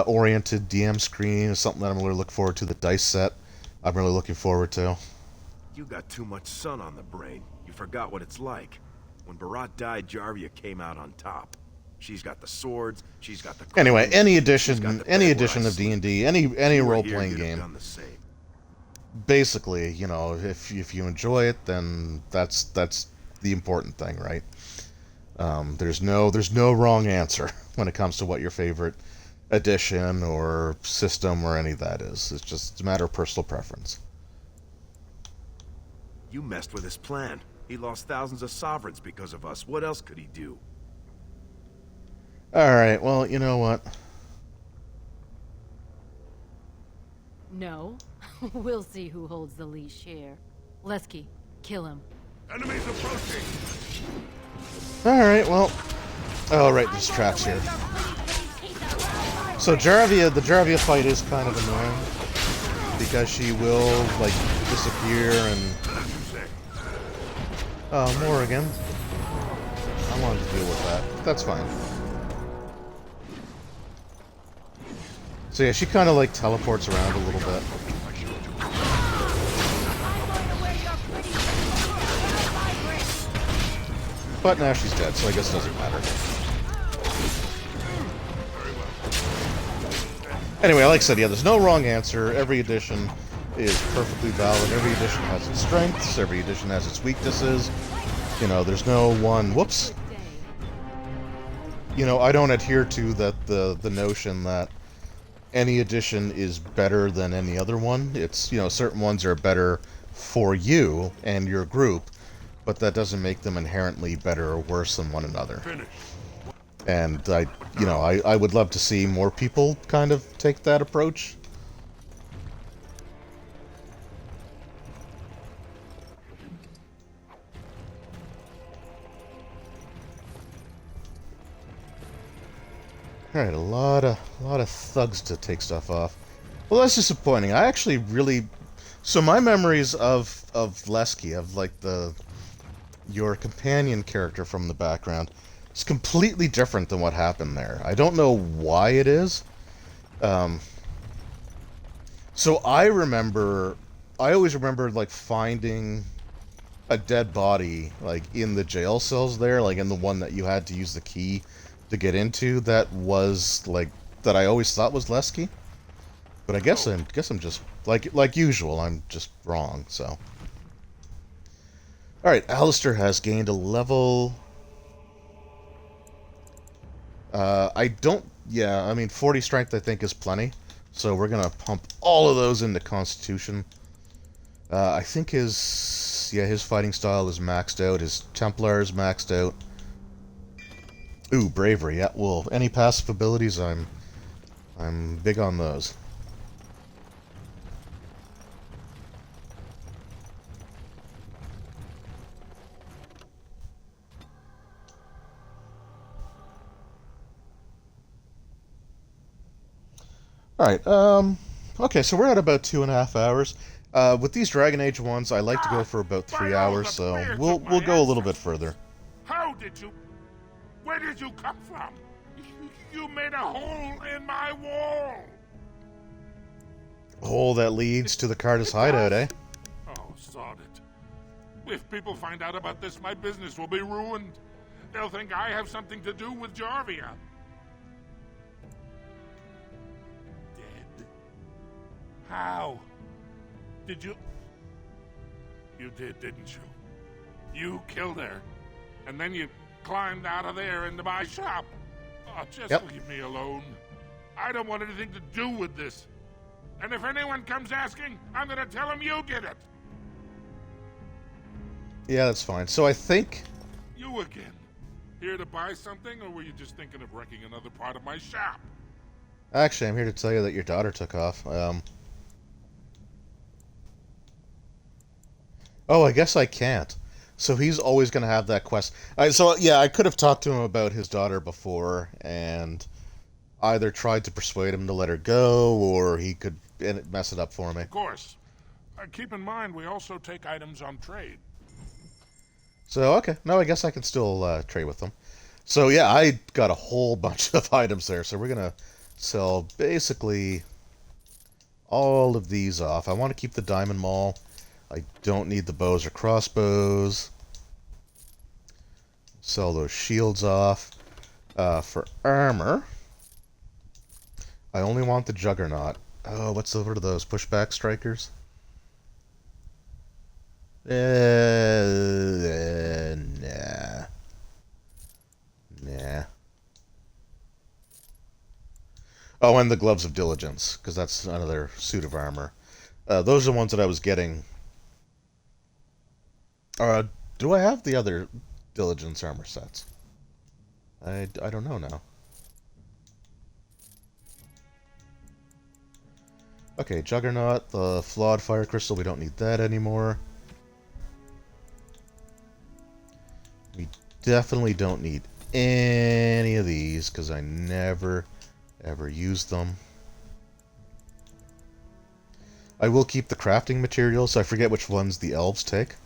oriented DM screen is something that I'm really looking forward to. The dice set I'm really looking forward to. You got too much sun on the brain. You forgot what it's like. When Barat died, Jarvia came out on top. She's got the swords, she's got the... Anyway, any she's edition, got the any bed where edition I of sleep. D&D, any If you were here, role-playing you'd have game, done the same. basically, you know, if you enjoy it, then that's the important thing, right? There's no wrong answer when it comes to what your favorite edition or system or any of that is. It's just a matter of personal preference. You messed with his plan. He lost thousands of sovereigns because of us. What else could he do? Alright, well, you know what? No. We'll see who holds the leash here. Lesky, kill him. Enemies approaching! Alright, well... Oh, right, there's traps here. So the Jarvia fight is kind of annoying. Because she will, like, disappear and... Oh, Morrigan. I wanted to deal with that. That's fine. So yeah, she kind of, like, teleports around a little bit. But now she's dead, so I guess it doesn't matter. Anyway, like I said, yeah, there's no wrong answer. Every edition is perfectly valid. Every edition has its strengths. Every edition has its weaknesses. You know, there's no one... Whoops! You know, I don't adhere to the notion that any edition is better than any other one. It's, you know, certain ones are better for you and your group, but that doesn't make them inherently better or worse than one another. And I would love to see more people kind of take that approach. Alright, a lot of thugs to take stuff off. Well, that's disappointing. I actually really... So my memories of Lesky, of like your companion character from the background, is completely different than what happened there. I don't know why it is. So I always remember like finding a dead body like in the jail cells there, like in the one that you had to use the key to get into, that I always thought was Lesky. But I guess I'm just like usual, I'm just wrong, so. Alright, Alistair has gained a level. I mean 40 strength I think is plenty. So we're gonna pump all of those into Constitution. I think his fighting style is maxed out, his Templar is maxed out. Ooh, bravery. Yeah, well, any passive abilities, I'm big on those. Alright, okay, so we're at about 2.5 hours. With these Dragon Age ones, I like to go for about 3 hours, so we'll go a little bit further. How did you... Where did you come from? You made a hole in my wall! A hole that leads to the Cardis hideout, eh? Oh, sod it. If people find out about this, my business will be ruined. They'll think I have something to do with Jarvia. Dead? How? Did you... You did, didn't you? You killed her. And then you climbed out of there into my shop. Oh, just leave me alone. I don't want anything to do with this. And if anyone comes asking, I'm gonna tell them you did it. Yeah, that's fine. So I think... You again. Here to buy something, or were you just thinking of wrecking another part of my shop? Actually, I'm here to tell you that your daughter took off. Oh, I guess I can't. So he's always going to have that quest. So, yeah, I could have talked to him about his daughter before, and either tried to persuade him to let her go, or he could mess it up for me. Of course. Keep in mind, we also take items on trade. So, okay. No, I guess I can still trade with them. So, yeah, I got a whole bunch of items there. So we're going to sell basically all of these off. I want to keep the Diamond Maul. I don't need the bows or crossbows. Sell those shields off. For armor, I only want the Juggernaut. Oh, what are those? Pushback strikers? Nah. Nah. Oh, and the Gloves of Diligence, because that's another suit of armor. Those are the ones that I was getting. Do I have the other Diligence armor sets? I don't know now. Okay, Juggernaut, the Flawed Fire Crystal, we don't need that anymore. We definitely don't need any of these, because I never, ever use them. I will keep the crafting materials, so I forget which ones the elves take.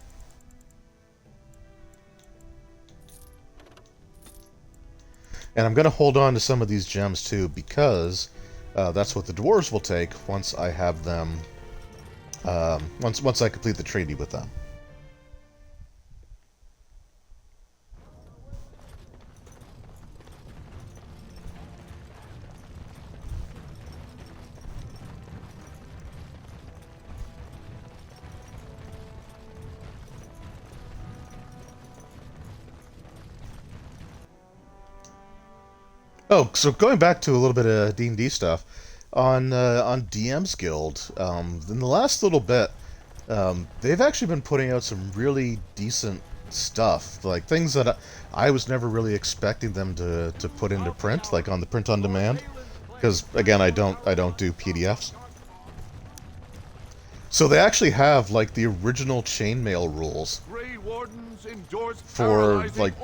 And I'm going to hold on to some of these gems too, because that's what the dwarves will take once I have them, once I complete the treaty with them. Oh, so going back to a little bit of D&D stuff, on DM's Guild, in the last little bit, they've actually been putting out some really decent stuff, like things that I was never really expecting them to put into print, like on the print on demand, because again, I don't do PDFs. So they actually have like the original chainmail rules for like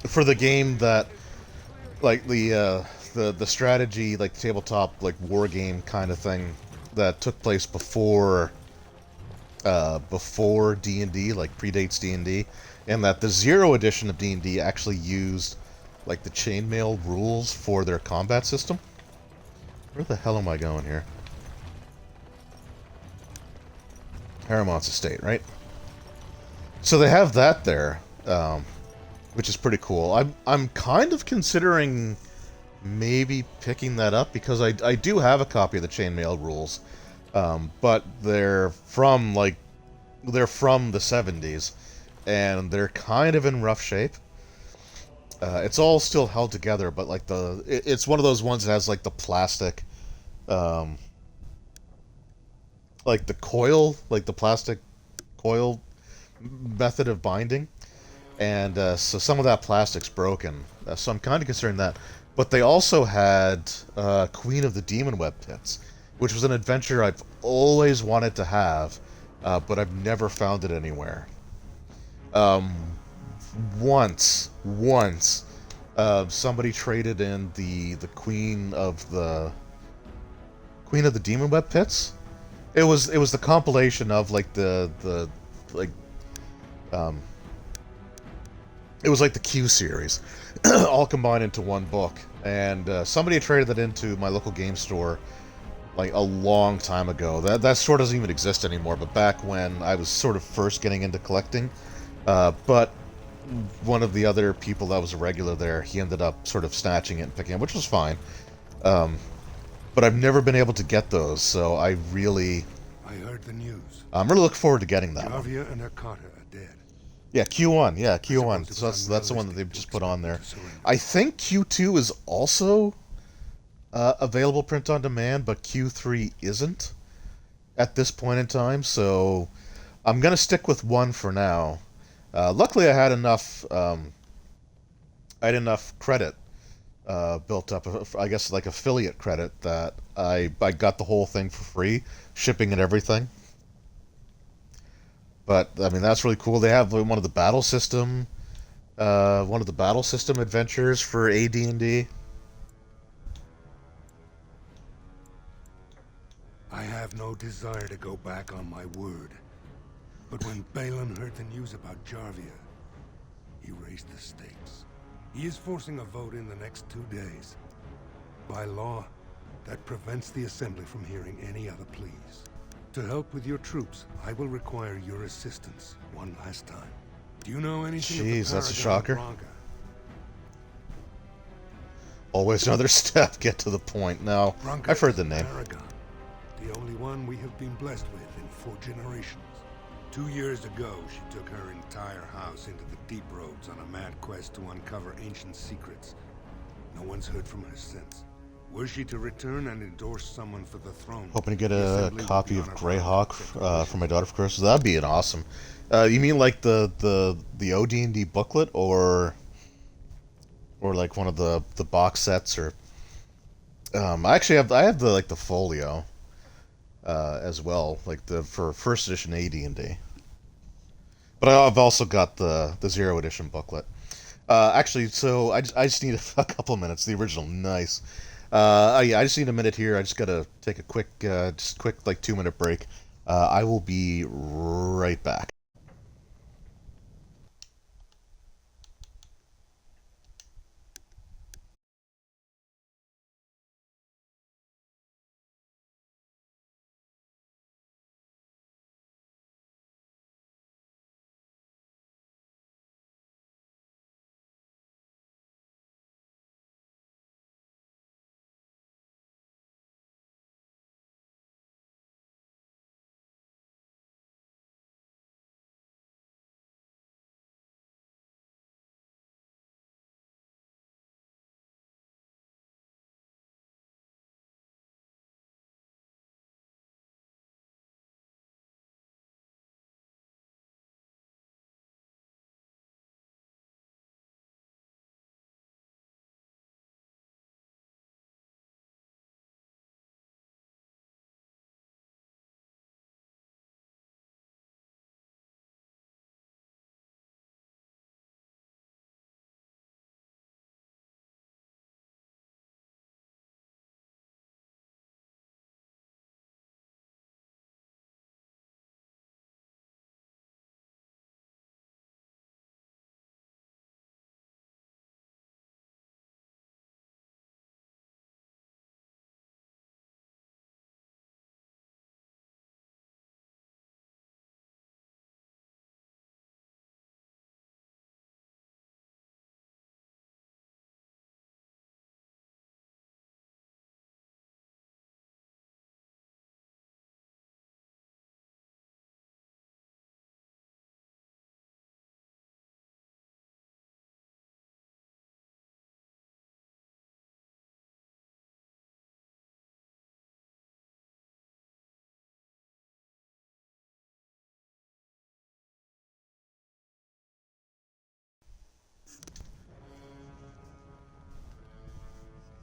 for the game that. Like the strategy, like the tabletop, like war game kind of thing that took place before D&D, like predates D&D, and that the Zero edition of D&D actually used like the chainmail rules for their combat system. Where the hell am I going here? Harimot's estate, right? So they have that there. Which is pretty cool. I'm kind of considering maybe picking that up because I do have a copy of the chainmail rules, but they're from the 70s, and they're kind of in rough shape. It's all still held together, but like it's one of those ones that has like the plastic, like the coil, like the plastic coil method of binding. And so some of that plastic's broken, so I'm kind of considering that. But they also had Queen of the Demon Web Pits, which was an adventure I've always wanted to have, but I've never found it anywhere. Once, somebody traded in the Queen of the Demon Web Pits. It was the compilation of like it was like the Q series, all combined into one book. And somebody had traded that into my local game store like a long time ago. That store doesn't even exist anymore, but back when I was sort of first getting into collecting. But one of the other people that was a regular there, he ended up sort of snatching it and picking it, which was fine. But I've never been able to get those, so I heard the news. I'm really looking forward to getting that one. Jarvia and her Carter are dead. Yeah, Q1. Yeah, Q1. So that's the one that they've just put on there. I think Q2 is also available print on demand, but Q3 isn't at this point in time. So I'm gonna stick with one for now. Luckily, I had enough. I had enough credit built up. I guess like affiliate credit that I got the whole thing for free, shipping and everything. But I mean, that's really cool. They have one of the battle system adventures for AD&D. I have no desire to go back on my word. But when Balin heard the news about Jarvia, he raised the stakes. He is forcing a vote in the next 2 days. By law, that prevents the Assembly from hearing any other pleas. To help with your troops, I will require your assistance one last time. Do you know anything Jeez, of the that's a Paragon shocker. Bronca? Always another step. Get to the point. No, Bronca I've heard is the a name. Paragon, the only one we have been blessed with in 4 generations. 2 years ago, she took her entire house into the deep roads on a mad quest to uncover ancient secrets. No one's heard from her since. Were she to return and endorse someone for the throne, Hoping to get the a Assembly would copy be of on her Greyhawk for my daughter for Christmas. That'd be an awesome. You mean like the OD&D booklet, or like one of the box sets, or I actually have the like the folio as well, like for first edition AD&D. But I've also got the 0 edition booklet. Actually, so I just need a couple minutes. The original, nice. Yeah, I just need a minute here. I just gotta take a quick like 2-minute break. I will be right back.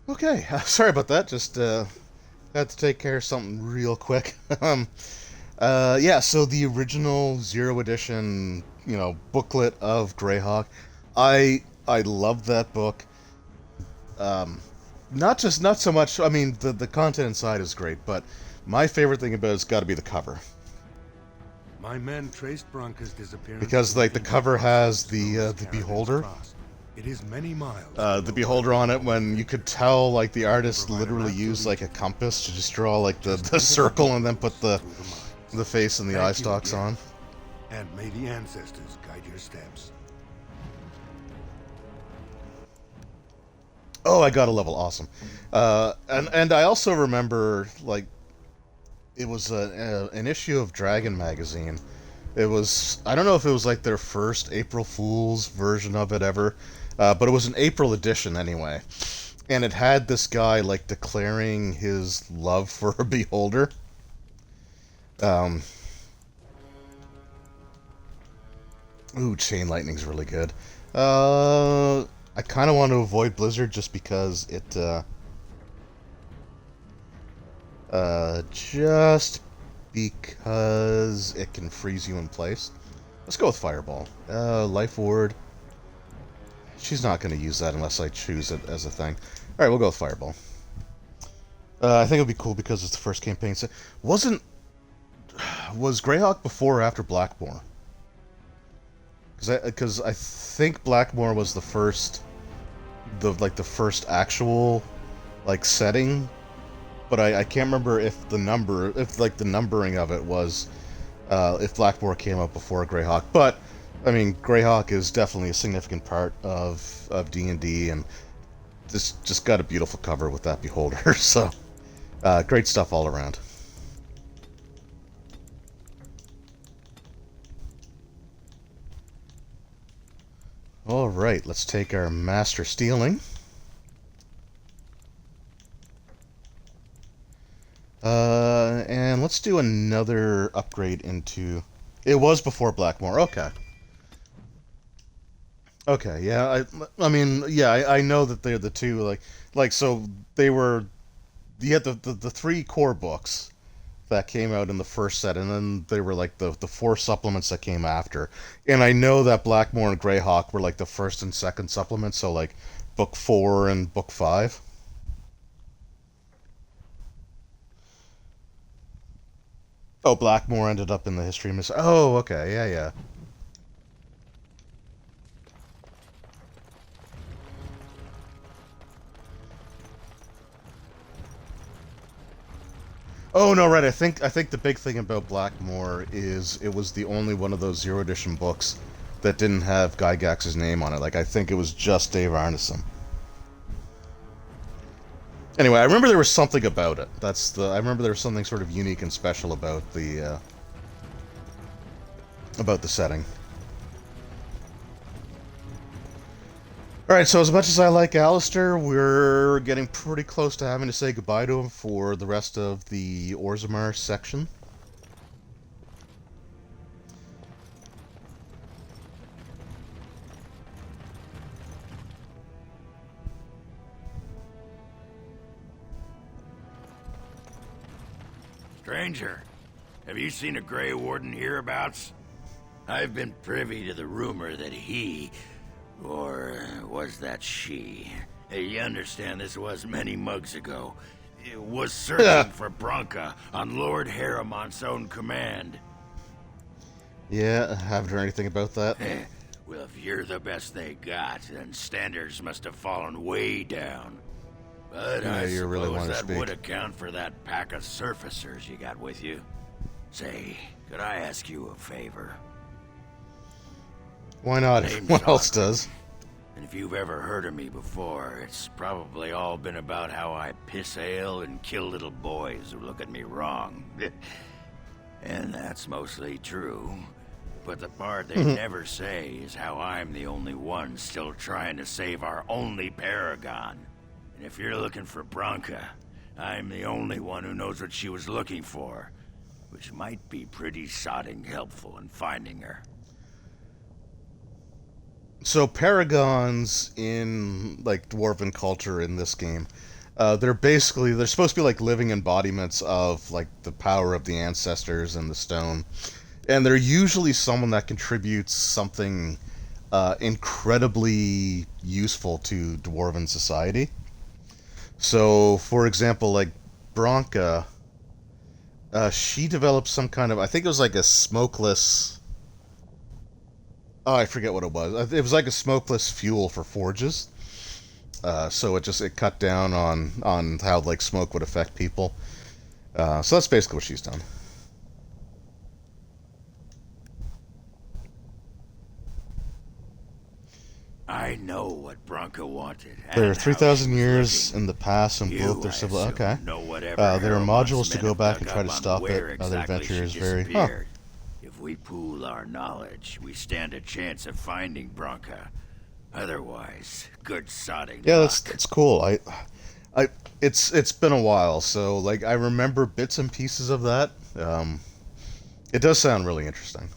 Okay, sorry about that. Just had to take care of something real quick. Yeah, so the original 0 edition, booklet of Greyhawk, I love that book. Not so much. I mean, the content inside is great, but my favorite thing about it's got to be the cover. My men traced Bronca's disappearance Because like the cover has the beholder. It is many miles. The beholder on it, when you could tell like the artist literally used like a compass to just draw like the circle and then put the face and the eye stalks on. And may the ancestors guide your steps. Oh, I got a level, awesome. And I also remember like it was an issue of Dragon magazine. It was, I don't know if it was like their first April Fool's version of it ever, but it was an April edition anyway. And it had this guy like declaring his love for a beholder. Ooh, Chain Lightning's really good. I kind of want to avoid Blizzard just because it, just because it can freeze you in place. Let's go with Fireball. Life Ward. She's not going to use that unless I choose it as a thing. Alright, we'll go with Fireball. I think it'll be cool because it's the first campaign. Was Greyhawk before or after Blackmoor? Because I think Blackmoor was the first, the first actual like setting, but I can't remember if the numbering of it was if Blackmoor came up before Greyhawk. But I mean, Greyhawk is definitely a significant part of D&D, and this just got a beautiful cover with that beholder. So, great stuff all around. All right, let's take our Master Stealing. And let's do another upgrade into... It was before Blackmore, okay. Okay, yeah, I mean, yeah, I know that they're the two, so they were... You had the three core books that came out in the first set, and then there were, like, the four supplements that came after. And I know that Blackmore and Greyhawk were, like, the first and second supplements, so, like, Book 4 and Book 5. Oh, Blackmore ended up in the History of Oh, okay, yeah. Oh no, right. I think the big thing about Blackmore is it was the only one of those Zero Edition books that didn't have Gygax's name on it. Like, I think it was just Dave Arneson. Anyway, I remember there was something about it. I remember there was something sort of unique and special about the setting. Alright, so as much as I like Alistair, we're getting pretty close to having to say goodbye to him for the rest of the Orzammar section. Stranger, have you seen a Grey Warden hereabouts? I've been privy to the rumor that he... Or was that she? You understand this was many mugs ago. It was searching for Bronca on Lord Harimot's own command. Yeah, I haven't heard anything about that. Well, if you're the best they got, then standards must have fallen way down. But Yeah, I you suppose really want to that speak. would account for that pack of surfacers you got with you. Say, could I ask you a favor? Why not? Name's What else Ogden. does? And if you've ever heard of me before, it's probably all been about how I piss ale and kill little boys who look at me wrong. And that's mostly true. But the part they never say is how I'm the only one still trying to save our only paragon. And if you're looking for Bronca, I'm the only one who knows what she was looking for, which might be pretty sodding helpful in finding her. So paragons in like Dwarven culture in this game, they're supposed to be like living embodiments of like the power of the ancestors and the stone, and they're usually someone that contributes something incredibly useful to Dwarven society. So, for example, like Bronca, she developed some kind of, I think it was like a smokeless. Oh, I forget what it was. It was like a smokeless fuel for forges. So it cut down on how like smoke would affect people. So that's basically what she's done. I know what Bronca wanted. There are and how 3,000 she was years looking. in the past and You, both their I civil. assume, Okay. know whatever There are Harimot's modules to men go have back and dug try to up on stop where it. Other exactly adventure is she very. Huh. disappeared. If we pool our knowledge, we stand a chance of finding Bronca. Otherwise, good sodding Yeah, luck. that's cool. It's been a while, so like I remember bits and pieces of that. It does sound really interesting.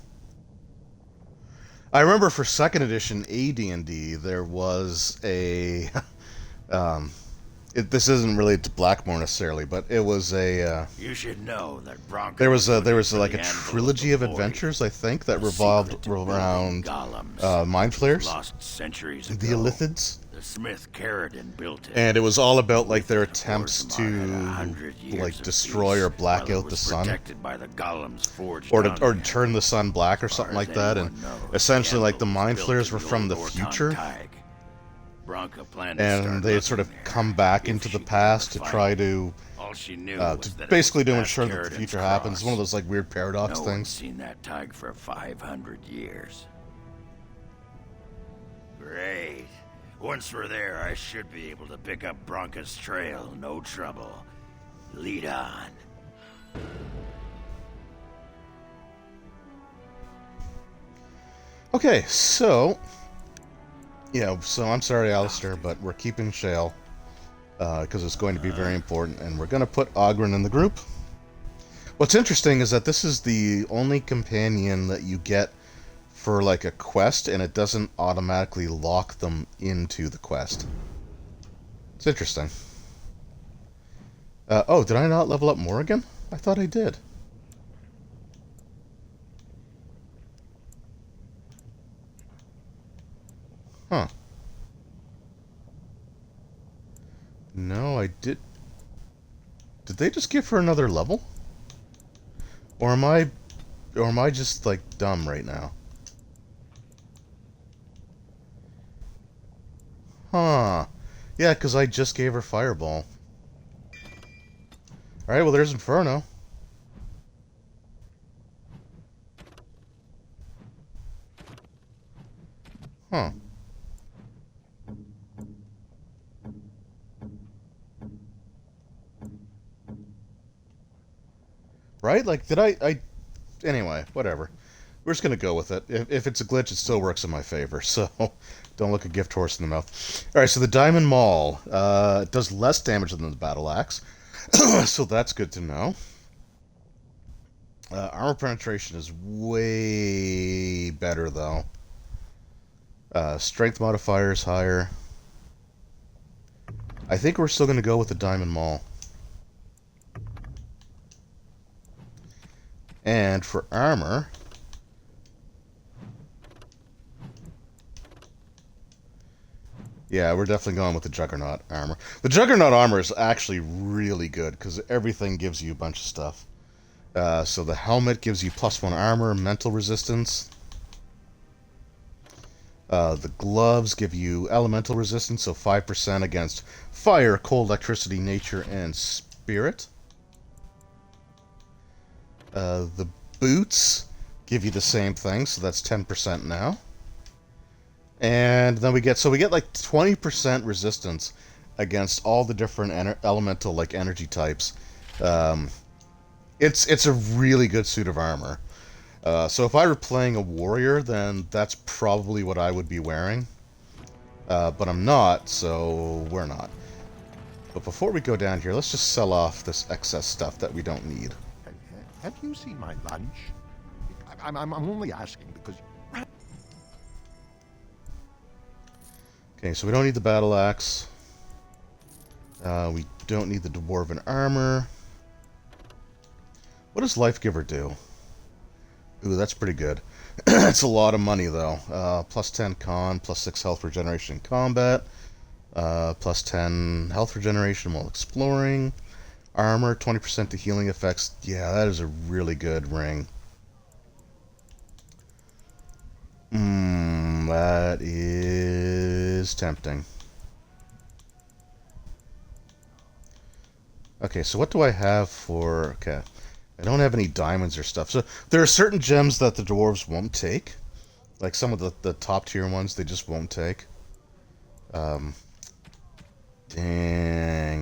I remember for second edition AD&D there was a this isn't related to Blackmore necessarily, but it was a You should know that Bronca there was looking like for a the anvil trilogy of the void, adventures, I think, that the revolved secret to building around golems, mind flayers, lost centuries the ago. Illithids. The Smith Carradine built it. And it was all about like their attempts to 100 years like of destroy peace or black while it out the was sun, protected by the golems forged or on to it. turn the sun black or something like that. And essentially, like the mind flayers were from the future, Bronca planned to start and they had sort of looking come back into the past to try to All she knew was to that it basically was to past ensure that the Carradine's future happens. cross. One of those like weird paradox No one's things. seen that tag for 500 years. Great. Once we're there, I should be able to pick up Bronca's trail, no trouble. Lead on. Okay, so... Yeah, so I'm sorry, Alistair, but we're keeping Shale. Because it's going to be very important, and we're going to put Ogren in the group. What's interesting is that this is the only companion that you get for, like, a quest, and it doesn't automatically lock them into the quest. It's interesting. Oh, did I not level up Morrigan? I thought I did. Huh. No, I did... Did they just give her another level? Or am I just, like, dumb right now? Huh. Yeah, because I just gave her Fireball. Alright, well, there's Inferno. Huh. Right? Like, did I... Anyway, whatever. We're just going to go with it. If it's a glitch, it still works in my favor, so don't look a gift horse in the mouth. Alright, so the Diamond Maul does less damage than the Battle Axe, so that's good to know. Armor penetration is way better, though. Strength modifier is higher. I think we're still going to go with the Diamond Maul. And for armor... Yeah, we're definitely going with the Juggernaut armor. The Juggernaut armor is actually really good, because everything gives you a bunch of stuff. So the helmet gives you +1 armor, mental resistance. The gloves give you elemental resistance, so 5% against fire, cold, electricity, nature, and spirit. The boots give you the same thing, so that's 10% now. And then we get like 20% resistance against all the different elemental like energy types. It's a really good suit of armor. So if I were playing a warrior, then that's probably what I would be wearing. But I'm not, so we're not. But before we go down here, let's just sell off this excess stuff that we don't need. Have you seen my lunch? I'm only asking because... Okay, so we don't need the battle axe. We don't need the dwarven armor. What does Life Giver do? Ooh, that's pretty good. It's a lot of money, though. +10 con, +6 health regeneration in combat, +10 health regeneration while exploring, armor, 20% to healing effects. Yeah, that is a really good ring. That is tempting. Okay, so what do I have for... Okay, I don't have any diamonds or stuff. So there are certain gems that the dwarves won't take. Like some of the top tier ones, they just won't take. Dang,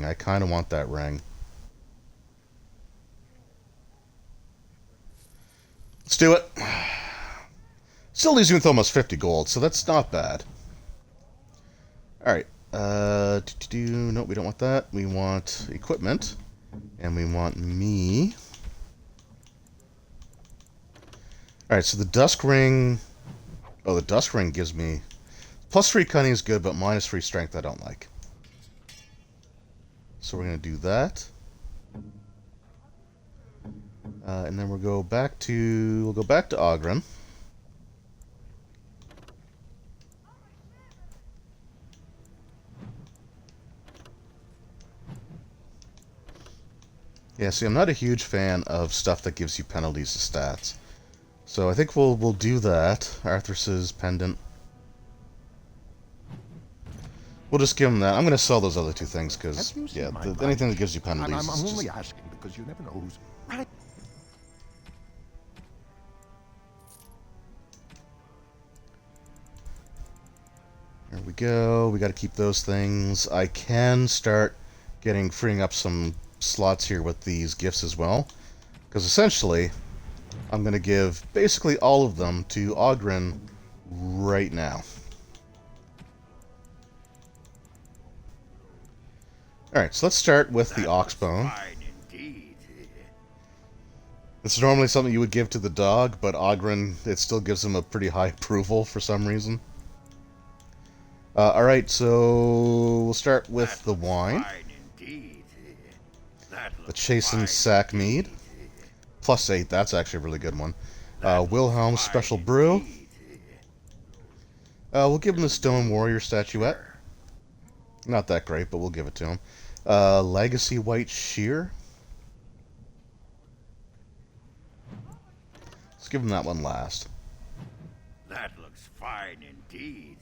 I kind of want that ring. Let's do it. Still leaves you with almost 50 gold, so that's not bad. Alright. No, we don't want that. We want equipment. And we want me. Alright, so the Dusk Ring... Oh, the Dusk Ring gives me... +3 cunning is good, but -3 strength I don't like. So we're going to do that. And then we'll go back to Ogren. Yeah, see, I'm not a huge fan of stuff that gives you penalties to stats. So I think we'll do that. Arthur's pendant. We'll just give him that. I'm going to sell those other two things because, yeah, anything that gives you penalties. I'm only asking because you never know who's... go. We got to keep those things. I can start freeing up some slots here with these gifts as well. Because essentially, I'm going to give basically all of them to Oghren right now. Alright, so let's start with the Oxbone. This is normally something you would give to the dog, but Oghren, it still gives him a pretty high approval for some reason. Alright, so we'll start with the wine. The Chastened Sack Mead. +8, that's actually a really good one. Wilhelm's Special Brew. We'll give him the Stone Warrior statuette. Not that great, but we'll give it to him. Legacy White Shear. Let's give him that one last. That looks fine indeed.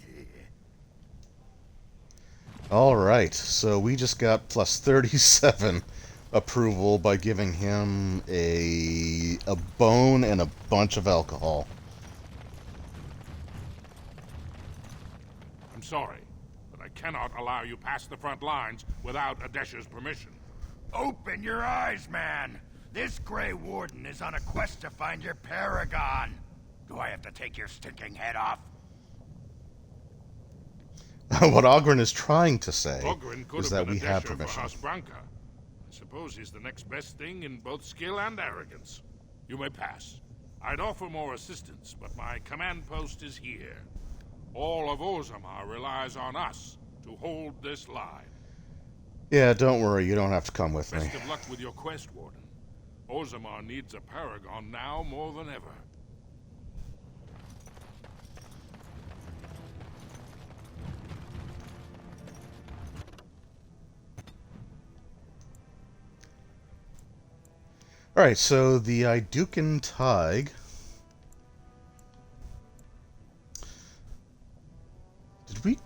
Alright, so we just got +37 approval by giving him a bone and a bunch of alcohol. I'm sorry, but I cannot allow you past the front lines without Adesh's permission. Open your eyes, man! This Grey Warden is on a quest to find your paragon. Do I have to take your stinking head off? What Oghren is trying to say is that we have permission. For House Branca. I suppose he's the next best thing in both skill and arrogance. You may pass. I'd offer more assistance, but my command post is here. All of Orzammar relies on us to hold this line. Yeah, don't worry, you don't have to come with me. Best of luck with your quest, Warden. Orzammar needs a paragon now more than ever. Alright, so the Idukan Tig. Did we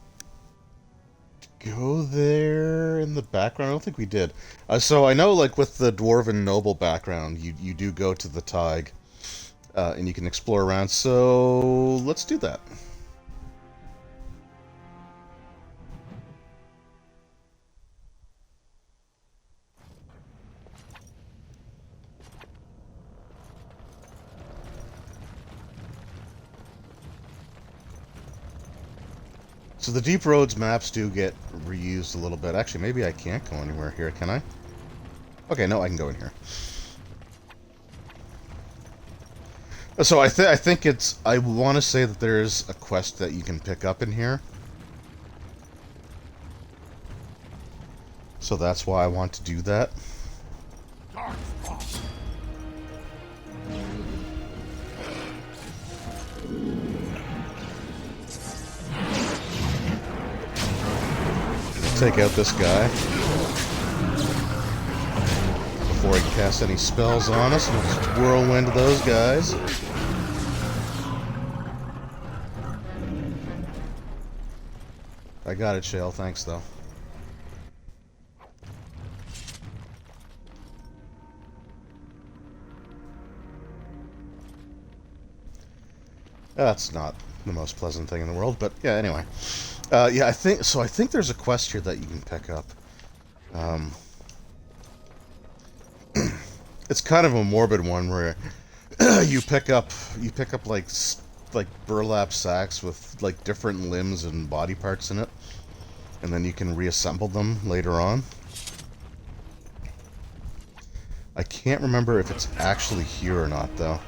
go there in the background? I don't think we did. So I know, like, with the Dwarven noble background, you do go to the Tig, and you can explore around, so let's do that. So the Deep Roads maps do get reused a little bit. Actually, maybe I can't go anywhere here, can I? Okay, no, I can go in here. So I think it's... I want to say that there's a quest that you can pick up in here. So that's why I want to do that. Take out this guy before he casts any spells on us. We'll just whirlwind those guys. I got it, Shale. Thanks, though. That's not the most pleasant thing in the world, but yeah, anyway. Yeah, I think there's a quest here that you can pick up. It's kind of a morbid one where you pick up like burlap sacks with like different limbs and body parts in it, and then you can reassemble them later on. I can't remember if it's actually here or not, though.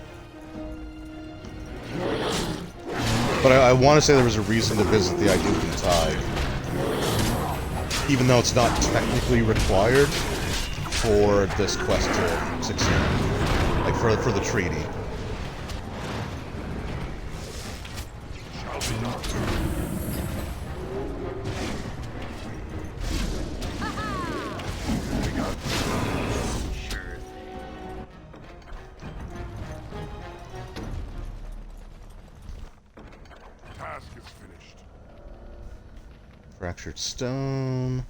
But I want to say there was a reason to visit the Idukan Tig, even though it's not technically required for this quest to succeed, like for the treaty. Fractured stone.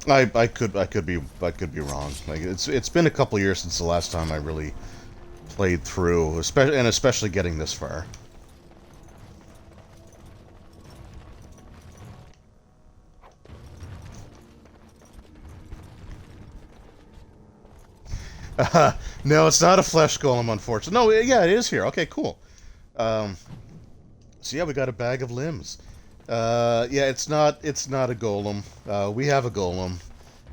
I could be wrong. Like it's been a couple years since the last time I really played through, especially getting this far. No, it's not a flesh golem, unfortunately. No, yeah, it is here. Okay, cool. So yeah, we got a bag of limbs. Yeah, it's not a golem. We have a golem.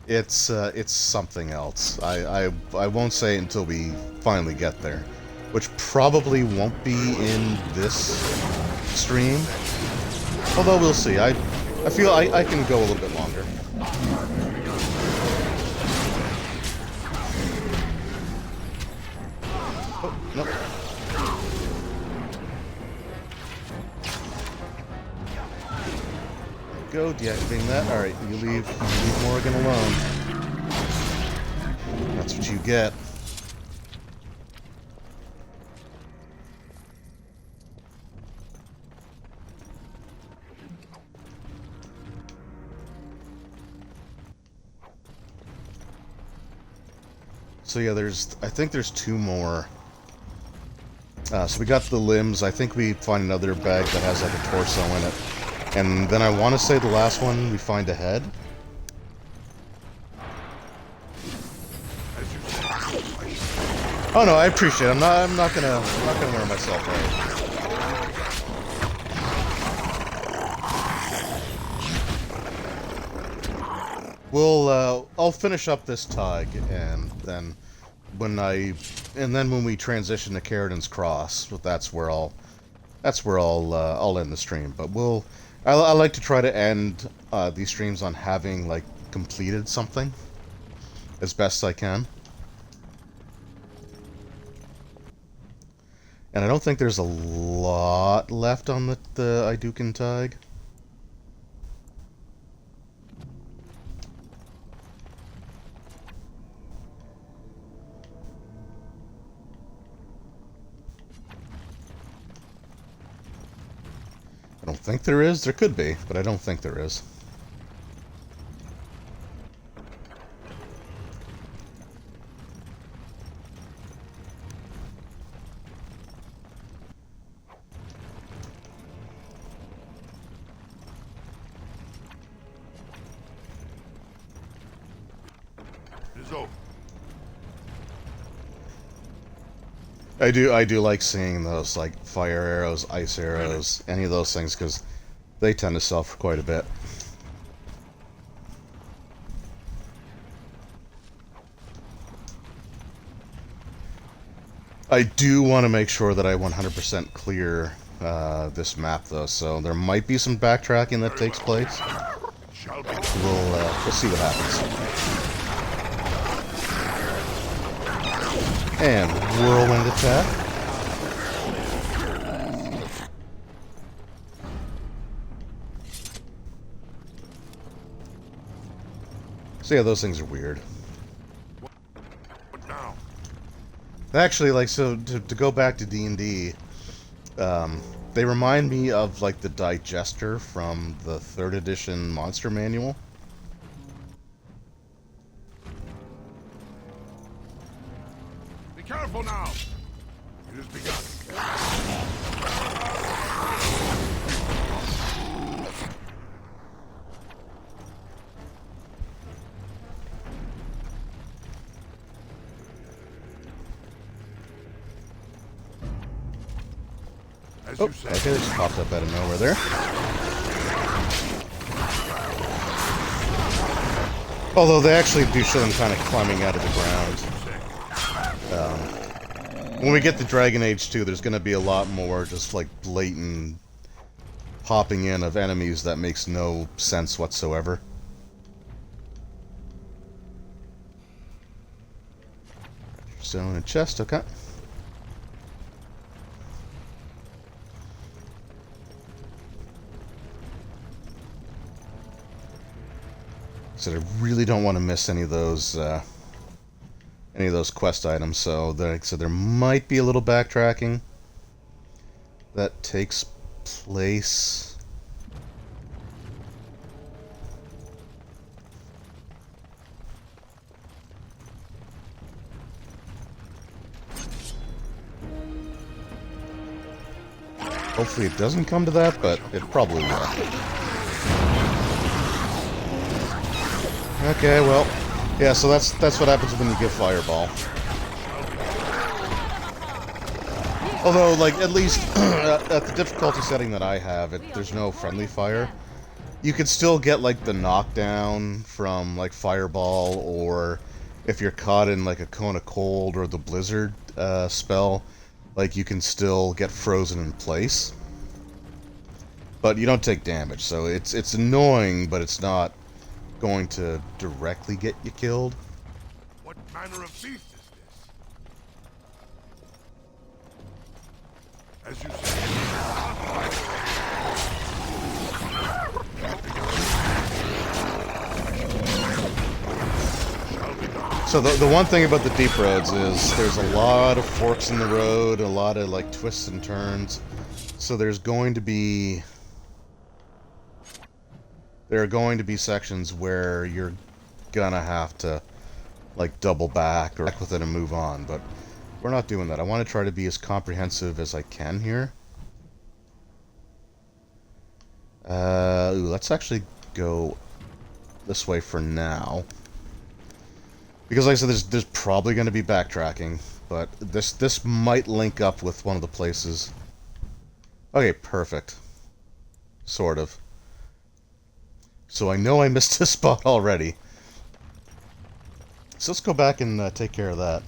It's something else. I won't say it until we finally get there, which probably won't be in this stream. Although we'll see. I feel I can go a little bit longer. Oh, nope. Go, deactivating that. Alright, you leave Morgan alone. That's what you get. So yeah, I think there's 2 more. So we got the limbs. I think we find another bag that has like a torso in it. And then I want to say the last one we find a head. Oh no, I appreciate it. I'm not gonna wear myself out. I'll finish up this tug, and then when we transition to Carridan's Cross, that's where I'll end the stream. But I like to try to end these streams on having like completed something as best I can. And I don't think there's a lot left on the Idukan tag. I don't think there is. There could be, but I don't think there is. It is over. I do like seeing those, like, fire arrows, ice arrows, any of those things, because they tend to sell for quite a bit. I do want to make sure that I 100% clear this map, though, so there might be some backtracking that takes place. We'll see what happens. And whirlwind attack. So yeah, those things are weird. What now? Actually, like, so to go back to D&D, they remind me of like the digester from the 3rd edition monster manual. Be careful now. It has begun. Oh, okay, they just popped up out of nowhere there. Although they actually do show them kind of climbing out of the ground. When we get to Dragon Age 2, there's going to be a lot more just like blatant popping in of enemies that makes no sense whatsoever. Stone and chest, okay. So I really don't want to miss any of those quest items. So there might be a little backtracking that takes place. Hopefully it doesn't come to that, but it probably will. Okay, well, yeah, so that's what happens when you give Fireball. Although, like, at least at the difficulty setting that I have, there's no friendly fire. You can still get, like, the knockdown from, like, Fireball, or if you're caught in, like, a Cone of Cold or the Blizzard spell, like, you can still get frozen in place. But you don't take damage, so it's annoying, but it's not going to directly get you killed. What manner of beast is this? As you say, so the one thing about the deep roads is there's a lot of forks in the road, a lot of like twists and turns. So there are going to be sections where you're gonna have to like double back or back with it and move on, but we're not doing that. I want to try to be as comprehensive as I can here. Let's actually go this way for now. Because like I said, there's probably going to be backtracking, but this might link up with one of the places. Okay, perfect. Sort of. So I know I missed a spot already. So let's go back and take care of that.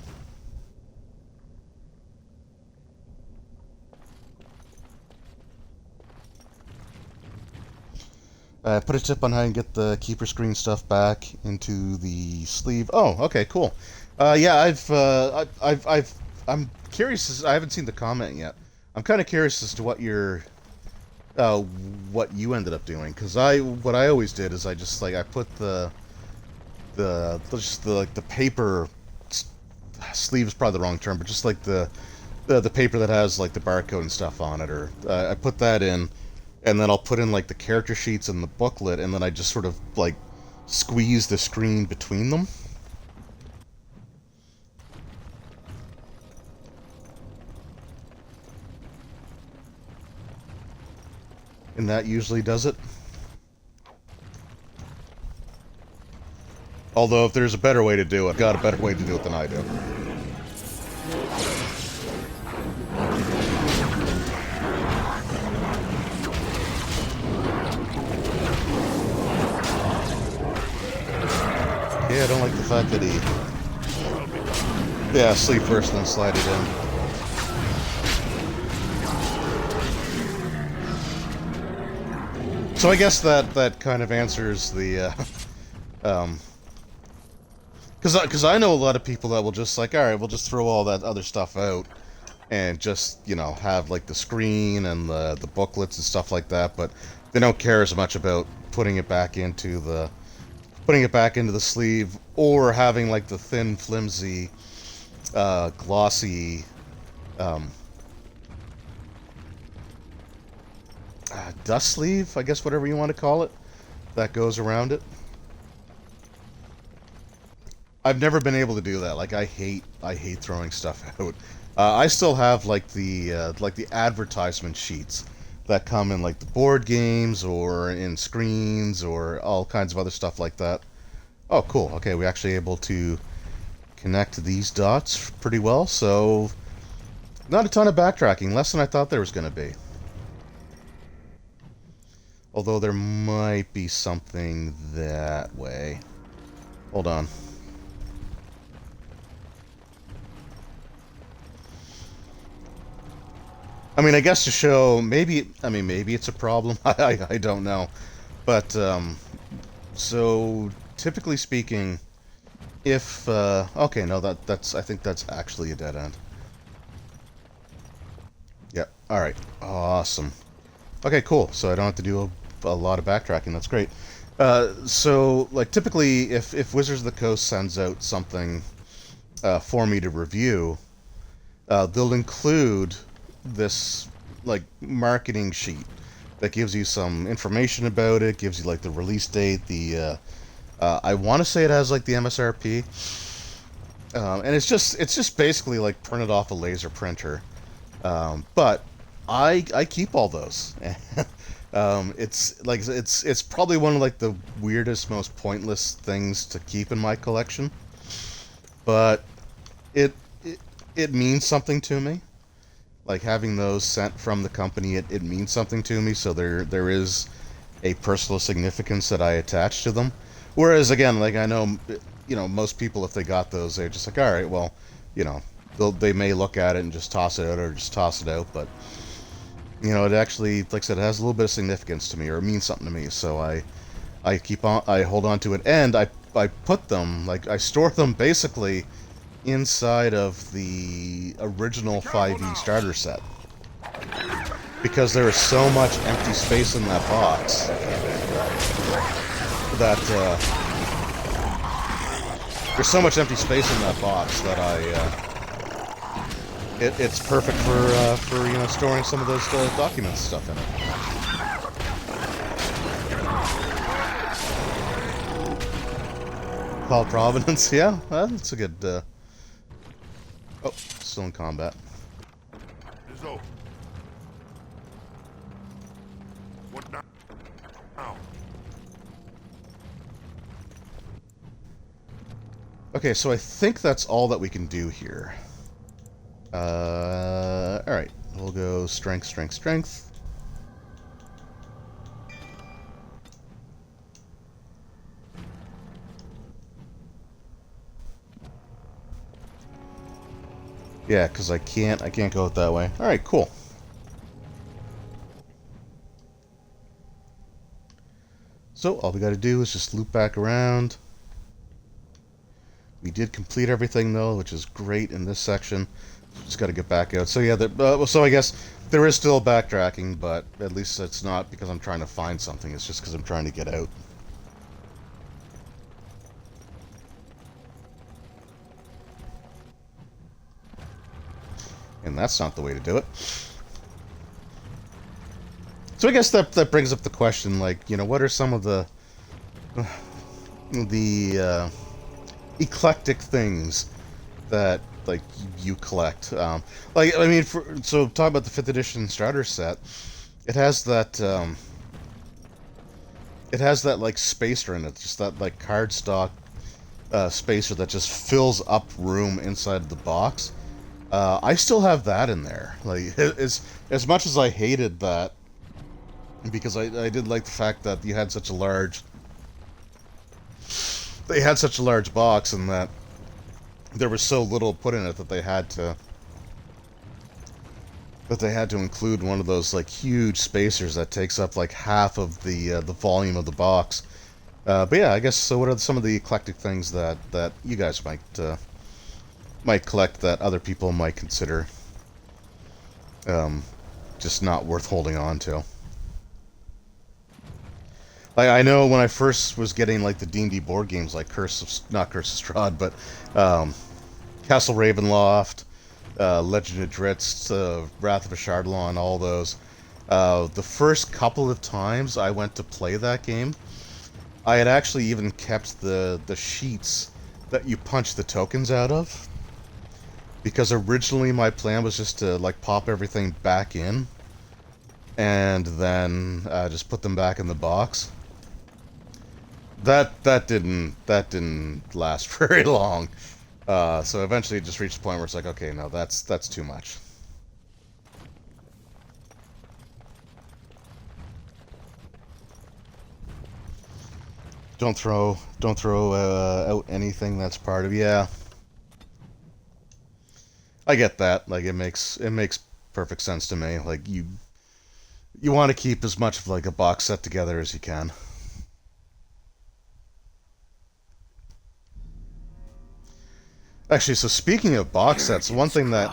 Put a tip on how you can get the keeper screen stuff back into the sleeve. Oh, okay, cool. Yeah, I'm curious. I haven't seen the comment yet. I'm kind of curious as to what what you ended up doing, because what I always did is I put the paper sleeve is probably the wrong term, but just like the paper that has like the barcode and stuff on it, or I put that in. And then I'll put in like the character sheets and the booklet, and then I just sort of like squeeze the screen between them. And that usually does it. Although if there's a better way to do it, I've got a better way to do it than I do. Yeah, I don't like the fact that he... Yeah, sleep first and then slide it in. So I guess that kind of answers the... Because I know a lot of people that will just like, alright, we'll just throw all that other stuff out and just, you know, have like the screen and the booklets and stuff like that, but they don't care as much about putting it back into the sleeve, or having like the thin, flimsy, glossy dust sleeve, I guess, whatever you want to call it, that goes around it. I've never been able to do that. Like, I hate throwing stuff out. I still have like the advertisement sheets that come in like the board games or in screens or all kinds of other stuff like that. Oh, cool. Okay, we're actually able to connect these dots pretty well, so not a ton of backtracking, less than I thought there was going to be. Although there might be something that way. Hold on. I mean, I guess to show, maybe it's a problem. I don't know. But, so, typically speaking, if, okay, no, I think that's actually a dead end. Yep, alright, awesome. Okay, cool, so I don't have to do a lot of backtracking, that's great. So, like, typically, if Wizards of the Coast sends out something for me to review, they'll include this like marketing sheet that gives you some information about it, gives you like the release date, the I want to say it has like the MSRP, and it's just basically like printed off a laser printer, but I keep all those. It's probably one of like the weirdest, most pointless things to keep in my collection, but it means something to me. like having those sent from the company, it means something to me. So there is a personal significance that I attach to them. Whereas again, like I know, most people, if they got those, they're just like, all right, well, they may look at it and just toss it out or just toss it out, but it actually, like I said, it has a little bit of significance to me, or it means something to me. So I hold on to it, and I put them, like I store them basically inside of the original 5e starter set, because there is so much empty space in that box that there's so much empty space in that box that it's perfect for storing some of those documents stuff in it. Called Providence, yeah, that's a good. Oh, still in combat. What now? Okay, so I think that's all that we can do here. Alright, we'll go strength, strength, strength. Yeah, because I can't go it that way. Alright, cool. So, all we gotta do is just loop back around. We did complete everything, though, which is great in this section. Just gotta get back out. So, yeah, so I guess there is still backtracking, but at least it's not because I'm trying to find something. It's just because I'm trying to get out. And that's not the way to do it. So I guess that brings up the question, like, what are some of the eclectic things that, like, you collect? So talk about the 5th edition starter set. It has that, like, spacer in it, just that, like, cardstock spacer that just fills up room inside of the box. I still have that in there. Like, as much as I hated that, because I did like the fact that you had such a large... They had such a large box, and that there was so little put in it that they had to... But they had to include one of those, like, huge spacers that takes up, like, half of the volume of the box. But yeah, I guess, so what are some of the eclectic things that you guys might collect that other people might consider just not worth holding on to? Like, I know when I first was getting, like, the D&D board games, like not Curse of Strahd, but Castle Ravenloft, Legend of Dritz, Wrath of Ashardalon, all those. The first couple of times I went to play that game, I had actually even kept the sheets that you punch the tokens out of. Because originally my plan was just to, like, pop everything back in and then just put them back in the box. That didn't last very long. So eventually it just reached the point where it's like, okay, no, that's too much. Don't throw out anything that's part of... Yeah. I get that. Like, it makes perfect sense to me. Like, you want to keep as much of, like, a box set together as you can. Actually, so speaking of box sets, one thing that...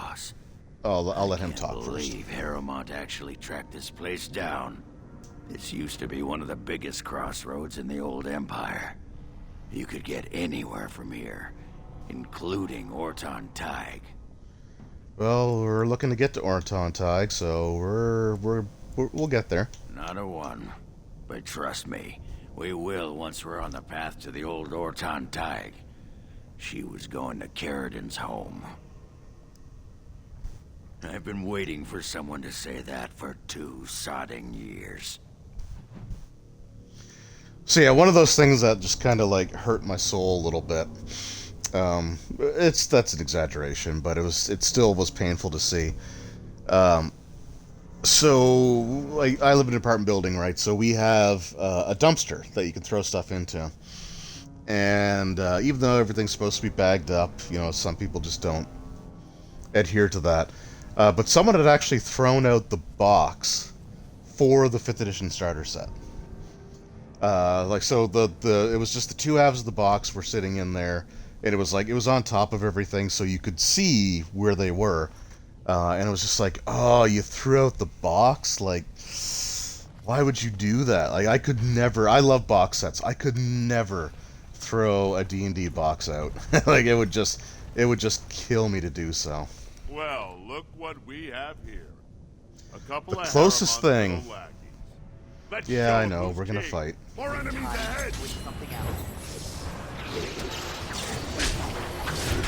Oh, I'll let him talk first. I believe Harimot actually tracked this place down. This used to be one of the biggest crossroads in the old Empire. You could get anywhere from here, including Orton Tig. Well, we're looking to get to Orton Tig, so we'll get there. Not a one. But trust me, we will once we're on the path to the old Orton Tig. She was going to Carradin's home. I've been waiting for someone to say that for 2 sodding years. So yeah, one of those things that just kind of, like, hurt my soul a little bit. That's an exaggeration, but it still was painful to see. So I live in an apartment building, right? So we have a dumpster that you can throw stuff into. And even though everything's supposed to be bagged up, some people just don't adhere to that. But someone had actually thrown out the box for the 5th edition starter set. So it was just the two halves of the box were sitting in there, and it was on top of everything, so you could see where they were. And it was just like, oh, you threw out the box? Like, why would you do that? Like, I love box sets. I could never throw a D&D box out. Like, it would just kill me to do so. Well, look what we have here. A couple The of closest Harimot thing... little lackeys. Let's Yeah, show I 'em know, who's we're gonna king. fight. More enemies ahead!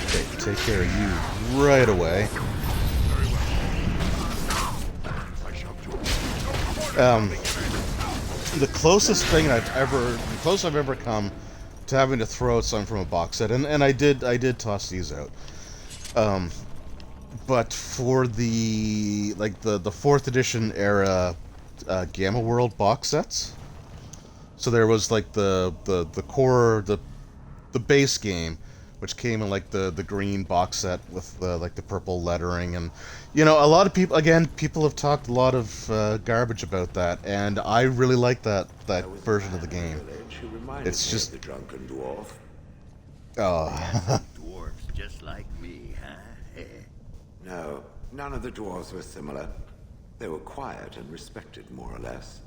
Okay, take care of you right away. The closest I've ever come to having to throw out something from a box set, and I did toss these out. But for the 4th edition era Gamma World box sets, so there was like the core, the base game, which came in like the green box set with the purple lettering, and a lot of people have talked a lot of garbage about that, and I really like that version of the game. It's just the drunken dwarf. Oh. Dwarves just like me, huh? No, none of the dwarves were similar. They were quiet and respected, more or less.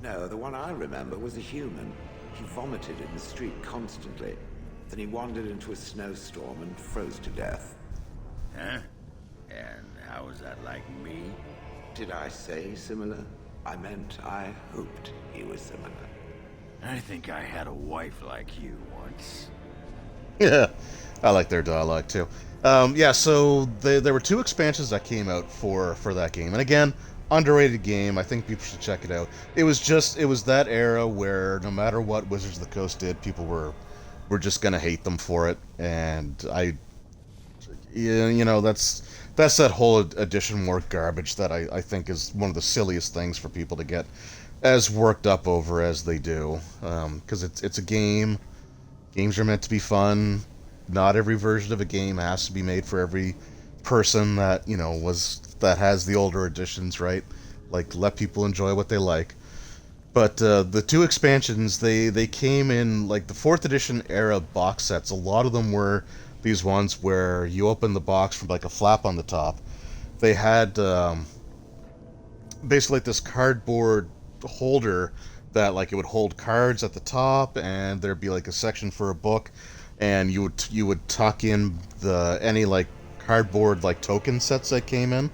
No, the one I remember was a human. He vomited in the street constantly. Then he wandered into a snowstorm and froze to death. Huh? And how was that like me? Did I say similar? I meant I hoped he was similar. I think I had a wife like you once. Yeah, I like their dialogue too. So there were 2 expansions that came out for that game, and again, underrated game. I think people should check it out. It was that era where no matter what Wizards of the Coast did, people were just gonna hate them for it, and that's that whole edition war garbage that I think is one of the silliest things for people to get as worked up over as they do, because it's a game. Games are meant to be fun. Not every version of a game has to be made for every person that has the older editions, right? Like, let people enjoy what they like. But the 2 expansions, they came in like the 4th edition era box sets. A lot of them were these ones where you open the box from like a flap on the top. They had basically like this cardboard holder that like it would hold cards at the top, and there'd be like a section for a book, and you would tuck in any like cardboard like token sets that came in.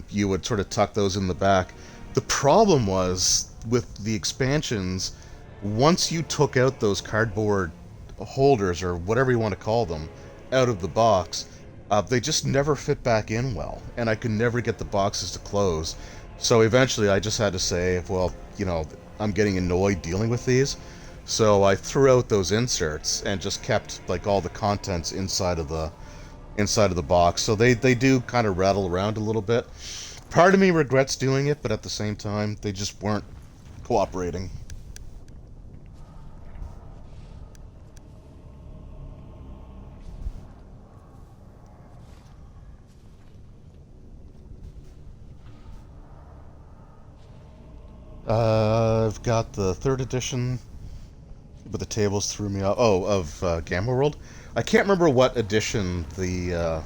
You would sort of tuck those in the back. The problem was with the expansions, once you took out those cardboard holders, or whatever you want to call them, out of the box, they just never fit back in well, and I could never get the boxes to close. So eventually I just had to say, well, I'm getting annoyed dealing with these. So I threw out those inserts and just kept like all the contents inside of the box. So they do kind of rattle around a little bit. Part of me regrets doing it, but at the same time, they just weren't cooperating. I've got the 3rd edition, but the tables threw me off. Oh, of Gamma World. I can't remember what edition the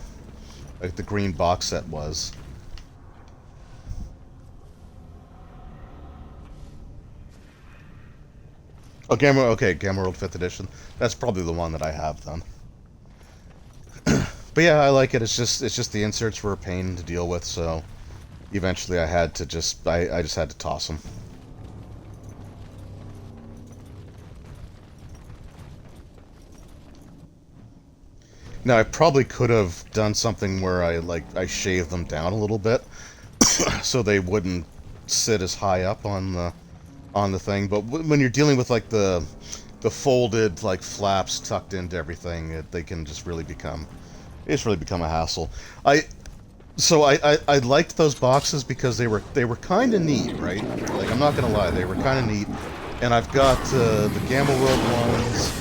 green box set was. Oh, Gamma World 5th edition. That's probably the one that I have then. But yeah, I like it. It's just the inserts were a pain to deal with, so eventually I just had to toss them. Now I probably could have done something where I shaved them down a little bit so they wouldn't sit as high up on the thing, but when you're dealing with like the folded like flaps tucked into everything, they can just really become a hassle. So I liked those boxes because they were kind of neat, right? Like, I'm not gonna lie, they were kind of neat. And I've got the Gamma World ones.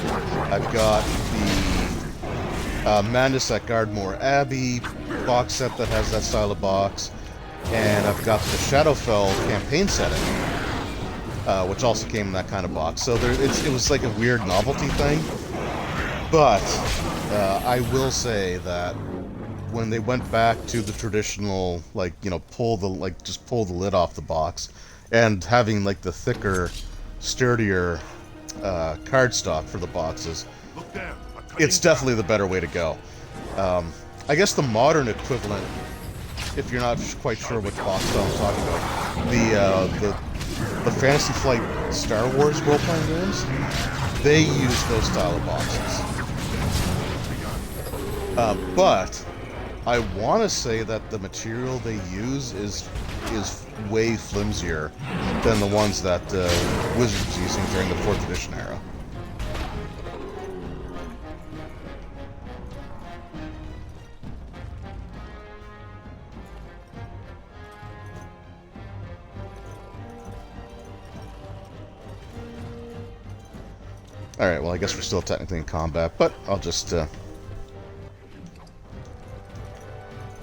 I've got the Madness at Gardmore Abbey box set that has that style of box, and I've got the Shadowfell campaign setting, which also came in that kind of box. So it was like a weird novelty thing. But I will say that when they went back to the traditional, like, you know, just pull the lid off the box, and having like the thicker, sturdier cardstock for the boxes, it's definitely the better way to go. I guess the modern equivalent, if you're not quite sure what box style I'm talking about, the Fantasy Flight Star Wars role-playing games, they use those style of boxes. But I want to say that the material they use is way flimsier than the ones that Wizards was using during the 4th edition era. Alright, well, I guess we're still technically in combat, but I'll just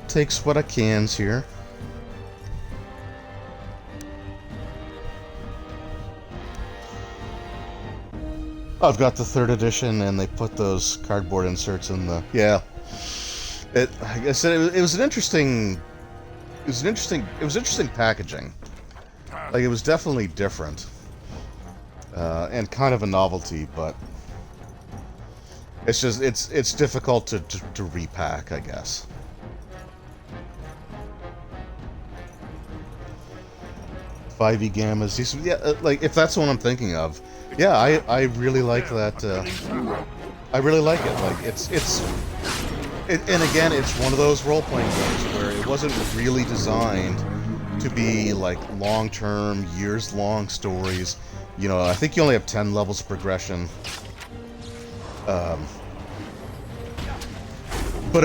takes what I cans here. I've got the 3rd edition, and they put those cardboard inserts in the... Yeah. Like I said, it was interesting packaging. Like, it was definitely different. And kind of a novelty, but it's just, it's difficult to repack, I guess. Ivy Gammas, decent. Yeah, like, if that's the one I'm thinking of. Yeah, I really like that. I really like it. Like, and again, it's one of those role-playing games where it wasn't really designed to be like long-term, years-long stories. You know, I think you only have 10 levels of progression. But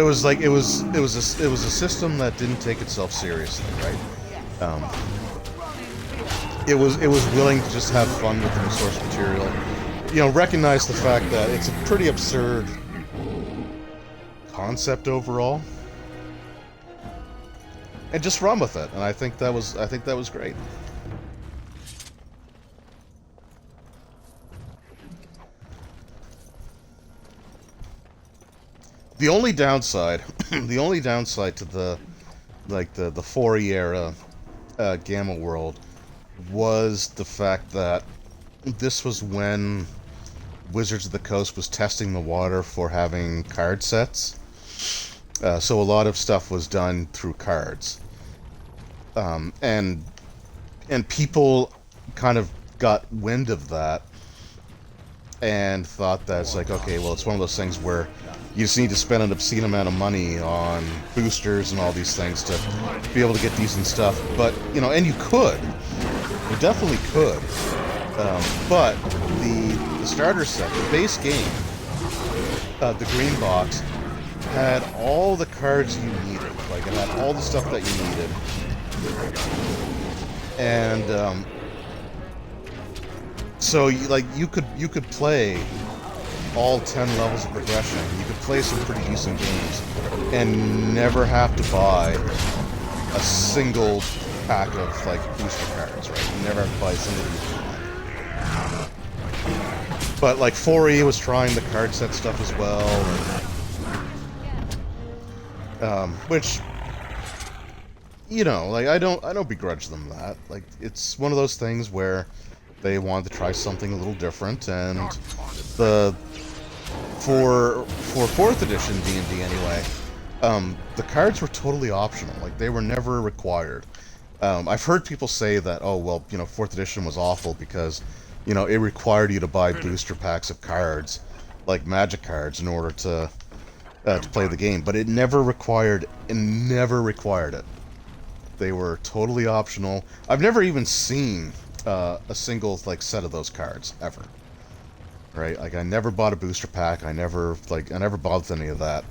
it was like it was a system that didn't take itself seriously, right? It was willing to just have fun with the source material. You know, recognize the fact that it's a pretty absurd concept overall, and just run with it. And I think that was great. The only downside, to the 4E era Gamma World was the fact that this was when Wizards of the Coast was testing the water for having card sets. So a lot of stuff was done through cards. And people kind of got wind of that and thought that it's like, okay, well, it's one of those things where you just need to spend an obscene amount of money on boosters and all these things to be able to get decent stuff. But, you know, and you could. You definitely could. But the starter set, the base game, the green box, had all the cards you needed. Like, it had all the stuff that you needed. And, so, you could play all 10 levels of progression. You could play some pretty decent games and never have to buy a single pack of, like, booster cards, right? You never have to buy a single booster pack. But, like, 4E was trying the card set stuff as well, and, which, you know, like, I don't begrudge them that. Like, it's one of those things where they wanted to try something a little different, and for 4th edition D&D anyway, the cards were totally optional. Like, they were never required. I've heard people say that, oh, well, you know, 4th edition was awful because, you know, it required you to buy booster packs of cards, like Magic cards, in order to play the game. But it never required it. They were totally optional. I've never even seen a single, like, set of those cards, ever. Right? Like, I never bought a booster pack. I never bothered with any of that.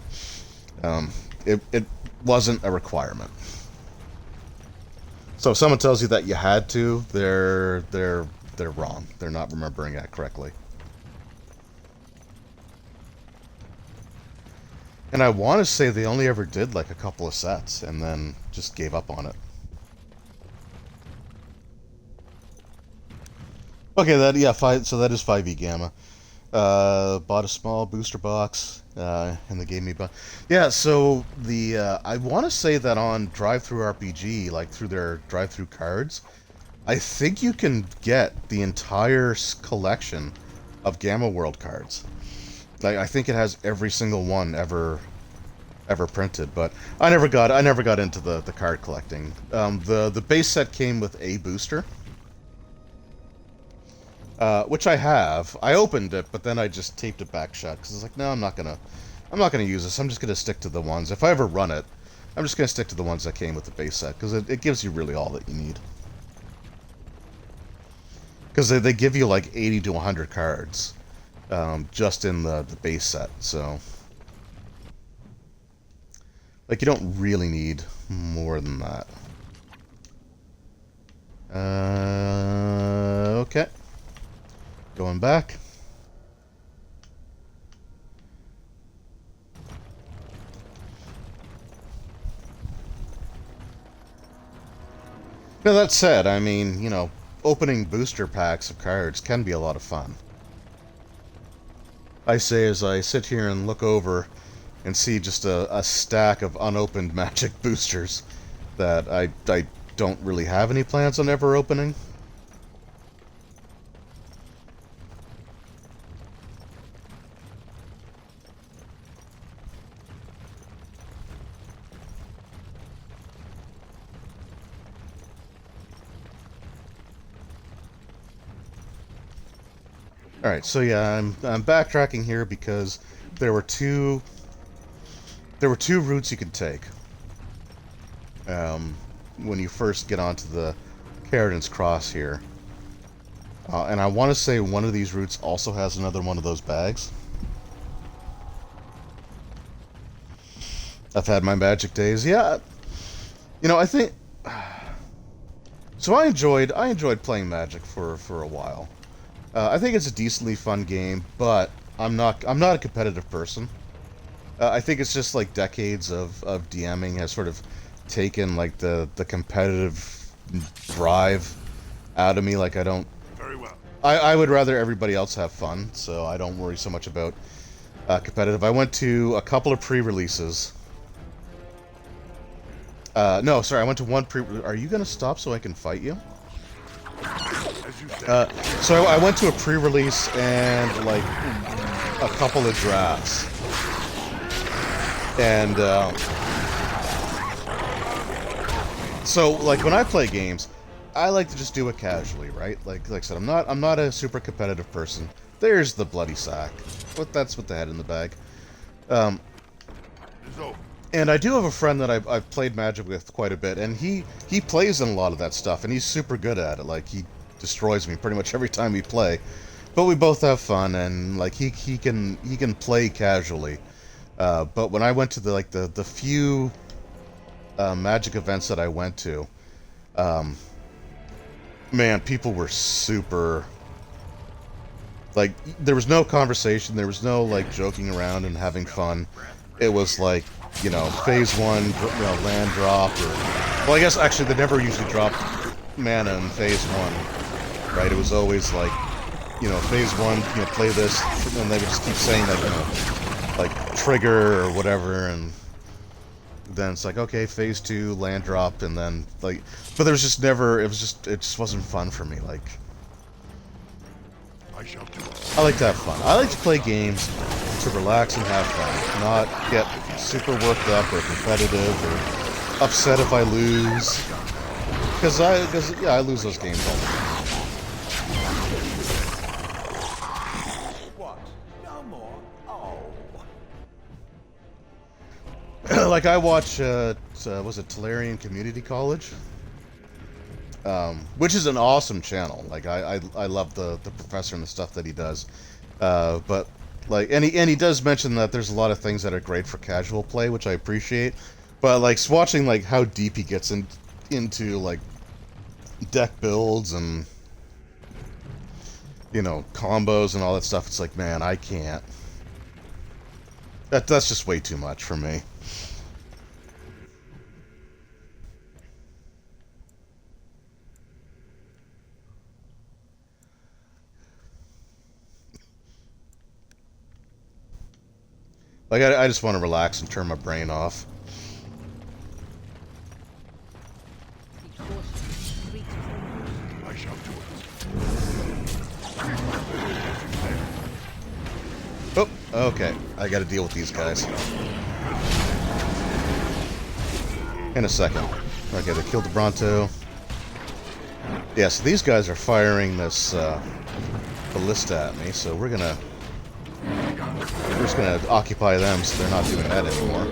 It wasn't a requirement. So if someone tells you that you had to, they're wrong. They're not remembering that correctly. And I want to say they only ever did like a couple of sets and then just gave up on it. Okay, so that is 5e Gamma. Bought a small booster box, and they gave me yeah, so I want to say that on Drive-Thru RPG, like through their Drive-Thru cards, I think you can get the entire collection of Gamma World cards. Like, I think it has every single one ever printed, but I never got into the card collecting. The base set came with a booster, which I have. I opened it, but then I just taped it back shut because I was like, no, I'm not gonna use this. I'm just gonna stick to the ones. If I ever run it, I'm just gonna stick to the ones that came with the base set because it gives you really all that you need. Because they give you like 80 to 100 cards. Just in the base set, so like you don't really need more than that. Okay, going back. Now that said, I mean, you know, opening booster packs of cards can be a lot of fun. I say as I sit here and look over and see just a stack of unopened Magic boosters that I don't really have any plans on ever opening. Alright, so yeah, I'm backtracking here because there were two routes you could take when you first get onto the Carridan's Cross here. And I want to say one of these routes also has another one of those bags. I've had my Magic days. Yeah, you know, I think so. I enjoyed playing Magic for a while. I think it's a decently fun game, but I'm not a competitive person. I think it's just like decades of DMing has sort of taken like the competitive drive out of me. Like I don't. Very well. I would rather everybody else have fun, so I don't worry so much about competitive. I went to a couple of pre-releases. No, sorry, I went to one pre. Are you gonna stop so I can fight you? So I went to a pre-release and like a couple of drafts, and so like when I play games, I like to just do it casually, right? Like I said, I'm not a super competitive person. There's the bloody sack. That's what they had in the bag. And I do have a friend that I've played Magic with quite a bit, and he plays in a lot of that stuff, and he's super good at it. Like he destroys me pretty much every time we play, but we both have fun, and like he can play casually. But when I went to the few Magic events that I went to, man, people were super. Like there was no conversation, there was no like joking around and having fun. It was like, you know, phase 1, you know, land drop, or well, I guess actually they never usually dropped mana in phase 1, right? It was always like, you know, phase 1, you know, play this, and they would just keep saying that, you know, like trigger or whatever, and then it's like, okay, phase 2, land drop, and then like, but there was just never, it just wasn't fun for me. Like, I like to have fun. I like to play games to relax and have fun, not get super worked up or competitive or upset if I lose. Because yeah, I lose those games all the time. What? No more? Oh. Like I watch, was it Tolarian Community College? Which is an awesome channel. Like I love the professor and the stuff that he does. But like, and he does mention that there's a lot of things that are great for casual play, which I appreciate. But like watching like how deep he gets into like deck builds and combos and all that stuff, it's like, man, I can't. That's just way too much for me. Like, I just want to relax and turn my brain off. I shall do it. Oh, okay. I gotta deal with these guys. In a second. Okay, they killed the Bronto. Yeah, so these guys are firing this ballista at me, so we're just gonna occupy them so they're not doing that anymore.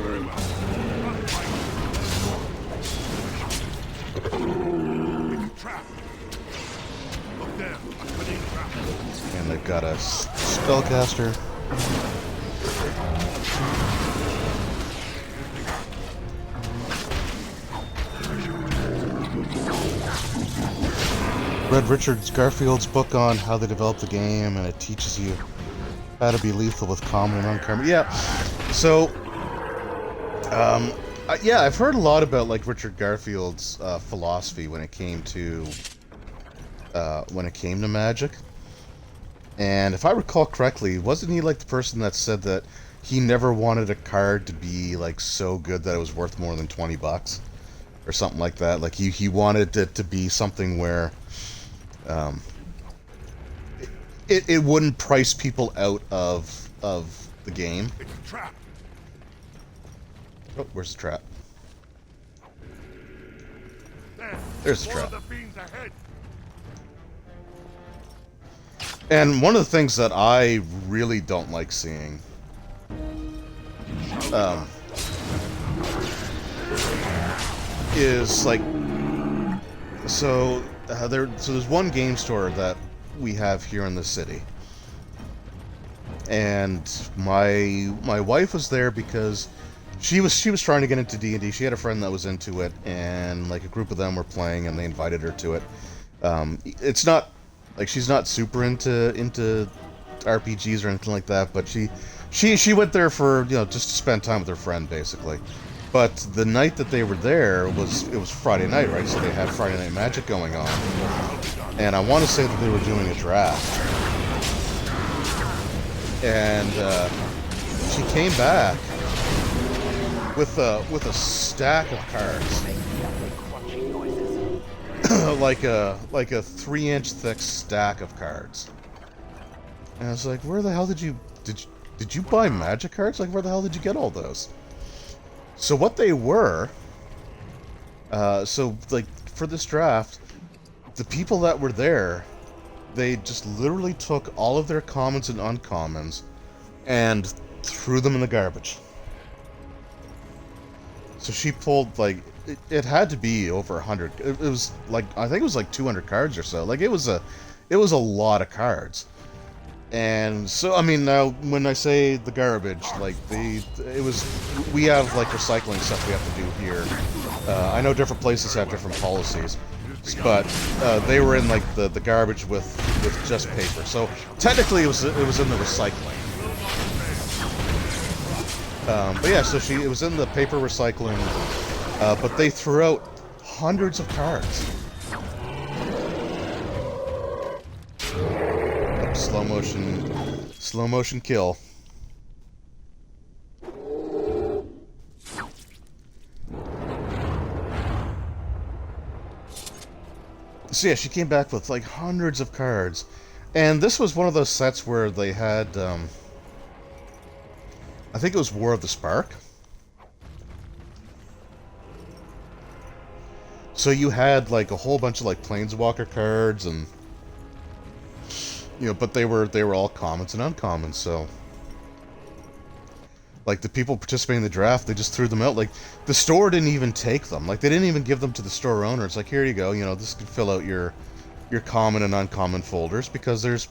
And they've got a spellcaster. Read Richard Garfield's book on how they develop the game, and it teaches you how to be lethal with common and uncommon. Yeah, so yeah, I've heard a lot about like Richard Garfield's philosophy when it came to Magic. And if I recall correctly, wasn't he like the person that said that he never wanted a card to be like so good that it was worth more than $20 or something like that? Like he wanted it to be something where it wouldn't price people out of the game. It's a trap. Oh, where's the trap? There's the trap. And one of the things that I really don't like seeing is like, so there's one game store that we have here in the city, and my wife was there because she was trying to get into D&D. She had a friend that was into it, and like a group of them were playing, and they invited her to it. It's not like she's not super into RPGs or anything like that, but she went there for just to spend time with her friend basically. But the night that they were there it was Friday night, right? So they had Friday Night Magic going on, and I want to say that they were doing a draft, and she came back with a stack of cards. like a 3-inch thick stack of cards. And I was like, where the hell did you buy Magic cards? Like, where the hell did you get all those? So what they were, so like for this draft, the people that were there, they just literally took all of their commons and uncommons and threw them in the garbage. So she pulled like it had to be over 100. It was like, I think it was like 200 cards or so. Like it was a lot of cards. And so I mean, now when I say the garbage, like we have like recycling stuff we have to do here. I know different places have different policies, but they were in like the garbage with just paper. So technically it was in the recycling. But yeah, so it was in the paper recycling, but they threw out hundreds of cards. Slow motion kill. So yeah, she came back with like hundreds of cards, and this was one of those sets where they had, I think it was War of the Spark. So you had like a whole bunch of like Planeswalker cards, and but they were all commons and uncommons. So like the people participating in the draft, they just threw them out. Like the store didn't even take them. Like they didn't even give them to the store owner. It's like, here you go. This can fill out your common and uncommon folders, because there's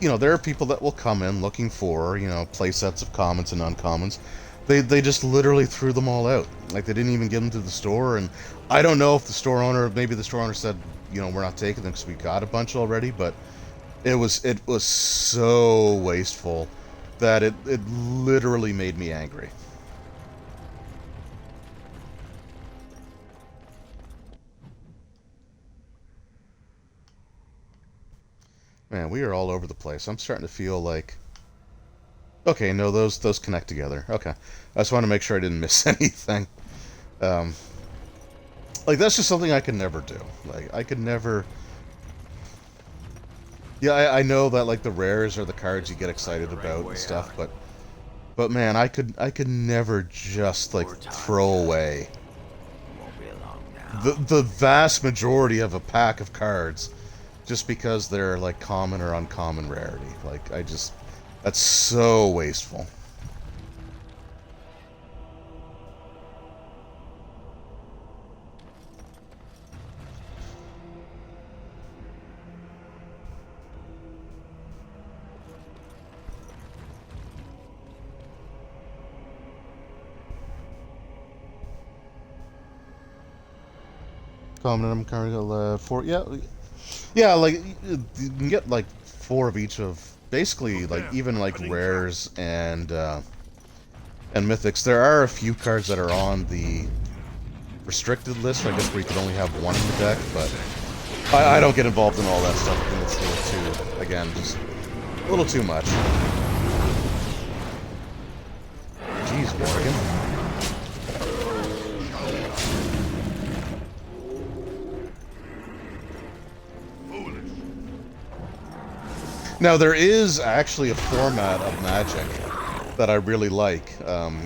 there are people that will come in looking for play sets of commons and uncommons. They just literally threw them all out. Like, they didn't even give them to the store, and I don't know if the store owner, maybe the store owner said, you know, we're not taking them because we got a bunch already, but it was so wasteful that it literally made me angry. Man, we are all over the place. I'm starting to feel like... Okay, no, those connect together. Okay. I just want to make sure I didn't miss anything. Like, that's just something I could never do. Like, I could never... Yeah, I know that, like, the rares are the cards you get excited about and stuff, but man, I could never just, like, throw away the vast majority of a pack of cards just because they're, like, common or uncommon rarity. Like, that's so wasteful. Common card, 4, yeah, like, you can get, like, 4 of each of, basically, like, even, like, rares and mythics. There are a few cards that are on the restricted list, I guess, where you can only have 1 in the deck, but I don't get involved in all that stuff. I think it's a little too, again, just a little too much. Jeez, Morgan. Now, there is actually a format of Magic that I really like.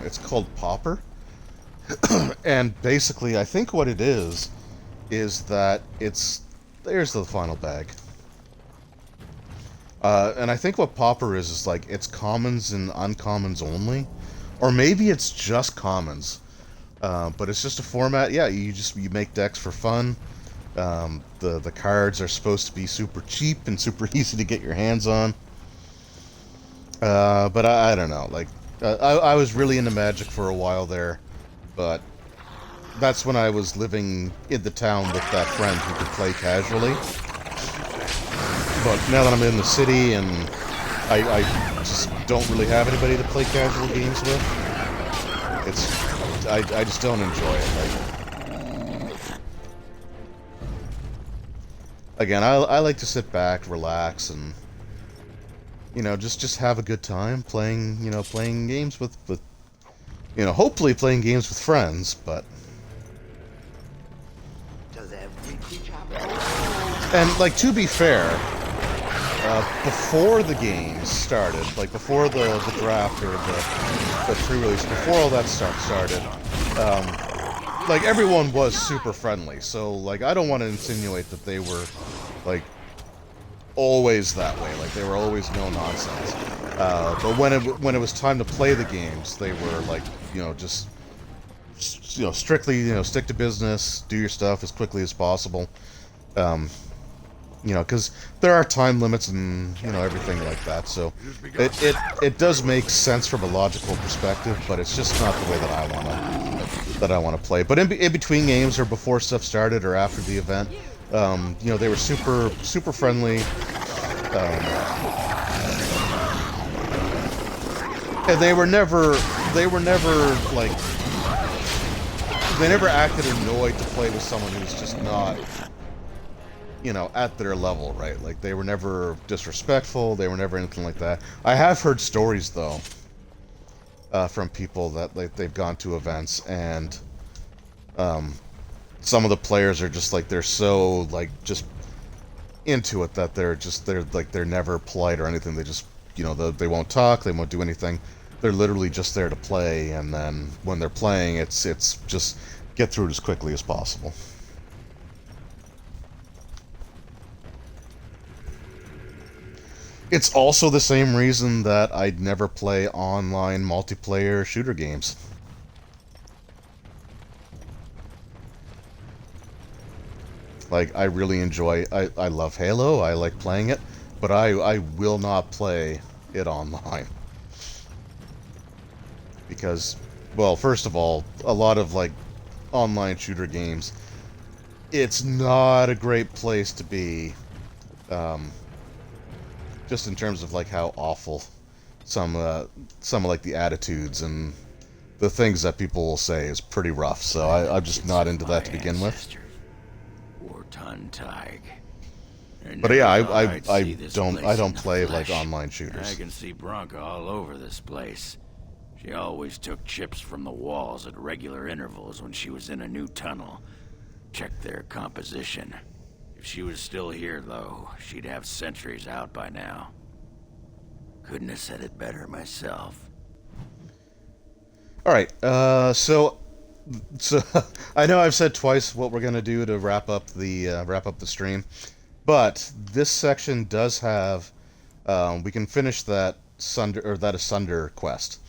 It's called Pauper. And basically, I think what it is that it's... There's the final bag. And I think what Pauper is like, it's commons and uncommons only. Or maybe it's just commons. But it's just a format, yeah, you make decks for fun. The cards are supposed to be super cheap and super easy to get your hands on. But I don't know, like, I was really into Magic for a while there, but that's when I was living in the town with that friend who could play casually. But now that I'm in the city and I just don't really have anybody to play casual games with, I just don't enjoy it. Like, again, I like to sit back, relax, and, you know, just have a good time playing games with, you know, hopefully playing games with friends, but... And, like, to be fair, before the games started, like, before the draft or the pre-release, before all that stuff started, like, everyone was super friendly, so, like, I don't want to insinuate that they were, like, always that way, like, they were always no nonsense. But when it was time to play the games, they were, like, you know, just, you know, strictly, you know, stick to business, do your stuff as quickly as possible. You know, because there are time limits and, you know, everything like that, so it does make sense from a logical perspective, but it's just not the way that I want to play. But in between games, or before stuff started, or after the event, you know, they were super friendly, and they were never like, they never acted annoyed to play with someone who's just not, you know, at their level, right? Like, they were never disrespectful, they were never anything like that. I have heard stories, though, from people that, like, they've gone to events, and some of the players are just, like, they're so, like, just into it that they're never polite or anything. They just, you know, they won't talk, they won't do anything. They're literally just there to play, and then when they're playing, it's just get through it as quickly as possible. It's also the same reason that I'd never play online multiplayer shooter games. Like, I really enjoy... I love Halo, I like playing it, but I will not play it online. Because well, first of all, a lot of like online shooter games, it's not a great place to be. Just in terms of like how awful some like the attitudes and the things that people will say is pretty rough. So I'm just not into that to begin with. But yeah, I don't play like online shooters. I can see Bronca all over this place. She always took chips from the walls at regular intervals when she was in a new tunnel. Check their composition. If she was still here, though, she'd have sentries out by now. Couldn't have said it better myself. All right, so I know I've said twice what we're gonna do to wrap up the stream, but this section does have we can finish that Asunder quest,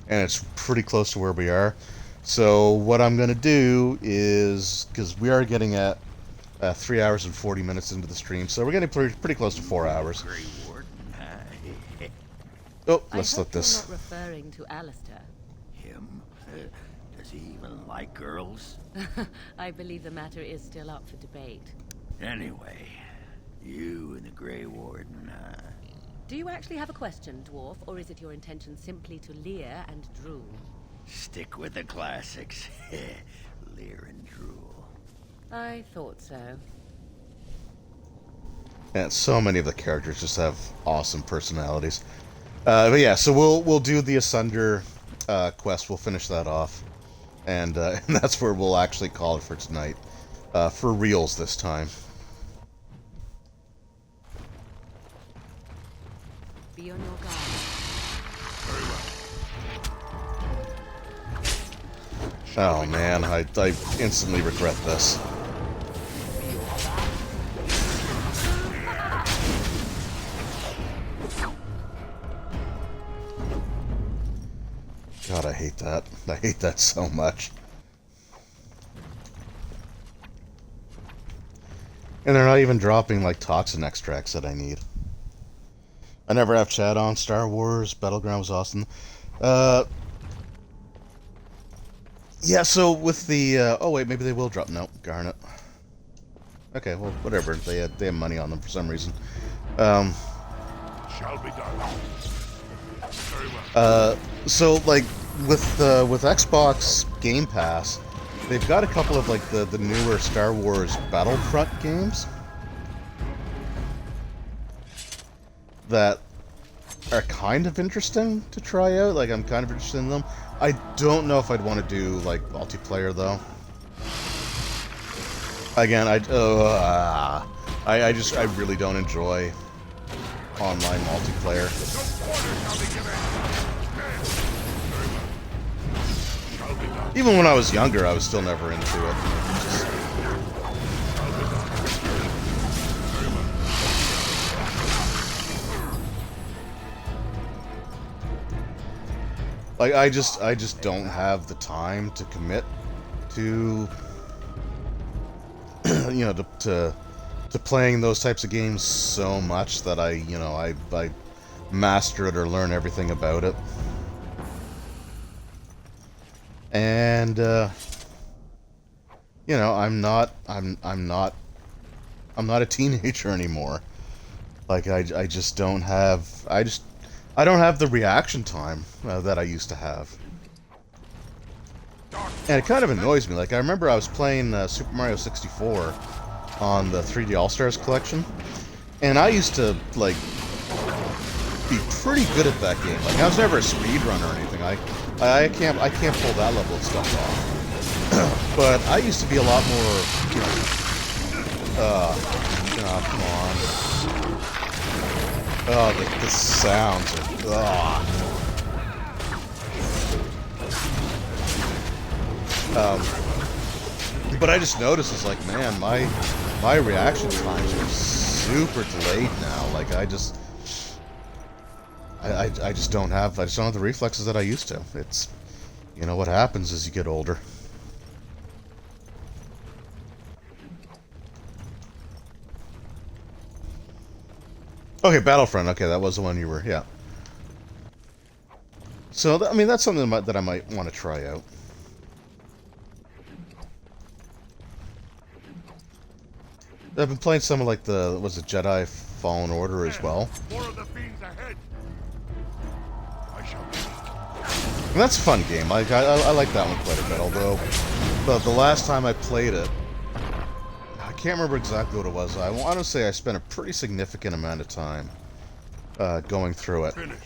and it's pretty close to where we are. So what I'm gonna do is, because we are getting at 3 hours and 40 minutes into the stream, so we're getting pretty close to 4 hours. Oh, let's let this. You're not referring to Alistair. Him? Does he even like girls? I believe the matter is still up for debate. Anyway, you and the Grey Warden, Do you actually have a question, Dwarf, or is it your intention simply to leer and drool? stick with the classics. Leer and drool. I thought so. And so many of the characters just have awesome personalities. But yeah, so we'll do the Asunder quest. We'll finish that off, and that's where we'll actually call it for tonight, for reals this time. Be on your guard. Very well. Oh man, I instantly regret this. God, I hate that. I hate that so much. And they're not even dropping, like, toxin extracts that I need. I never have chat on. Star Wars Battleground was awesome. Yeah, so with the... oh, wait, maybe they will drop... No, darn it. Okay, well, whatever. They have money on them for some reason. Shall be done. Very well. So, like, with Xbox Game Pass, they've got a couple of, like, the newer Star Wars Battlefront games that are kind of interesting to try out. Like, I'm kind of interested in them. I don't know if I'd want to do, like, multiplayer, though. Again, I really don't enjoy online multiplayer. Even when I was younger, I was still never into it. Like, I just don't have the time to commit to, you know, to playing those types of games so much that I master it or learn everything about it. And you know, I'm not a teenager anymore. Like, I just don't have I don't have the reaction time that I used to have. And it kind of annoys me. Like, I remember I was playing Super Mario 64 on the 3D All-Stars collection, and I used to, like, be pretty good at that game. Like, I was never a speedrunner or anything. I can't pull that level of stuff off. But I used to be a lot more, you know, come on. Oh, the sounds are, but I just noticed, it's like, man, my reaction times are super delayed now. Like, I just don't have the reflexes that I used to. It's, you know, what happens as you get older. Okay, Battlefront. Okay, that was the one you were, yeah. So, I mean, that's something that I might want to try out. I've been playing some of like was it Jedi Fallen Order as well. More of the fiends ahead. I shall. And that's a fun game. I like that one quite a bit. Although the last time I played it, I can't remember exactly what it was. I want to say I spent a pretty significant amount of time going through it. Finished.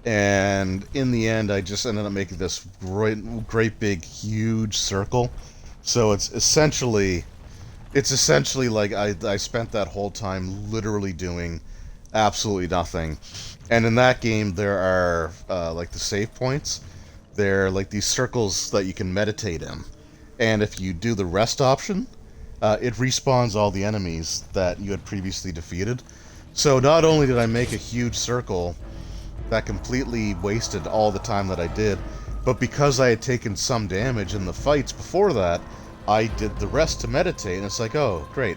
And in the end, I just ended up making this great big, huge circle. So it's essentially like I spent that whole time literally doing absolutely nothing. And in that game, there are like the save points. They're like these circles that you can meditate in. And if you do the rest option, it respawns all the enemies that you had previously defeated. So not only did I make a huge circle that completely wasted all the time that I did, but because I had taken some damage in the fights before that, I did the rest to meditate, and it's like, oh, great.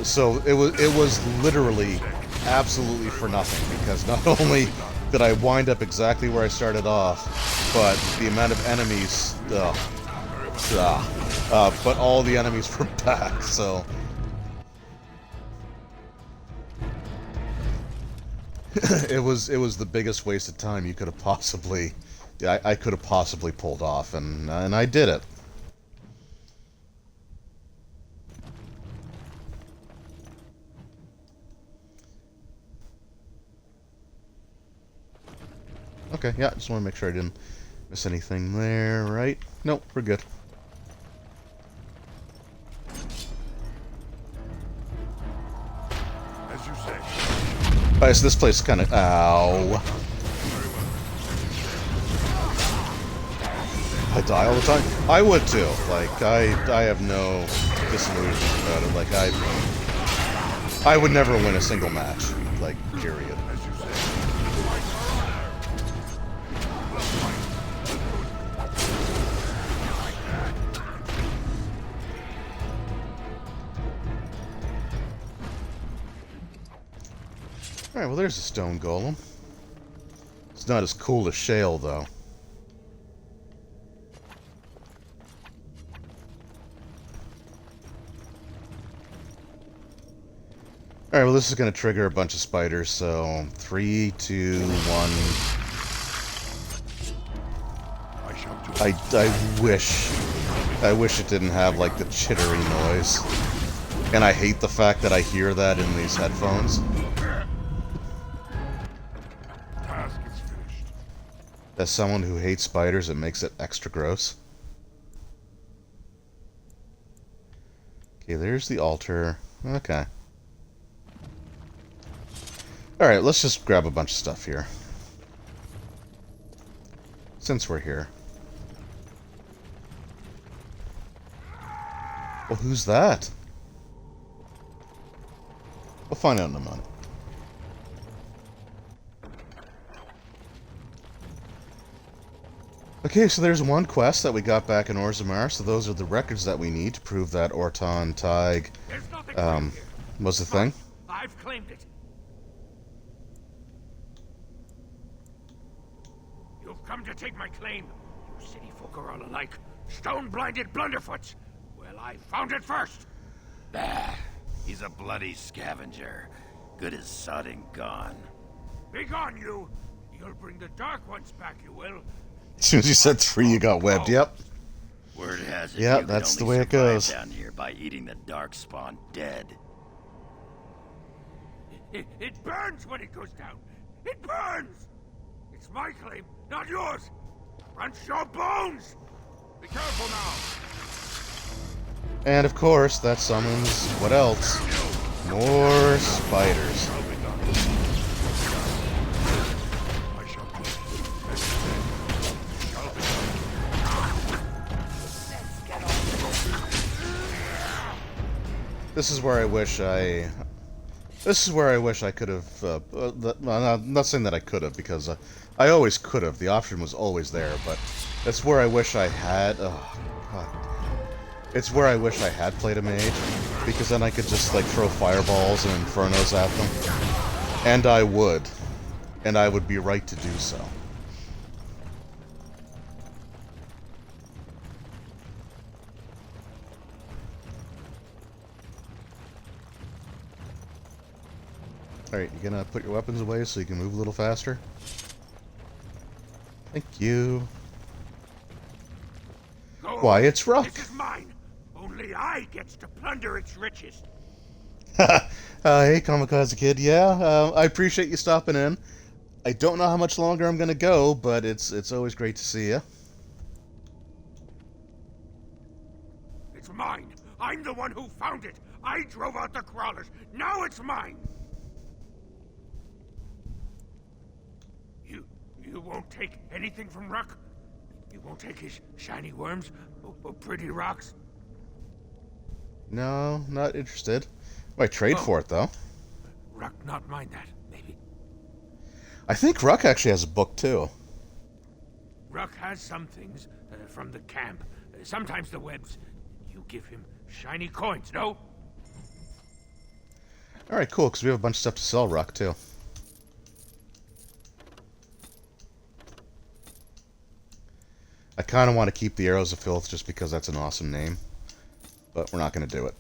So it was literally absolutely for nothing, because not only did I wind up exactly where I started off, but the amount of enemies, but all the enemies were back, so... it was the biggest waste of time you could have possibly, I could have possibly pulled off, and I did it. Okay, yeah, just want to make sure I didn't miss anything there, right? Nope, we're good. As you say. Alright, so this place is kind of... Ow. I die all the time. I would too. Like, I have no disillusions about it. Like, I would never win a single match. Like, period. Alright, well there's a stone golem. It's not as cool as shale, though. Alright, well this is going to trigger a bunch of spiders, so 3, 2, 1... I wish it didn't have, like, the chittery noise. And I hate the fact that I hear that in these headphones. As someone who hates spiders, it makes it extra gross. Okay, there's the altar. Okay. Alright, let's just grab a bunch of stuff here. Since we're here. Well, who's that? We'll find out in a moment. Okay, so there's one quest that we got back in Orzammar, so those are the records that we need to prove that Orton Tig was the thing. I've claimed it. You've come to take my claim. You city folk are all alike. Stone-blinded blunderfoots. Well, I found it first. Bah, he's a bloody scavenger. Good as sodding gone. Be gone, you. You'll bring the Dark Ones back, you will. As soon as you said 3, you got webbed. Yep. Word has it. Yeah, that's the way it goes. Down here by eating the darkspawn dead. It burns when it goes down. It burns. It's my claim, not yours. Crunch your bones. Be careful now. And of course, that summons what else? More spiders. This is where I wish I... This is where I wish I could have... I'm not saying that I could have, because I always could have. The option was always there, but that's where I wish I had... Oh, God. It's where I wish I had played a mage, because then I could just, like, throw fireballs and infernos at them. And I would. And I would be right to do so. Alright, you gonna put your weapons away so you can move a little faster? Thank you. Why, it's Ruck! This is mine. Only I gets to plunder its riches. Hey, Kamikaze Kid. Yeah, I appreciate you stopping in. I don't know how much longer I'm gonna go, but it's always great to see you. It's mine. I'm the one who found it. I drove out the crawlers. Now it's mine. You won't take anything from Ruck? You won't take his shiny worms or pretty rocks? No, not interested. Might trade for it, though. Ruck not mind that, maybe. I think Ruck actually has a book, too. Ruck has some things from the camp. Sometimes the webs. You give him shiny coins, no? Alright, cool, because we have a bunch of stuff to sell Ruck, too. I kind of want to keep the Arrows of Filth just because that's an awesome name. But we're not going to do it.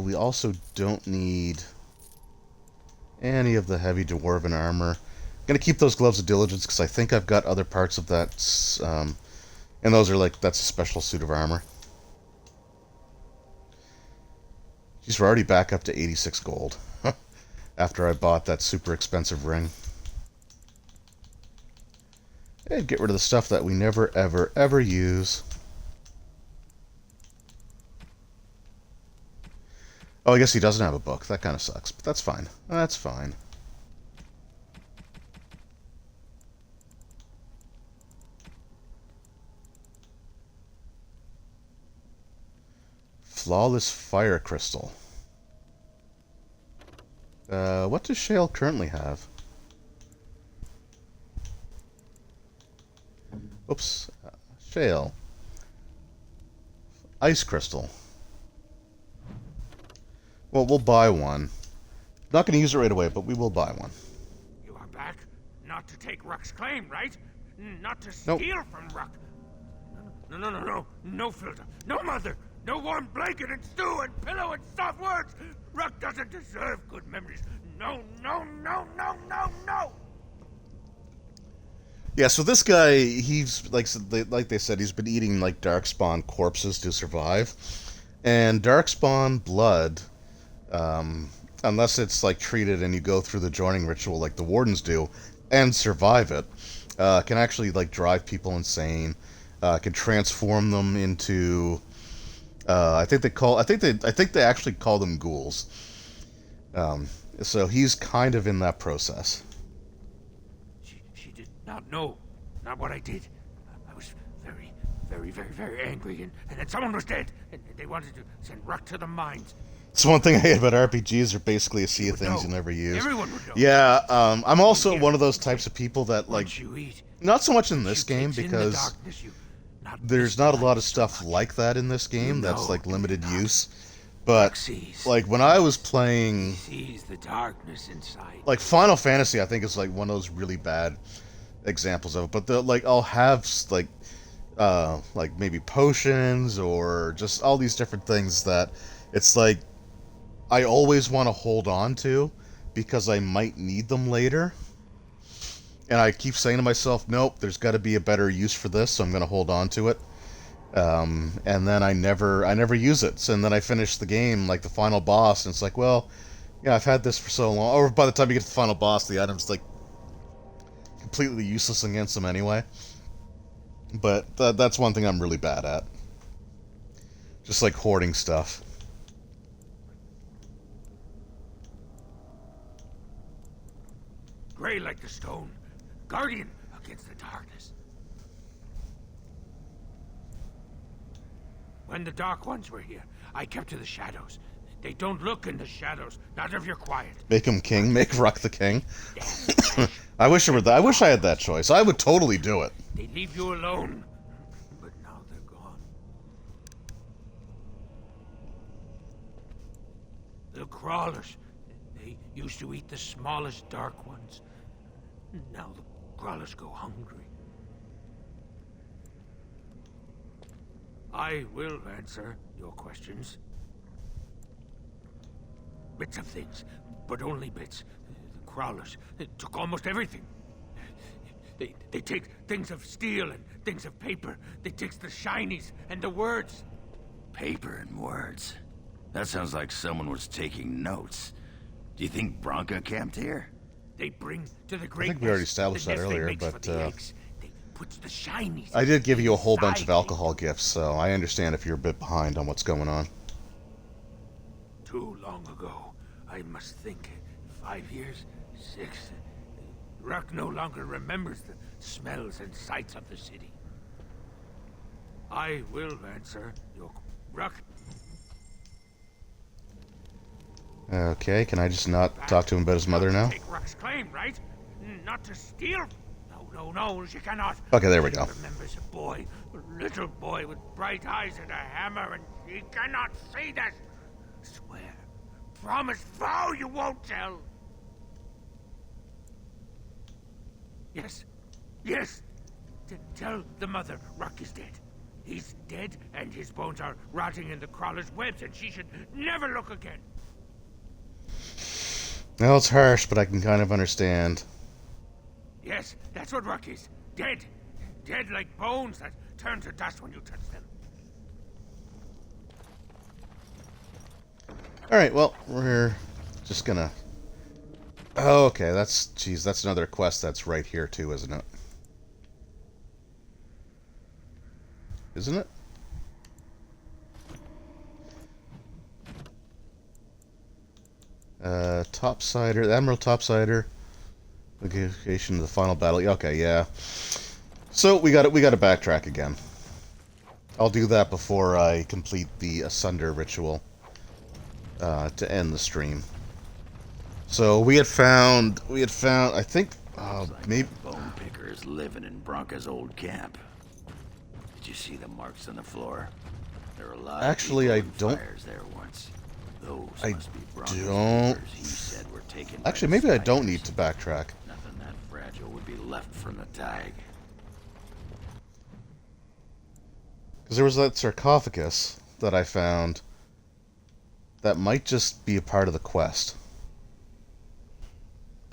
We also don't need any of the heavy Dwarven armor. I'm going to keep those Gloves of Diligence because I think I've got other parts of that. And those are like, that's a special suit of armor. Geez, we're already back up to 86 gold. After I bought that super expensive ring. And get rid of the stuff that we never, ever, ever use. Oh, I guess he doesn't have a book. That kind of sucks, but that's fine. That's fine. Flawless Fire Crystal. What does Shale currently have? Oops. Shale. Ice Crystal. Well, we'll buy one. Not going to use it right away, but we will buy one. You are back? Not to take Ruck's claim, right? Not to steal from Ruck. No. No filter. No mother. No warm blanket and stew and pillow and soft words. Ruck doesn't deserve good memories. No. Yeah, so this guy, he's like they said, he's been eating like darkspawn corpses to survive, and darkspawn blood, unless it's like treated and you go through the joining ritual like the wardens do, and survive it, can actually like drive people insane, can transform them into, I think they actually call them ghouls. So he's kind of in that process. She did not know. Not what I did. I was very angry, and then someone was dead, and they wanted to send Ruck to the mines. It's one thing I hate about RPGs. They're basically a sea of things you never use. Everyone would know. Yeah, I'm also one of those types of people that, like, not so much in this game, because there's not a lot of stuff like that in this game that's, like, limited use. But, like, when I was playing, sees the darkness inside. Like, Final Fantasy, I think, is, like, one of those really bad examples of it. But, like, I'll have, like, maybe potions or just all these different things that it's, like, I always want to hold on to because I might need them later. And I keep saying to myself, nope, there's got to be a better use for this, so I'm going to hold on to it. And then I never use it. So, and then I finish the game, like the final boss, and it's like, well, yeah, I've had this for so long. Or by the time you get to the final boss, the item's like completely useless against them anyway. But that's one thing I'm really bad at. Just like hoarding stuff. Gray like the stone, guardian against the darkness. When the Dark Ones were here, I kept to the shadows. They don't look in the shadows, not if you're quiet. Make him king, make Ruck the king. I wish I had that choice. I would totally do it. They leave you alone, but now they're gone. The crawlers. They used to eat the smallest dark ones. Now the crawlers go hungry. I will answer your questions. Bits of things, but only bits. The crawlers took almost everything. They take things of steel and things of paper. They take the shinies and the words. Paper and words. That sounds like someone was taking notes. Do you think Bronca camped here? They bring to the great I think we already established that earlier, but puts the shinies. I did give you a whole bunch of alcohol gifts, so I understand if you're a bit behind on what's going on. Too long ago, I must think. 5 years? 6? Ruck no longer remembers the smells and sights of the city. I will answer your... Ruck? Okay, can I just not talk to him about his mother now? Take Ruck's claim, right? Not to steal? No, she cannot. Okay, there we go. She remembers a boy, a little boy with bright eyes and a hammer, and she cannot say that. Swear. Promise, vow you won't tell. Yes. Tell the mother Ruck is dead. He's dead, and his bones are rotting in the crawler's webs, and she should never look again. Well, it's harsh, but I can kind of understand. Yes, that's what Ruck is. Dead. Dead like bones that turn to dust when you touch them. Alright, well, we're just gonna... Oh, okay, that's another quest that's right here too, isn't it? Isn't it? Topsider, the Admiral Topsider. Location of the final battle. Okay, yeah. So we got to backtrack again. I'll do that before I complete the Asunder ritual to end the stream. So we had found, I think, maybe... Bone picker is living in Bronca's old camp. Did you see the marks on the floor? There are a lot Actually, of I people don't... with fires there once. Those I must be Bronca's don't... papers he said were taken by Actually, the maybe I spiders. don't need to backtrack. Nothing that fragile would be left from the tag. Because there was that sarcophagus that I found that might just be a part of the quest.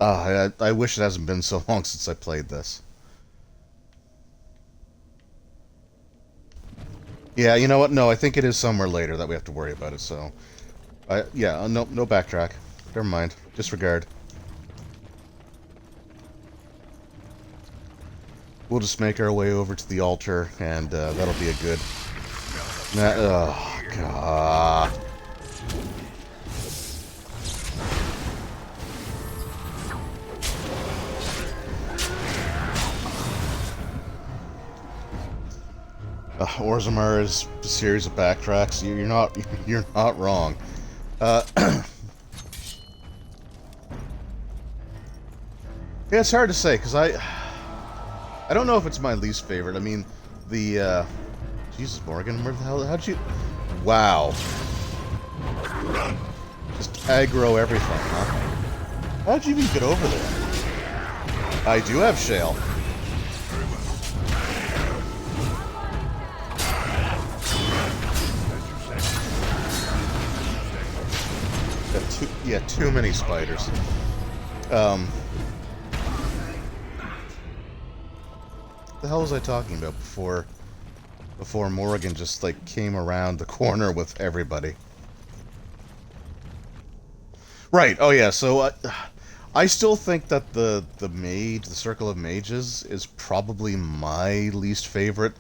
I wish it hasn't been so long since I played this. Yeah, you know what? No, I think it is somewhere later that we have to worry about it, so... yeah, no backtrack. Never mind. Disregard. We'll just make our way over to the altar, and that'll be a good... oh, God. Orzammar is a series of backtracks. You're not wrong. Yeah, it's hard to say because I don't know if it's my least favorite. I mean, the Jesus, Morgan, where the hell? How'd you? Wow. Just aggro everything, huh? How'd you even get over there? I do have shale. Too many spiders. What the hell was I talking about before Morrigan just like came around the corner with everybody? Right. Oh yeah. So I still think that the Circle of Mages is probably my least favorite.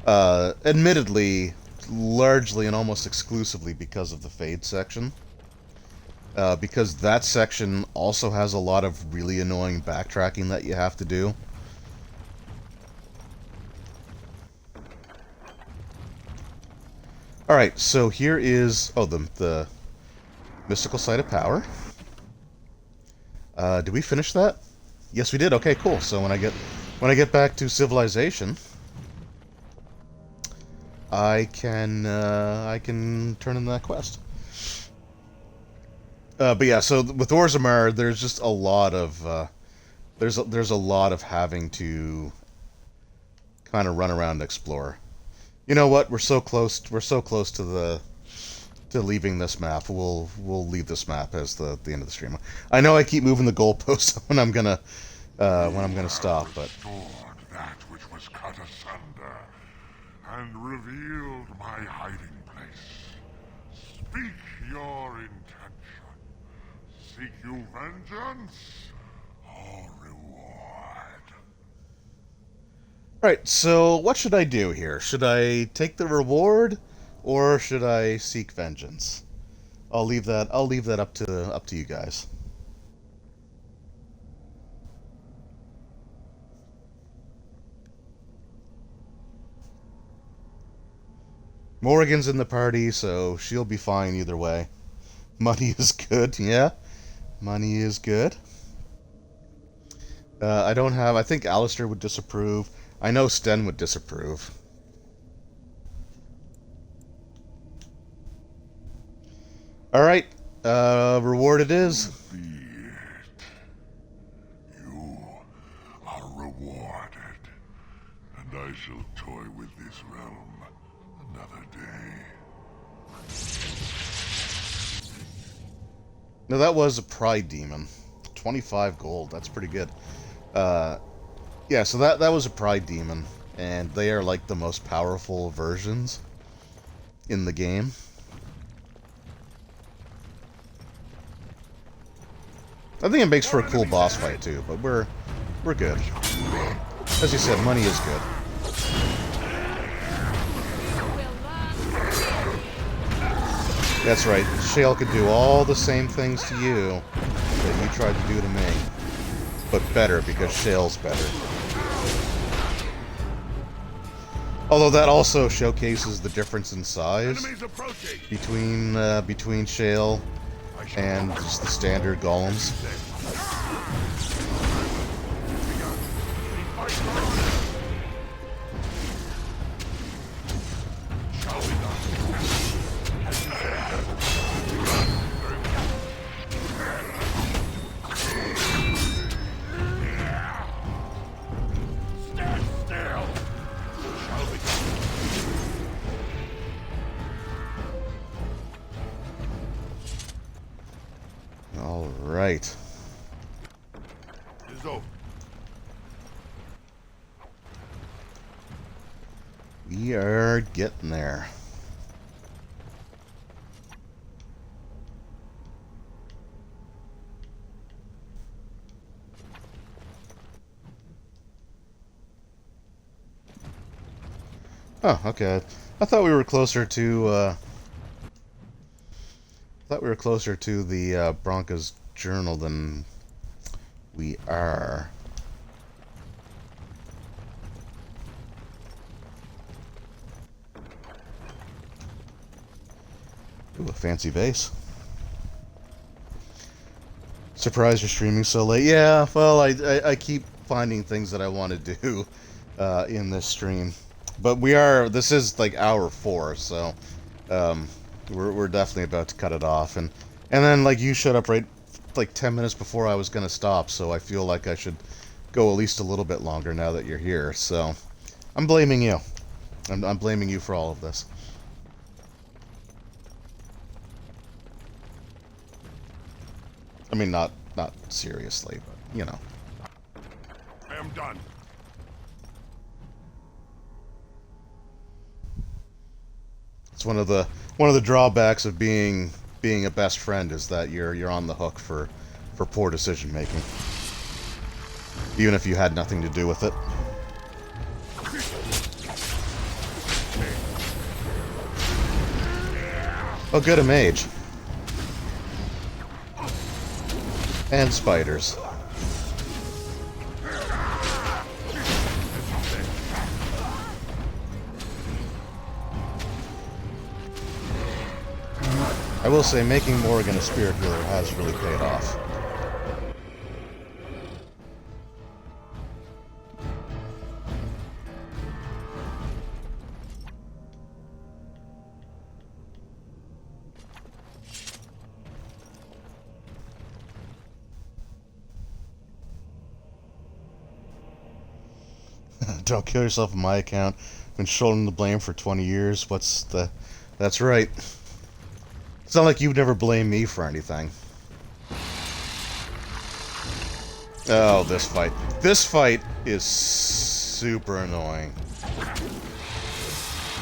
Admittedly, largely and almost exclusively because of the Fade section. Because that section also has a lot of really annoying backtracking that you have to do. Alright, so here is... Oh, the Mystical Site of Power. Did we finish that? Yes, we did. Okay, cool. So when I get back to Civilization, I can turn in that quest. But yeah, so with Orzammar, there's just a lot of there's a lot of having to kind of run around and explore. You know what? We're so close. We're so close to leaving this map. We'll leave this map as the end of the stream. I know I keep moving the goalposts when I'm gonna stop, but Restored that which was cut asunder, and revealed my hiding place. Speak your intention. Seek you vengeance or reward? right. So what should I do here? Should I take the reward, or should I seek vengeance? I'll leave that up to you guys. Morrigan's in the party, so she'll be fine either way. Money is good, yeah. Money is good. I think Alistair would disapprove. I know Sten would disapprove. Alright, reward it is. You are rewarded, and I shall toy with this realm another day. No, that was a pride demon. 25 gold, that's pretty good. Yeah, so that was a pride demon, and they are like the most powerful versions in the game. I think it makes for a cool boss fight too, but we're good. As you said, money is good. That's right. Shale could do all the same things to you that you tried to do to me, but better because Shale's better. Although that also showcases the difference in size between Shale and just the standard golems. All right. We are getting there. Oh, okay. I thought we were closer to the Bronca's journal than we are. Ooh, a fancy vase. Surprised you're streaming so late. Yeah, well, I keep finding things that I want to do in this stream. But this is like hour 4, so we're definitely about to cut it off. And then like you showed up right like 10 minutes before I was going to stop, so I feel like I should go at least a little bit longer now that you're here. So I'm blaming you. I'm blaming you for all of this. I mean, not seriously, but you know. I am done. It's one of the drawbacks of being a best friend is that you're on the hook for poor decision making, even if you had nothing to do with it. Oh, good, a mage. And spiders. I will say, making Morrigan a spirit healer has really paid off. Don't kill yourself on my account. Been shouldering the blame for 20 years. That's right. It's not like you'd never blame me for anything. Oh, this fight. This fight is super annoying.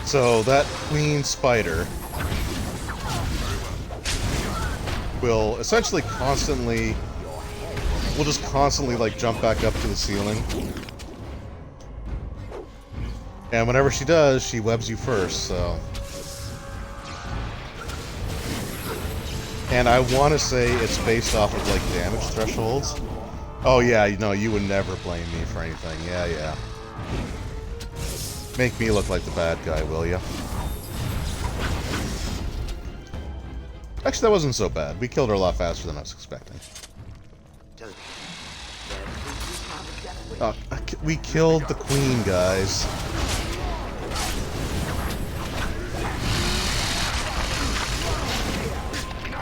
So, that queen spider will essentially constantly... will just constantly, like, jump back up to the ceiling. And whenever she does, she webs you first, so... And I want to say it's based off of, like, damage thresholds. Oh, yeah, you would never blame me for anything. Yeah. Make me look like the bad guy, will ya? Actually, that wasn't so bad. We killed her a lot faster than I was expecting. We killed the queen, guys.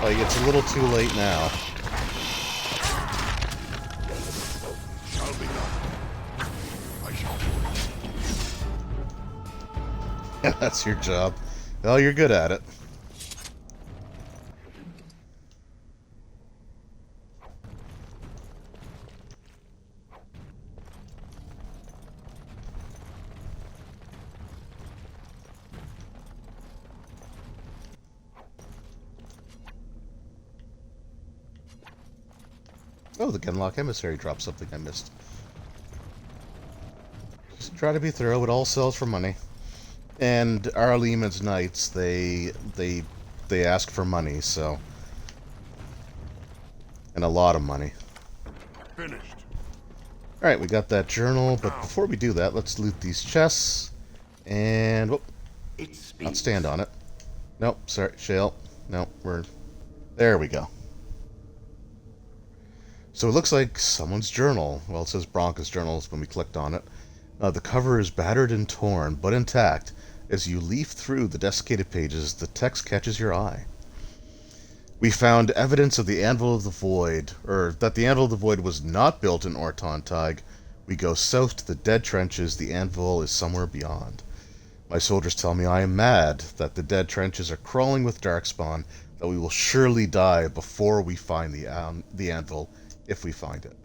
Like, it's a little too late now. Yeah, that's your job. Well, you're good at it. Oh, the Genlock Emissary dropped something I missed. Just try to be thorough. It all sells for money. And our Lehman's Knights, they ask for money, so... And a lot of money. Finished. Alright, we got that journal, but before we do that, let's loot these chests. And... whoop. Not stand on it. Nope, sorry, Shale. Nope, we're... There we go. So it looks like someone's journal. Well, it says Bronca's journals when we clicked on it. The cover is battered and torn, but intact. As you leaf through the desiccated pages, the text catches your eye. We found evidence of the Anvil of the Void, or that the Anvil of the Void was not built in Ortontaig. We go south to the dead trenches. The Anvil is somewhere beyond. My soldiers tell me I am mad, that the dead trenches are crawling with darkspawn, that we will surely die before we find the Anvil, if we find it.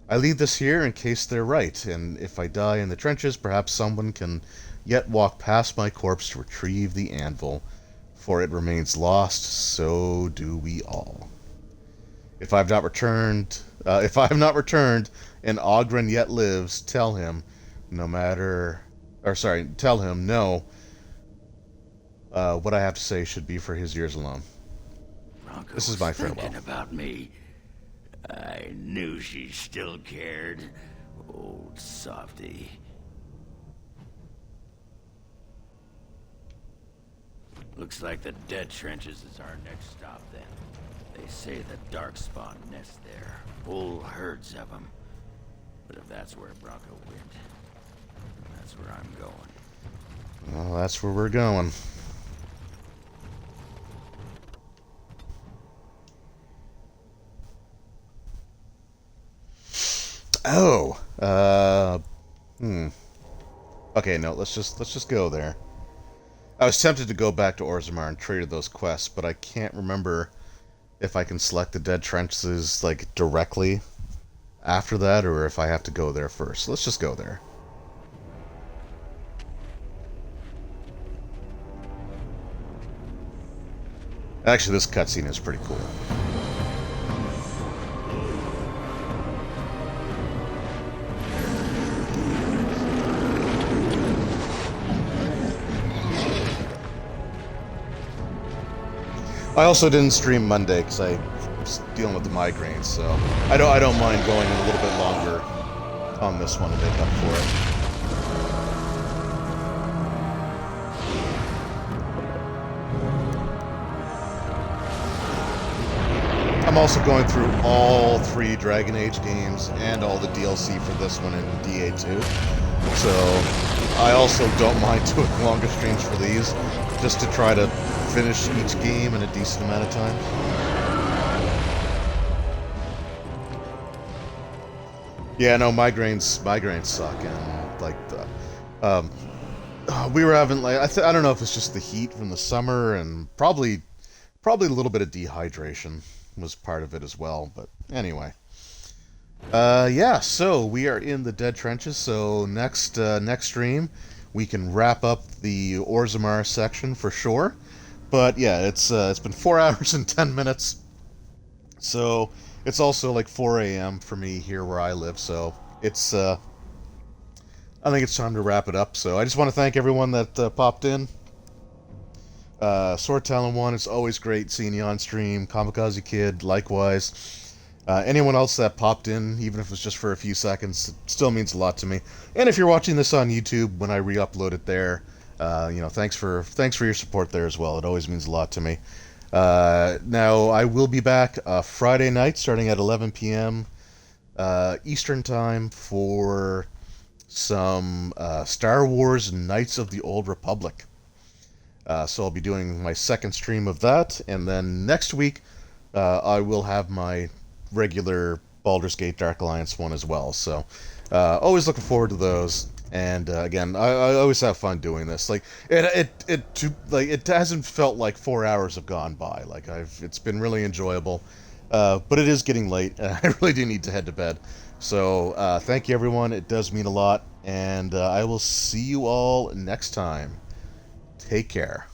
I leave this here in case they're right, and if I die in the trenches, perhaps someone can yet walk past my corpse to retrieve the Anvil, for it remains lost, so do we all. If I have not returned, and Ogren yet lives, tell him, tell him no. What I have to say should be for his ears alone. Bronca This is my was farewell. thinking about me. I knew she still cared. Old softy. Looks like the dead trenches is our next stop then. They say the darkspawn nest there. Whole herds of them. But if that's where Bronca went, that's where I'm going. Well, that's where we're going. Oh, Okay, no, let's just go there. I was tempted to go back to Orzammar and trade those quests, but I can't remember if I can select the dead trenches, like, directly after that, or if I have to go there first. So let's just go there. Actually, this cutscene is pretty cool. I also didn't stream Monday because I was dealing with the migraines, so I don't mind going a little bit longer on this one to make up for it. I'm also going through all 3 Dragon Age games and all the DLC for this one in DA2, so I also don't mind doing longer streams for these, just to try to finish each game in a decent amount of time. Yeah, no, migraines suck, and like we were having like I don't know if it's just the heat from the summer and probably a little bit of dehydration was part of it as well. But anyway, yeah. So we are in the Dead Trenches. So next stream we can wrap up the Orzammar section for sure. But yeah, it's been 4 hours and 10 minutes. So it's also like 4 a.m. for me here where I live. So it's I think it's time to wrap it up. So I just want to thank everyone that popped in. Sword Talon 1, it's always great seeing you on stream. Kamikaze Kid, likewise. Anyone else that popped in, even if it's just for a few seconds, it still means a lot to me. And if you're watching this on YouTube when I re-upload it there, thanks for your support there as well. It always means a lot to me. Now I will be back Friday night, starting at 11 p.m. Eastern Time for some Star Wars Knights of the Old Republic. So I'll be doing my second stream of that, and then next week I will have my regular Baldur's Gate Dark Alliance one as well. So always looking forward to those. And again, I always have fun doing this. Like it hasn't felt like 4 hours have gone by. Like it's been really enjoyable. But it is getting late, and I really do need to head to bed. So thank you, everyone. It does mean a lot, and I will see you all next time. Take care.